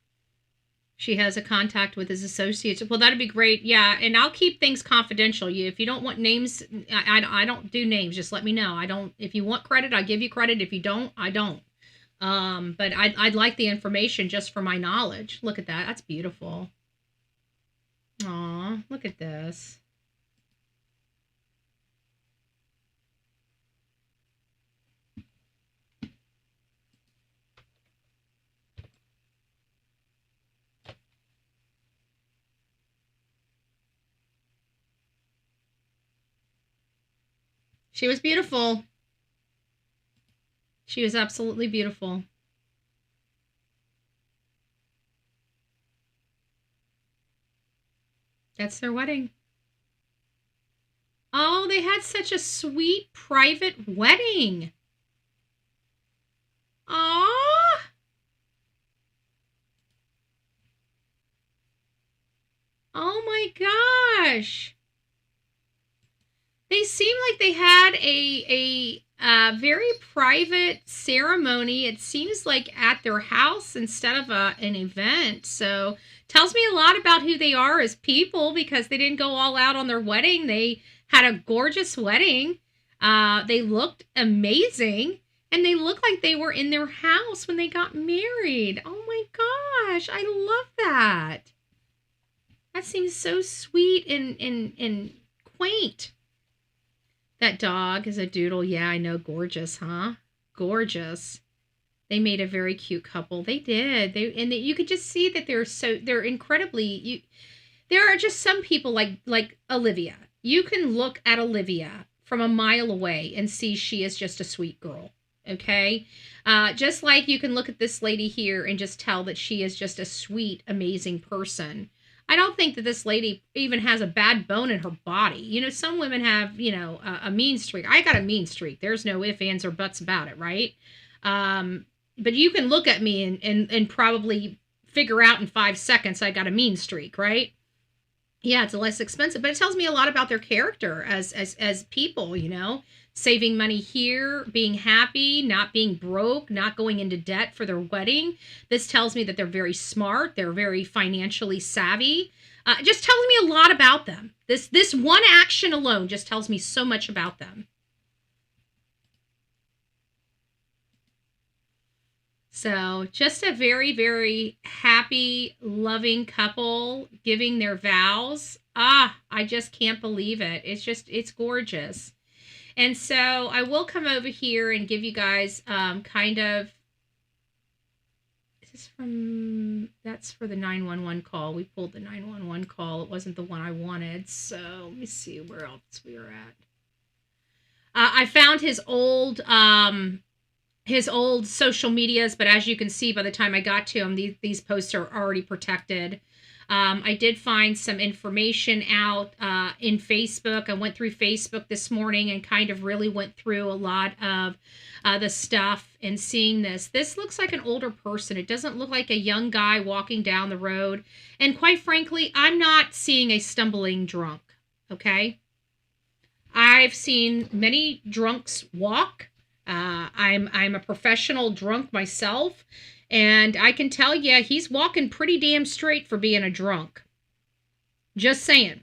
She has a contact with his associates. Well, that'd be great. Yeah, and I'll keep things confidential. If you don't want names, I don't do names. Just let me know. If you want credit, I'll give you credit. If you don't, I don't. But I'd like the information just for my knowledge. Look at that. That's beautiful. Aw, look at this. She was beautiful. She was absolutely beautiful. That's their wedding. Oh, they had such a sweet private wedding. Aww. Oh my gosh. They seem like they had Very private ceremony. It seems like at their house instead of an event. So tells me a lot about who they are as people because they didn't go all out on their wedding. They had a gorgeous wedding. They looked amazing. And they looked like they were in their house when they got married. Oh my gosh, I love that. That seems so sweet and quaint. That dog is a doodle. Yeah, I know. Gorgeous, huh? Gorgeous. They made a very cute couple. They did. You could just see that they're incredibly. There are just some people like Olivia. You can look at Olivia from a mile away and see she is just a sweet girl. Okay, just like you can look at this lady here and just tell that she is just a sweet, amazing person. I don't think that this lady even has a bad bone in her body. You know, some women have, a mean streak. I got a mean streak. There's no ifs, ands, or buts about it, right? But you can look at me and probably figure out in 5 seconds I got a mean streak, right? Yeah, it's less expensive, but it tells me a lot about their character as people, saving money here, being happy, not being broke, not going into debt for their wedding. This tells me that they're very smart. They're very financially savvy. It just tells me a lot about them. This one action alone just tells me so much about them. So just a very, very happy, loving couple giving their vows. I just can't believe it. It's gorgeous. And so I will come over here and give you guys kind of, that's for the 911 call. We pulled the 911 call. It wasn't the one I wanted. So let me see where else we were at. I found his old social medias, but as you can see, by the time I got to him, these posts are already protected. I did find some information out in Facebook. I went through Facebook this morning and kind of really went through a lot of the stuff and seeing this. This looks like an older person. It doesn't look like a young guy walking down the road. And quite frankly, I'm not seeing a stumbling drunk, okay? I've seen many drunks walk. I'm a professional drunk myself. And I can tell you, he's walking pretty damn straight for being a drunk. Just saying.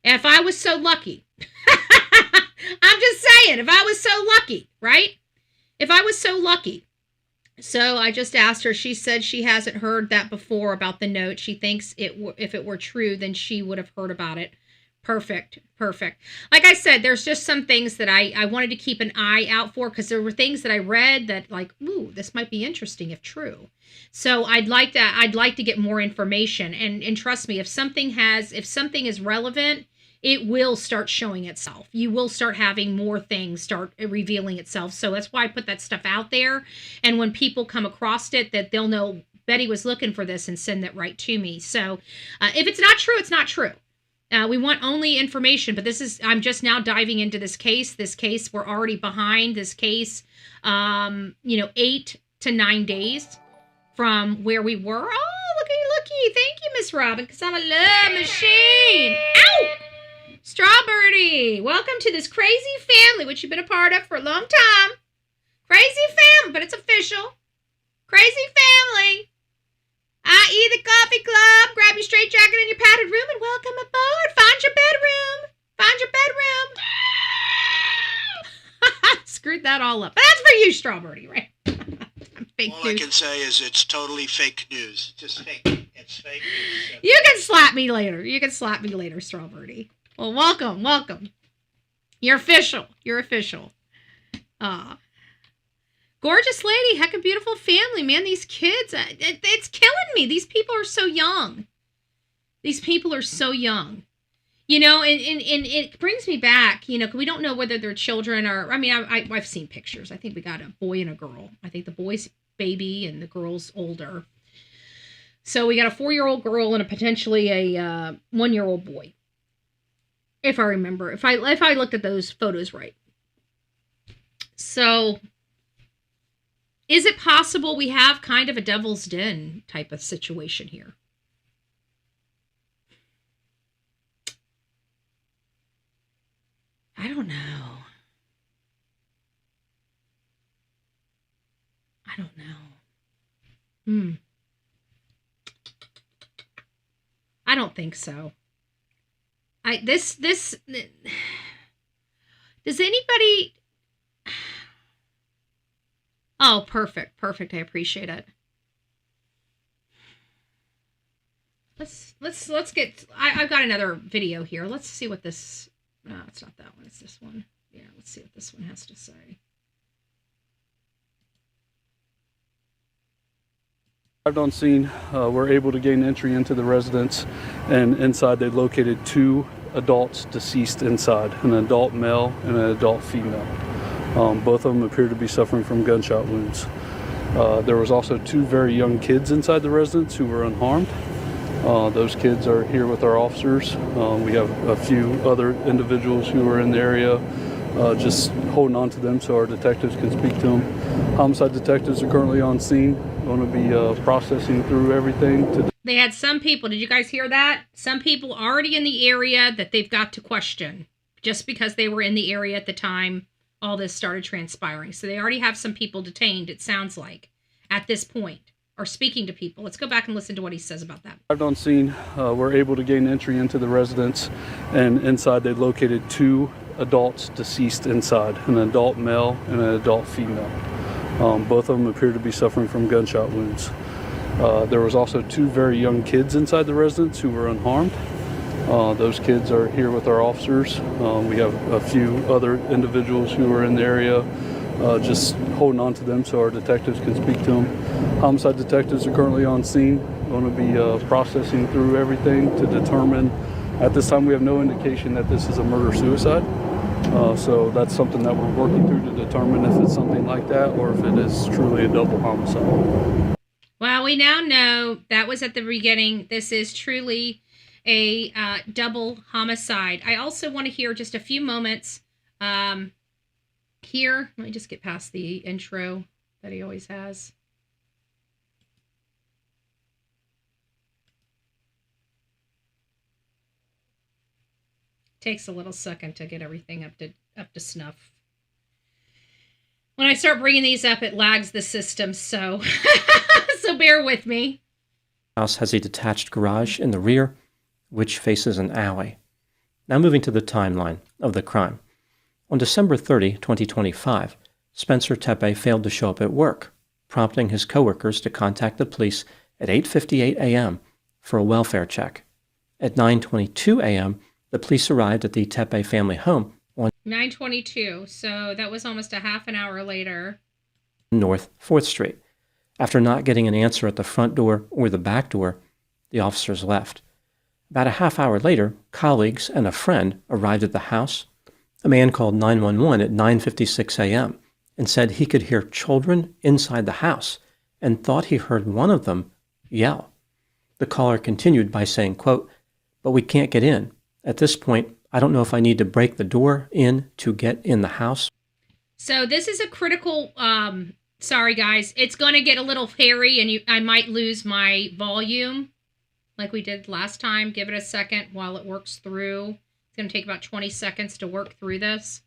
If I was so lucky. I'm just saying, if I was so lucky, right? If I was so lucky. So I just asked her. She said she hasn't heard that before about the note. She thinks if it were true, then she would have heard about it. Perfect. Like I said, there's just some things that I wanted to keep an eye out for because there were things that I read that like, ooh, this might be interesting if true. So I'd like to get more information. And trust me, if something is relevant, it will start showing itself. You will start having more things start revealing itself. So that's why I put that stuff out there. And when people come across it, that they'll know Betty was looking for this and send that right to me. So if it's not true, it's not true. We want only information, but I'm just now diving into this case. This case, we're already behind this case, 8 to 9 days from where we were. Oh, looky. Thank you, Miss Robin, because I'm a love machine. Ow! Strawberry, welcome to this crazy family, which you've been a part of for a long time. Crazy family, but it's official. Crazy family. I.e. the coffee club. Grab your straight jacket and your padded room and welcome aboard. Find your bedroom. Screwed that all up. But that's for you, Strawberry, right? Fake All news. I can say is it's totally fake news. Just fake. It's fake news. You can slap me later. Strawberry. Well, welcome. You're official. Gorgeous lady, heck, a beautiful family, man. These kids, it's killing me. These people are so young. And it brings me back, 'cause we don't know whether they're children or, I've seen pictures. I think we got a boy and a girl. I think the boy's baby and the girl's older. So we got a 4-year-old girl and a potentially a 1-year-old boy. If I remember, if I looked at those photos right. So is it possible we have kind of a devil's den type of situation here? I don't know. I don't know. I don't think so. Does anybody... Oh, perfect. I appreciate it. Let's get... I've got another video here. Let's see what this... No, it's not that one. It's this one. Yeah, let's see what this one has to say. Arrived on scene, were able to gain entry into the residence, and inside they located 2 adults deceased inside, an adult male and an adult female. Both of them appear to be suffering from gunshot wounds. There was also 2 very young kids inside the residence who were unharmed. Those kids are here with our officers. We have a few other individuals who are in the area, just holding on to them so our detectives can speak to them. Homicide detectives are currently on scene, going to be processing through everything. They had some people, did you guys hear that? Some people already in the area that they've got to question, just because they were in the area at the time all this started transpiring. So they already have some people detained, it sounds like, at this point, or speaking to people. Let's go back and listen to what he says about that. Arrived on scene, were able to gain entry into the residence, and inside they located 2 adults deceased inside, an adult male and an adult female. Both of them appear to be suffering from gunshot wounds. There was also 2 very young kids inside the residence who were unharmed. Those kids are here with our officers. We have a few other individuals who are in the area, just holding on to them so our detectives can speak to them. Homicide detectives are currently on scene, going to be processing through everything to determine. At this time, we have no indication that this is a murder-suicide. So that's something that we're working through to determine if it's something like that or if it is truly a double homicide. Well, we now know that was at the beginning. This is truly a double homicide. I also want to hear just a few moments here. Let me just get past the intro that he always has. Takes a little second to get everything up to snuff. When I start bringing these up, it lags the system, so so bear with me. House has a detached garage in the rear, which faces an alley. Now moving to the timeline of the crime. On December 30, 2025, Spencer Tepe failed to show up at work, prompting his coworkers to contact the police at 8:58 a.m. for a welfare check. At 9:22 a.m., the police arrived at the Tepe family home on 9:22, so that was almost a half an hour later. North 4th Street. After not getting an answer at the front door or the back door, the officers left. About a half hour later, colleagues and a friend arrived at the house. A man called 911 at 9:56 a.m. and said he could hear children inside the house and thought he heard one of them yell. The caller continued by saying, quote, "But we can't get in. At this point, I don't know if I need to break the door in to get in the house." So this is a critical, sorry guys, it's going to get a little hairy and I might lose my volume like we did last time. Give it a second while it works through. It's going to take about 20 seconds to work through this.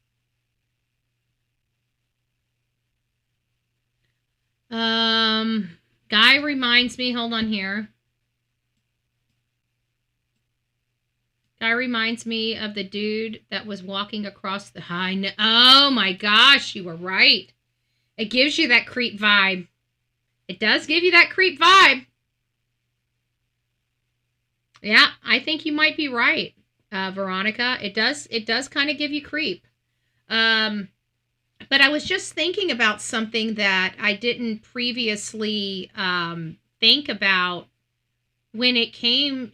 Guy reminds me, hold on here. Guy reminds me of the dude that was walking across the high. Oh my gosh, you were right. It gives you that creep vibe. It does give you that creep vibe. Yeah, I think you might be right, Veronica. It does kind of give you creep. But I was just thinking about something that I didn't previously think about when it came.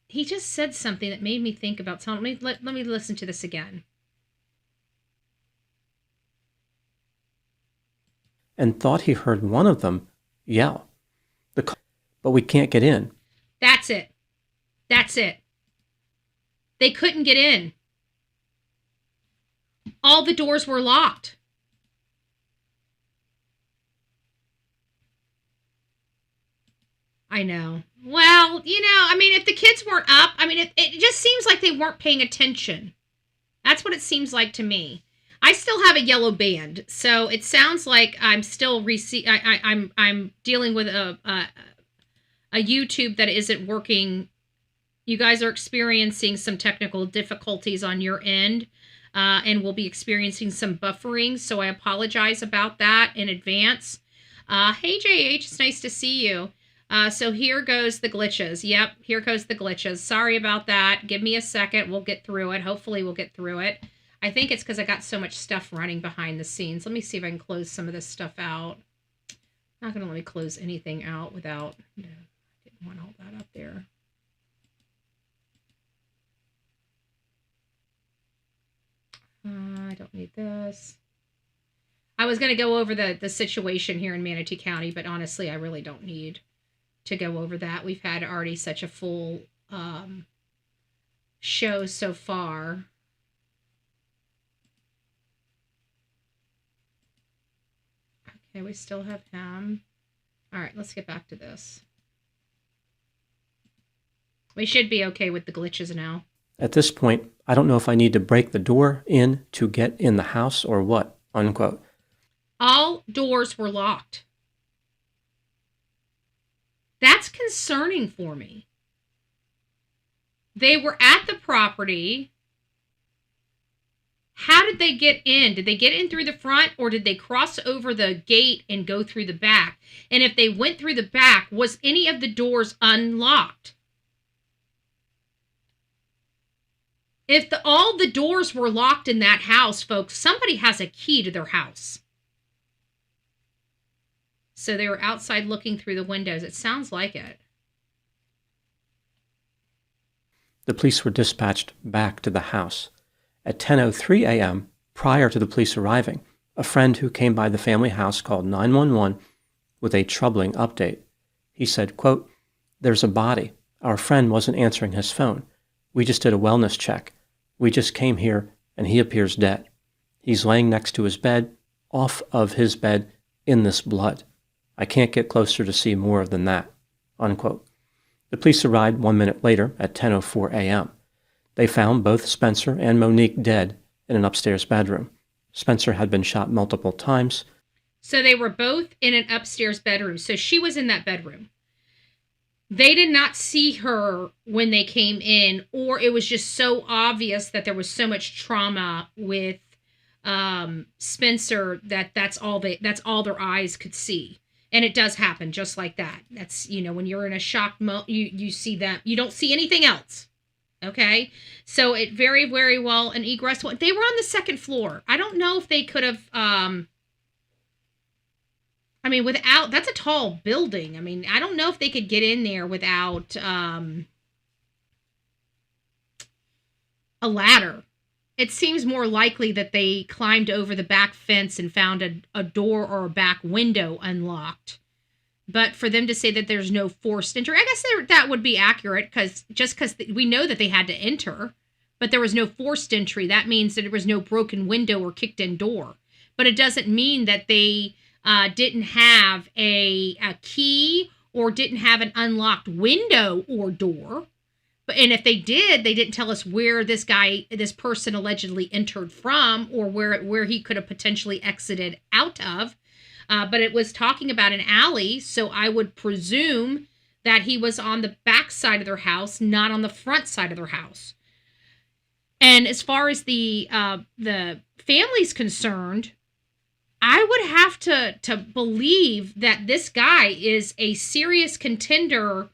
He just said something that made me think about something. Let me listen to this again. And thought he heard one of them yell. But we can't get in. That's it. That's it. They couldn't get in. All the doors were locked. I know. Well, I mean, if the kids weren't up, I mean, it just seems like they weren't paying attention. That's what it seems like to me. I still have a yellow band, so it sounds like I'm still I'm dealing with a YouTube that isn't working. You guys are experiencing some technical difficulties on your end, and we'll be experiencing some buffering, so I apologize about that in advance. Hey, JH, it's nice to see you. So here goes the glitches. Yep, here goes the glitches. Sorry about that. Give me a second. We'll get through it. Hopefully we'll get through it. I think it's because I got so much stuff running behind the scenes. Let me see if I can close some of this stuff out. I'm not going to let me close anything out without, didn't want all that up there. I don't need this. I was going to go over the situation here in Manatee County, but honestly, I really don't need to go over that. We've had already such a full show so far. Okay, we still have him. All right, let's get back to this. We should be okay with the glitches now. At this point, I don't know if I need to break the door in to get in the house or what, unquote. All doors were locked. That's concerning for me. They were at the property. How did they get in? Did they get in through the front, or did they cross over the gate and go through the back? And if they went through the back, was any of the doors unlocked? If all the doors were locked in that house, folks, somebody has a key to their house. So they were outside looking through the windows. It sounds like it. The police were dispatched back to the house. At 10:03 a.m., prior to the police arriving, a friend who came by the family house called 911 with a troubling update. He said, quote, "There's a body. Our friend wasn't answering his phone. We just did a wellness check. We just came here and he appears dead. He's laying next to his bed, off of his bed, in this blood. I can't get closer to see more than that," unquote. The police arrived 1 minute later at 10:04 a.m. They found both Spencer and Monique dead in an upstairs bedroom. Spencer had been shot multiple times. So they were both in an upstairs bedroom. So she was in that bedroom. They did not see her when they came in, or it was just so obvious that there was so much trauma with Spencer that that's all their eyes could see. And it does happen just like that. That's, when you're in a shock mode, you see them. You don't see anything else. Okay? So it very, very well, an egress. They were on the second floor. I don't know if they could have, that's a tall building. I don't know if they could get in there without a ladder. It seems more likely that they climbed over the back fence and found a door or a back window unlocked. But for them to say that there's no forced entry, I guess that would be accurate, because we know that they had to enter, but there was no forced entry. That means that there was no broken window or kicked in door. But it doesn't mean that they didn't have a key or didn't have an unlocked window or door. And if they did, they didn't tell us where this person allegedly entered from, or where he could have potentially exited out of. But it was talking about an alley, so I would presume that he was on the back side of their house, not on the front side of their house. And as far as the family's concerned, I would have to believe that this guy is a serious contender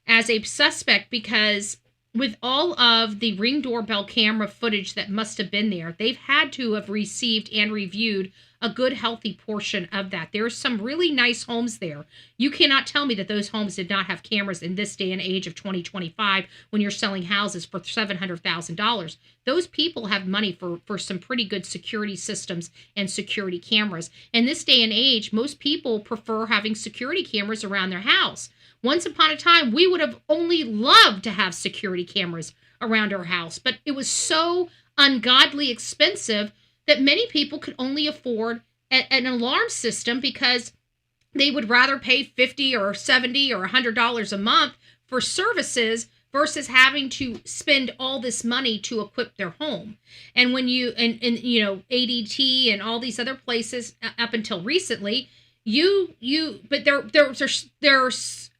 as a suspect, because with all of the Ring doorbell camera footage that must have been there, they've had to have received and reviewed a good, healthy portion of that. There are some really nice homes there. You cannot tell me that those homes did not have cameras in this day and age of 2025 when you're selling houses for $700,000. Those people have money for some pretty good security systems and security cameras. In this day and age, most people prefer having security cameras around their house. Once upon a time, we would have only loved to have security cameras around our house, but it was so ungodly expensive that many people could only afford an alarm system, because they would rather pay $50 or $70 or $100 a month for services versus having to spend all this money to equip their home. And when you, and you know, ADT and all these other places up until recently, but there's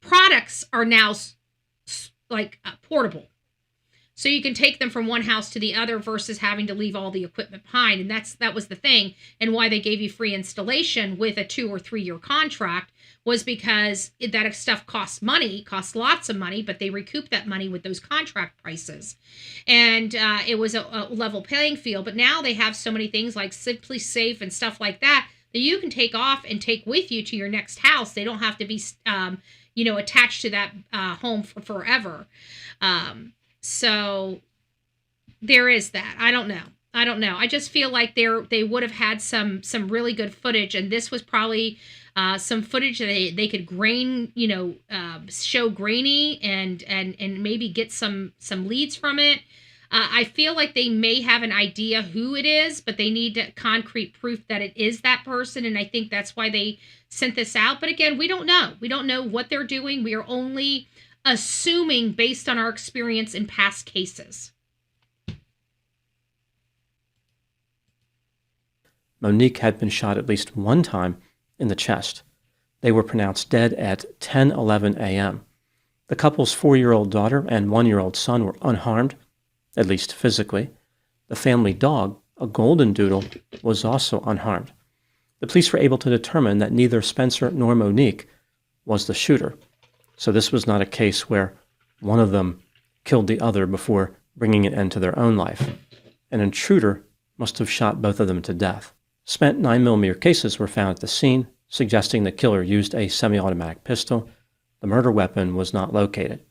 products are now like portable. So you can take them from one house to the other versus having to leave all the equipment behind. And that was the thing. And why they gave you free installation with a 2 or 3 year contract was because that stuff costs lots of money, but they recoup that money with those contract prices. And it was a level playing field. But now they have so many things like Simply Safe and stuff like that you can take off and take with you to your next house. They don't have to be, attached to that home for forever. So there is that. I don't know. I just feel like they would have had some really good footage, and this was probably some footage that they could show grainy and maybe get some leads from it. I feel like they may have an idea who it is, but they need concrete proof that it is that person, and I think that's why they sent this out. But again, we don't know. We don't know what they're doing. We are only assuming based on our experience in past cases. Monique had been shot at least one time in the chest. They were pronounced dead at 10:11 a.m. The couple's 4-year-old daughter and 1-year-old son were unharmed, at least physically. The family dog, a golden doodle, was also unharmed. The police were able to determine that neither Spencer nor Monique was the shooter. So this was not a case where one of them killed the other before bringing an end to their own life. An intruder must have shot both of them to death. Spent 9mm cases were found at the scene, suggesting the killer used a semi-automatic pistol. The murder weapon was not located.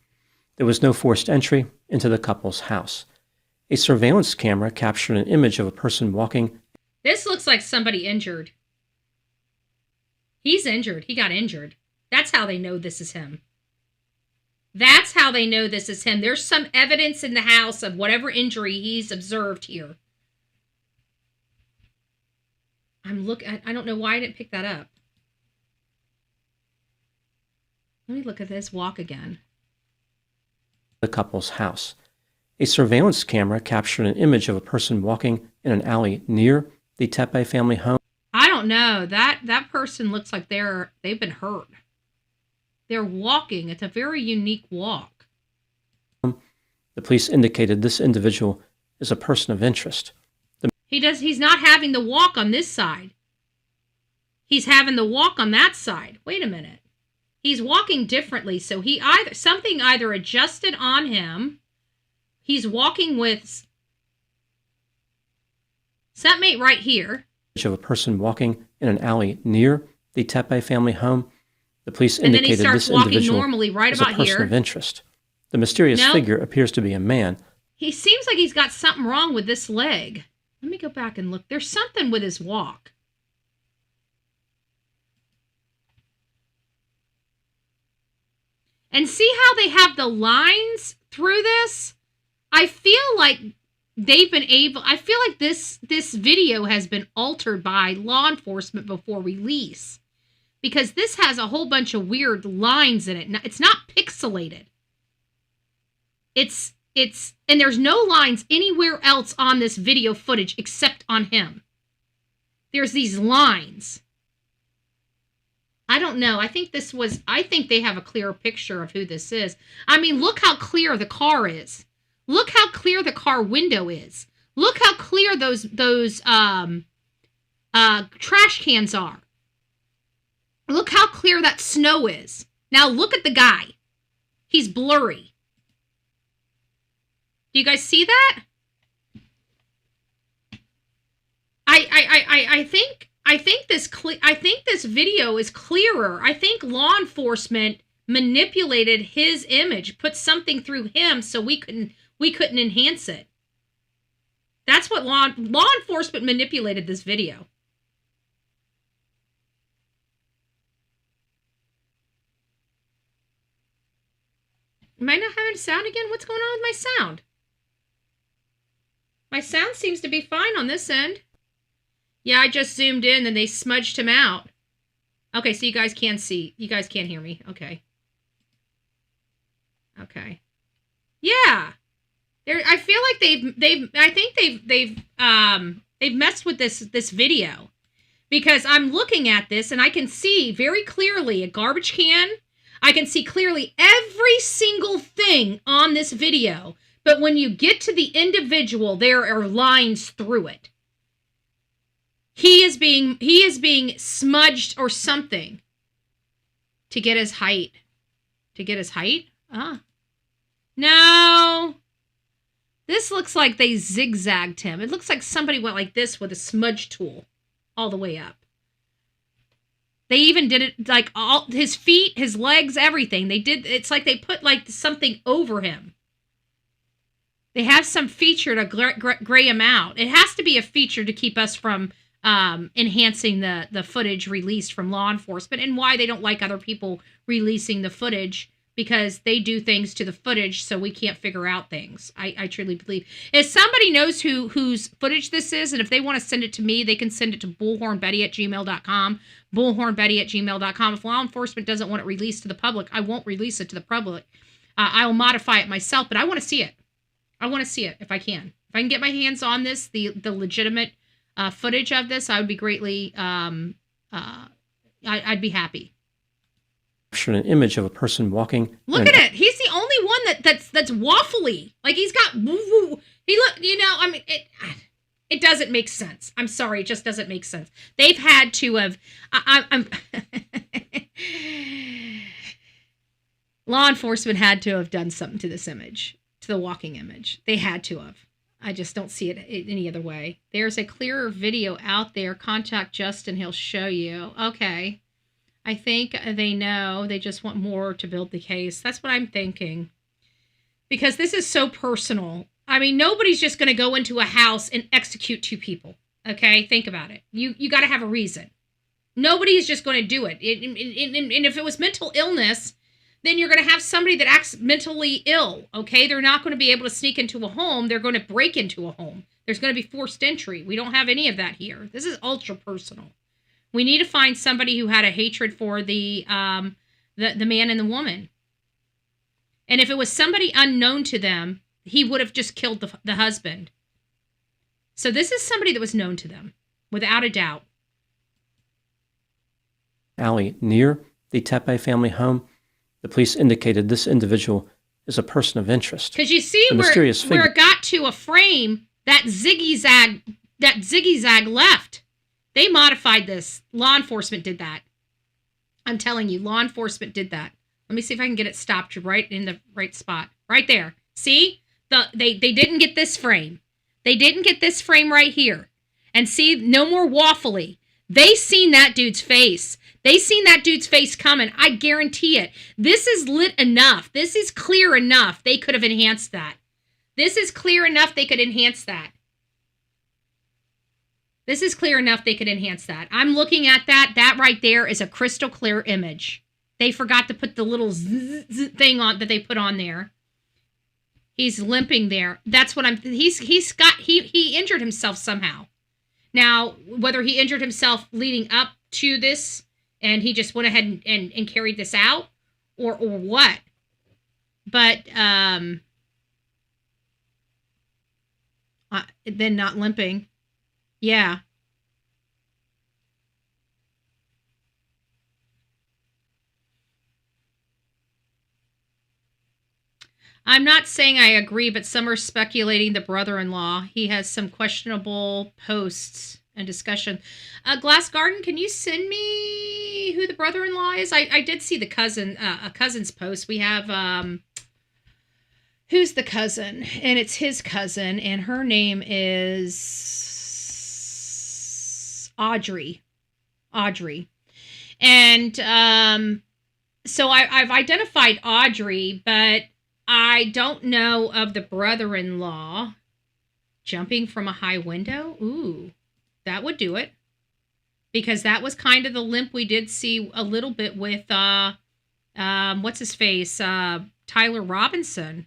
There was no forced entry into the couple's house. A surveillance camera captured an image of a person walking. This looks like somebody injured. He's injured. He got injured. That's how they know this is him. That's how they know this is him. There's some evidence in the house of whatever injury he's observed here. I don't know why I didn't pick that up. Let me look at this walk again. The couple's house. A surveillance camera captured an image of a person walking in an alley near the Tepe family home. I don't know. That person looks like they've been hurt. They're walking. It's a very unique walk. The police indicated this individual is a person of interest. He's not having the walk on this side. He's having the walk on that side. Wait a minute. He's walking differently, so something either adjusted on him. He's walking with something right here. Of a person walking in an alley near the Tepe family home. The police indicated this individual normally right is about a person here. of interest. The mysterious figure appears to be a man. He seems like he's got something wrong with this leg. Let me go back and look. There's something with his walk. And see how they have the lines through this? I feel like this video has been altered by law enforcement before release. Because this has a whole bunch of weird lines in it. It's not pixelated. And there's no lines anywhere else on this video footage except on him. There's these lines. I don't know. I think they have a clearer picture of who this is. I mean, look how clear the car is. Look how clear the car window is. Look how clear those trash cans are. Look how clear that snow is. Now look at the guy. He's blurry. Do you guys see that? I think this video is clearer. I think law enforcement manipulated his image, put something through him so we couldn't enhance it. That's what law enforcement manipulated this video. Am I not having sound again? What's going on with my sound? My sound seems to be fine on this end. Yeah, I just zoomed in and they smudged him out. Okay, so you guys can see. You guys can't hear me. Okay. Okay. Yeah. I feel like they've messed with this video, because I'm looking at this and I can see very clearly a garbage can. I can see clearly every single thing on this video, but when you get to the individual, there are lines through it. He is being smudged or something to get his height. To get his height? No. This looks like they zigzagged him. It looks like somebody went like this with a smudge tool all the way up. They even did it like all his feet, his legs, everything. It's like they put like something over him. They have some feature to gray him out. It has to be a feature to keep us from enhancing the footage released from law enforcement, and why they don't like other people releasing the footage, because they do things to the footage so we can't figure out things. I truly believe. If somebody knows whose footage this is, and if they want to send it to me, they can send it to bullhornbetty@gmail.com, bullhornbetty@gmail.com. If law enforcement doesn't want it released to the public, I won't release it to the public. I will modify it myself, but I want to see it. I want to see it if I can. If I can get my hands on this, the legitimate footage of this, I would be greatly, I'd be happy. An image of a person walking. Look at it. He's the only one that's waffly. Like he's got woo-woo. I mean, it doesn't make sense. I'm sorry, it just doesn't make sense. They've had to have. I'm law enforcement had to have done something to this image, to the walking image. They had to have. I just don't see it any other way. There's a clearer video out there. Contact Justin. He'll show you. Okay. I think they know. They just want more to build the case. That's what I'm thinking. Because this is so personal. I mean, nobody's just going to go into a house and execute 2 people. Okay? Think about it. You got to have a reason. Nobody's just going to do it. And if it was mental illness, then you're going to have somebody that acts mentally ill. Okay? They're not going to be able to sneak into a home. They're going to break into a home. There's going to be forced entry. We don't have any of that here. This is ultra personal. We need to find somebody who had a hatred for the man and the woman. And if it was somebody unknown to them, he would have just killed the husband. So this is somebody that was known to them, without a doubt. Alley near the Tepe family home, the police indicated this individual is a person of interest. Because you see where it got to a frame, that ziggy-zag left. They modified this. Law enforcement did that. I'm telling you, law enforcement did that. Let me see if I can get it stopped right in the right spot. Right there. See? They didn't get this frame. They didn't get this frame right here. And see, no more waffly. They seen that dude's face. They seen that dude's face coming. I guarantee it. This is lit enough. This is clear enough. They could have enhanced that. This is clear enough. They could enhance that. This is clear enough they could enhance that. I'm looking at that. That right there is a crystal clear image. They forgot to put the little thing on that they put on there. He's limping there. That's what he injured himself somehow. Now, whether he injured himself leading up to this and he just went ahead and carried this out or what. But then not limping. Yeah. I'm not saying I agree, but some are speculating the brother-in-law. He has some questionable posts and discussion. Glass Garden, can you send me who the brother-in-law is? I did see the a cousin's post. We have who's the cousin? And it's his cousin, and her name is Audrey. And so I've identified Audrey, but I don't know of the brother-in-law jumping from a high window. Ooh, that would do it. Because that was kind of the limp we did see a little bit with, what's his face? Tyler Robinson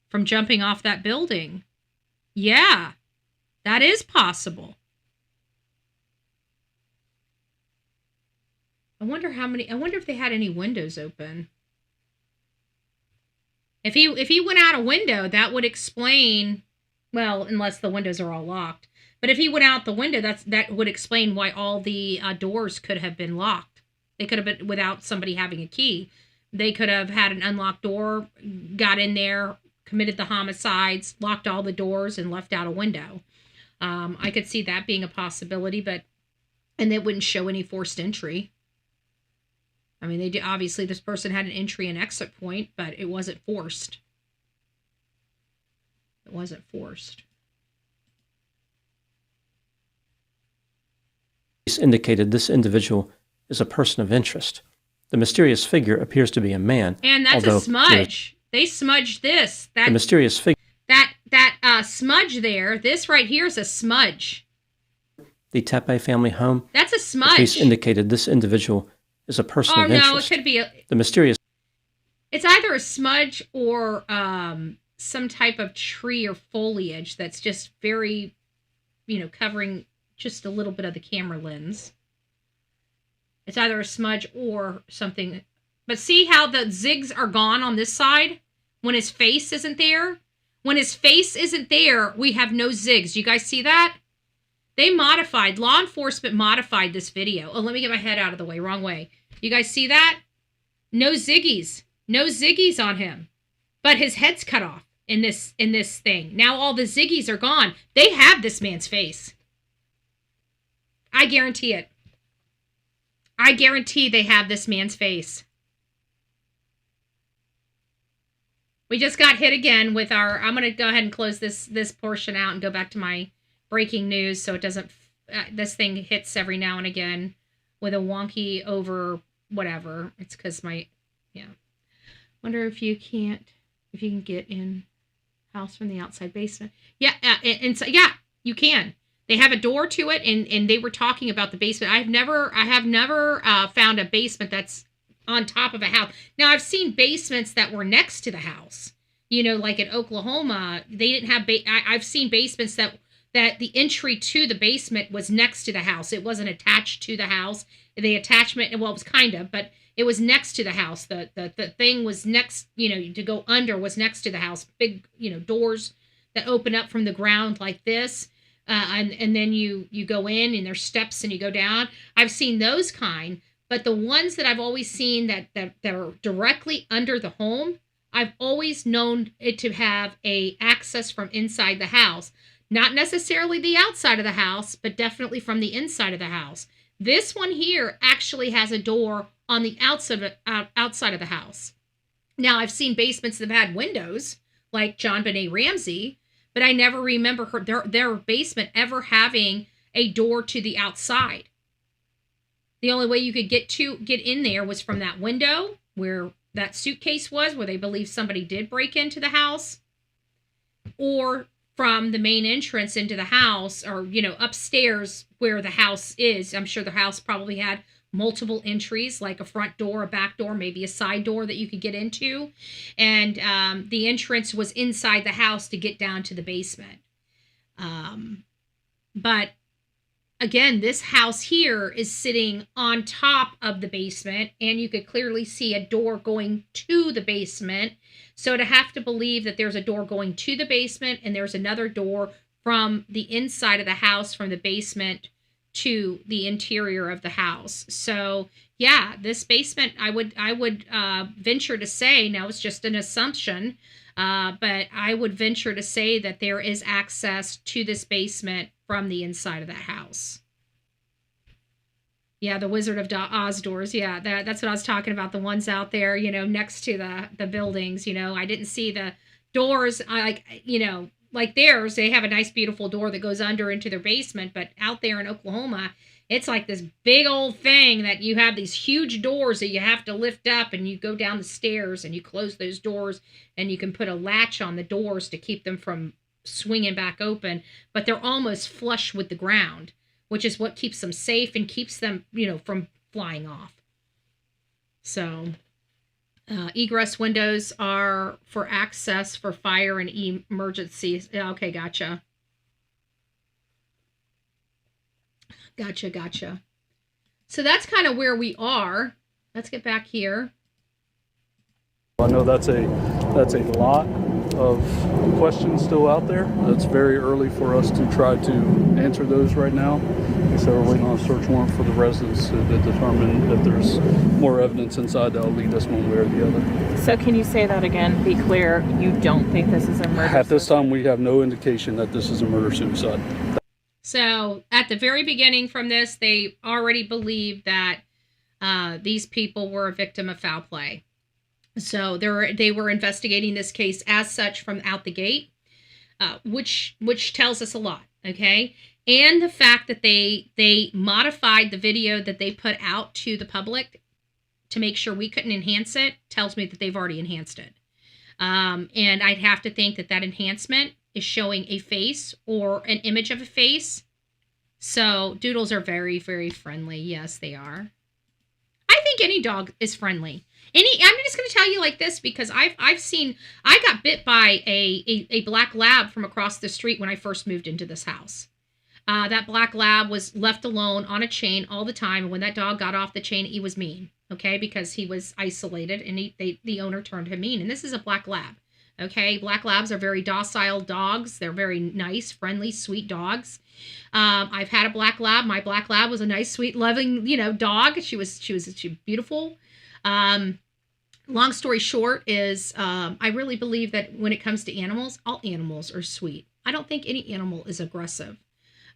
from jumping off that building. Yeah, that is possible. I wonder if they had any windows open. If he went out a window, that would explain, well, unless the windows are all locked. But if he went out the window, that would explain why all the doors could have been locked. They could have been without somebody having a key. They could have had an unlocked door, got in there, committed the homicides, locked all the doors, and left out a window. I could see that being a possibility, and it wouldn't show any forced entry. I mean, obviously this person had an entry and exit point, but it wasn't forced. It wasn't forced. Police indicated this individual is a person of interest. The mysterious figure appears to be a man. And that's a smudge. They smudged this. The mysterious figure. That smudge there. This right here is a smudge. The Tepe family home. That's a smudge. Police indicated this individual is a person of interest. Oh no, it could be the mysterious. It's either a smudge or some type of tree or foliage that's just very, covering just a little bit of the camera lens. It's either a smudge or something. But see how the zigs are gone on this side when his face isn't there? When his face isn't there, we have no zigs. You guys see that? Law enforcement modified this video. Oh, let me get my head out of the way. Wrong way. You guys see that? No ziggies. No ziggies on him. But his head's cut off in this thing. Now all the ziggies are gone. They have this man's face. I guarantee it. I guarantee they have this man's face. We just got hit again with I'm going to go ahead and close this portion out and go back to my breaking news so it doesn't, this thing hits every now and again with a wonky over whatever. It's because wonder if you can get in house from the outside basement. Yeah, yeah, you can. They have a door to it, and they were talking about the basement. I have never found a basement that's on top of a house. Now, I've seen basements that were next to the house. Like in Oklahoma, they didn't have I've seen basements that the entry to the basement was next to the house. It wasn't attached to the house. The attachment, well, it was kind of, but it was next to the house. The thing was next, to go under was next to the house. Big, doors that open up from the ground like this. And then you go in and there's steps and you go down. I've seen those kind, but the ones that I've always seen that are directly under the home, I've always known it to have a access from inside the house. Not necessarily the outside of the house, but definitely from the inside of the house. This one here actually has a door on the outside of the house. Now, I've seen basements that have had windows, like John Benet Ramsey, but I never remember their basement ever having a door to the outside. The only way you could get in there was from that window where that suitcase was, where they believe somebody did break into the house, or from the main entrance into the house, or, upstairs where the house is. I'm sure the house probably had multiple entries, like a front door, a back door, maybe a side door that you could get into. And the entrance was inside the house to get down to the basement. But again, this house here is sitting on top of the basement, and you could clearly see a door going to the basement. So to have to believe that there's a door going to the basement and there's another door from the inside of the house, from the basement to the interior of the house. So yeah, this basement, I would venture to say, now it's just an assumption, but I would venture to say that there is access to this basement from the inside of that house. Yeah, the Wizard of Oz doors. Yeah, that's what I was talking about. The ones out there, next to the buildings. I didn't see the doors. Like theirs, they have a nice, beautiful door that goes under into their basement. But out there in Oklahoma, it's like this big old thing that you have these huge doors that you have to lift up, and you go down the stairs and you close those doors, and you can put a latch on the doors to keep them from swinging back open. But they're almost flush with the ground, which is what keeps them safe and keeps them, from flying off. So egress windows are for access for fire and emergencies. Okay, gotcha. Gotcha. So that's kind of where we are. Let's get back here. I know that's a That's a lot of questions still out there. It's very early for us to try to answer those right now. So we're waiting on a search warrant for the residents to determine if there's more evidence inside that will lead us one way or the other. So can you say that again? Be clear, you don't think this is a murder? At this time, we have no indication that this is a murder-suicide. So at the very beginning from this, they already believed that these people were a victim of foul play. So they were investigating this case as such from out the gate, which tells us a lot, okay? And the fact that they modified the video that they put out to the public to make sure we couldn't enhance it tells me that they've already enhanced it. And I'd have to think that that enhancement is showing a face or an image of a face. So doodles are very, very friendly. Yes, they are. I think any dog is friendly. I'm just going to tell you like this because I've seen, I got bit by a black lab from across the street when I first moved into this house. That black lab was left alone on a chain all the time. And when that dog got off the chain, he was mean, okay? Because he was isolated and the owner turned him mean. And this is a black lab, okay? Black labs are very docile dogs. They're very nice, friendly, sweet dogs. I've had a black lab. My black lab was a nice, sweet, loving, dog. She was beautiful. Long story short is, I really believe that when it comes to animals, all animals are sweet. I don't think any animal is aggressive.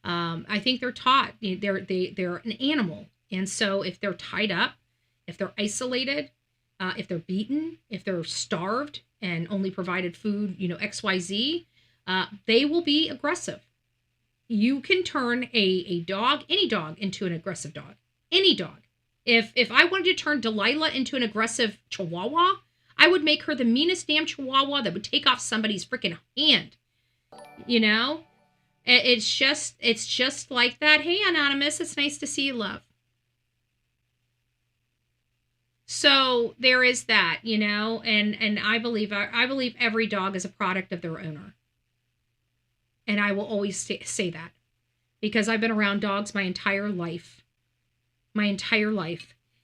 I think they're taught, they're an animal. And so if they're tied up, if they're isolated, if they're beaten, if they're starved and only provided food, XYZ, they will be aggressive. You can turn a dog, any dog, into an aggressive dog. Any dog. If I wanted to turn Delilah into an aggressive chihuahua, I would make her the meanest damn chihuahua that would take off somebody's freaking hand. It's just like that. Hey, Anonymous, it's nice to see you, love. So there is that, and I believe every dog is a product of their owner. And I will always say that because I've been around dogs my entire life.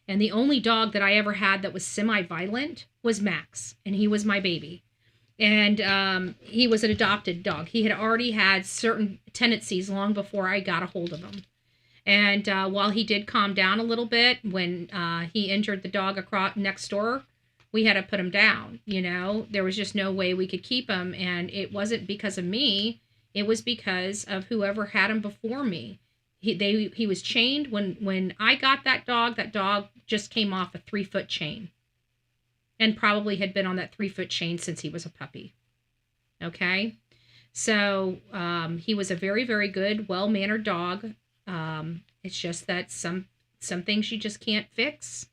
And the only dog that I ever had that was semi-violent was Max, and he was my baby. And he was an adopted dog. He had already had certain tendencies long before I got a hold of him. And while he did calm down a little bit when he injured the dog across next door, we had to put him down. There was just no way we could keep him. And it wasn't because of me. It was because of whoever had him before me. He was chained. When I got that dog just came off a 3-foot chain. And probably had been on that 3-foot chain since he was a puppy. Okay? So he was a very, very good, well-mannered dog. It's just that some things you just can't fix.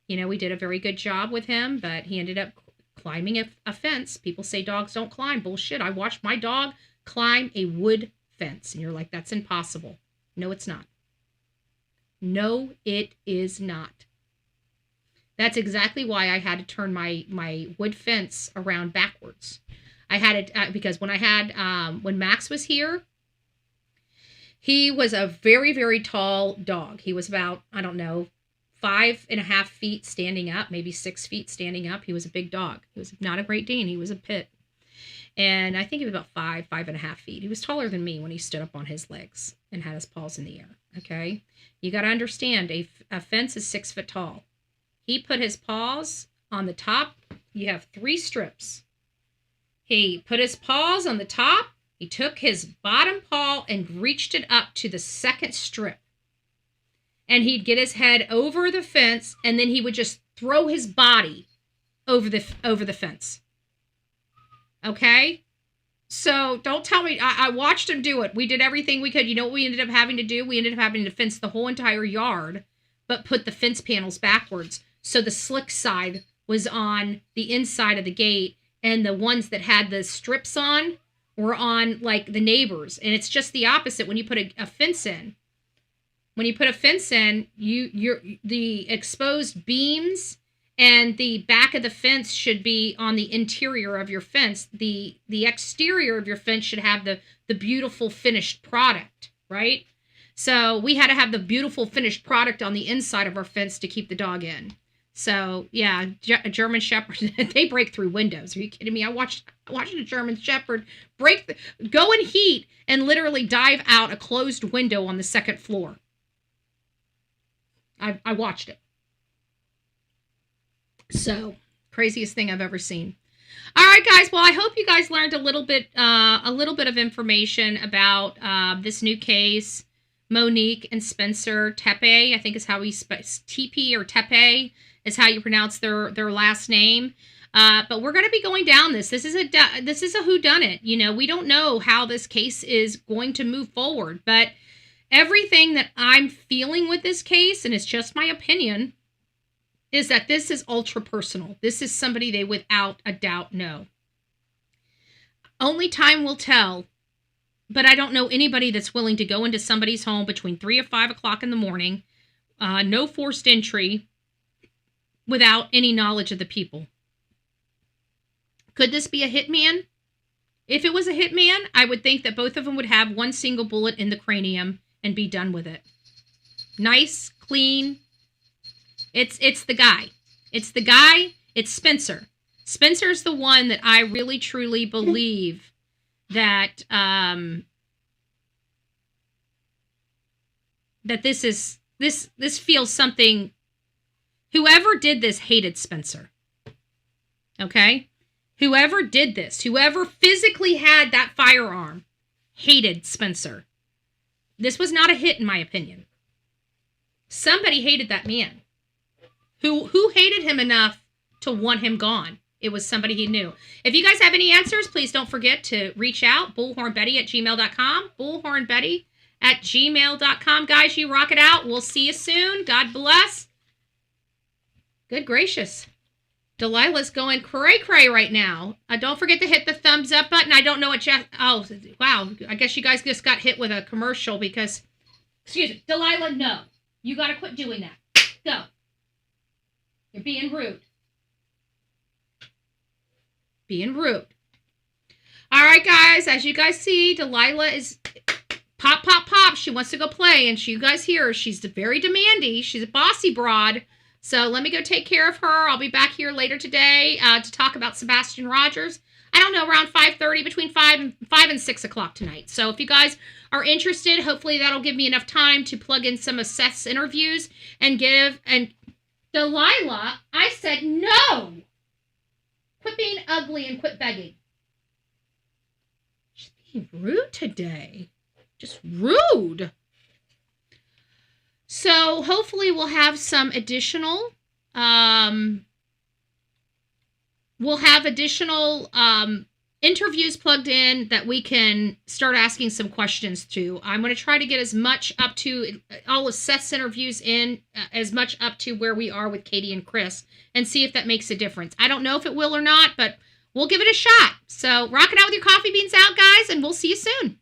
We did a very good job with him, but he ended up climbing a fence. People say dogs don't climb. Bullshit. I watched my dog climb a wood fence. And you're like, that's impossible. No, it's not. No, it is not. That's exactly why I had to turn my wood fence around backwards. I had it because when Max was here, he was a very, very tall dog. He was about, 5.5 feet standing up, maybe 6 feet standing up. He was a big dog. He was not a Great Dane. He was a pit. And I think he was about 5.5 feet. He was taller than me when he stood up on his legs and had his paws in the air. Okay. You got to understand a fence is 6 foot tall. He put his paws on the top. You have 3 strips. He put his paws on the top. He took his bottom paw and reached it up to the second strip. And he'd get his head over the fence, and then he would just throw his body over the fence. Okay? So don't tell me. I watched him do it. We did everything we could. You know what we ended up having to do? We ended up having to fence the whole entire yard, but put the fence panels backwards. So the slick side was on the inside of the gate, and the ones that had the strips on were on like the neighbors. And it's just the opposite when you put a fence in. When you put a fence in, the exposed beams and the back of the fence should be on the interior of your fence. The exterior of your fence should have the beautiful finished product, right? So we had to have the beautiful finished product on the inside of our fence to keep the dog in. So yeah, a German Shepherd, they break through windows. Are you kidding me? I watched a German Shepherd go in heat and literally dive out a closed window on the second floor. I watched it. So craziest thing I've ever seen. All right, guys. Well, I hope you guys learned a little bit of information about this new case, Monique and Spencer Tepe. I think is how Tepe or Tepe is how you pronounce their last name. But we're going to be going down this. This is a whodunit. You know, we don't know how this case is going to move forward, but everything that I'm feeling with this case, and it's just my opinion, is that this is ultra personal. This is somebody they without a doubt know. Only time will tell, but I don't know anybody that's willing to go into somebody's home between 3 or 5 o'clock in the morning, no forced entry, without any knowledge of the people. Could this be a hitman? If it was a hitman, I would think that both of them would have one single bullet in the cranium and be done with it. Nice, clean. It's the guy. It's the guy. It's Spencer. Spencer's the one that I really truly believe that that this feels something. Whoever did this hated Spencer. Okay? Whoever did this, whoever physically had that firearm, hated Spencer. This was not a hit, in my opinion. Somebody hated that man. Who hated him enough to want him gone? It was somebody he knew. If you guys have any answers, please don't forget to reach out. Bullhornbetty@gmail.com. Bullhornbetty@gmail.com. Guys, you rock it out. We'll see you soon. God bless. Good gracious. Delilah's going cray-cray right now. Don't forget to hit the thumbs up button. I don't know what oh, wow. I guess you guys just got hit with a commercial because... Excuse me. Delilah, no. You got to quit doing that. Go. You're being rude. Being rude. All right, guys. As you guys see, Delilah is pop, pop, pop. She wants to go play. And you guys hear her. She's very demanding. She's a bossy broad. So let me go take care of her. I'll be back here later today to talk about Sebastian Rogers. I don't know, around 5:30, between 5 and 6 o'clock tonight. So if you guys are interested, hopefully that'll give me enough time to plug in some assess interviews and Delilah, I said no. Quit being ugly and quit begging. She's being rude today. Just rude. So hopefully we'll have some additional, interviews plugged in that we can start asking some questions to. I'm going to try to get as much up to, I'll assess interviews in as much up to where we are with Katie and Chris and see if that makes a difference. I don't know if it will or not, but we'll give it a shot. So rock it out with your coffee beans out, guys, and we'll see you soon.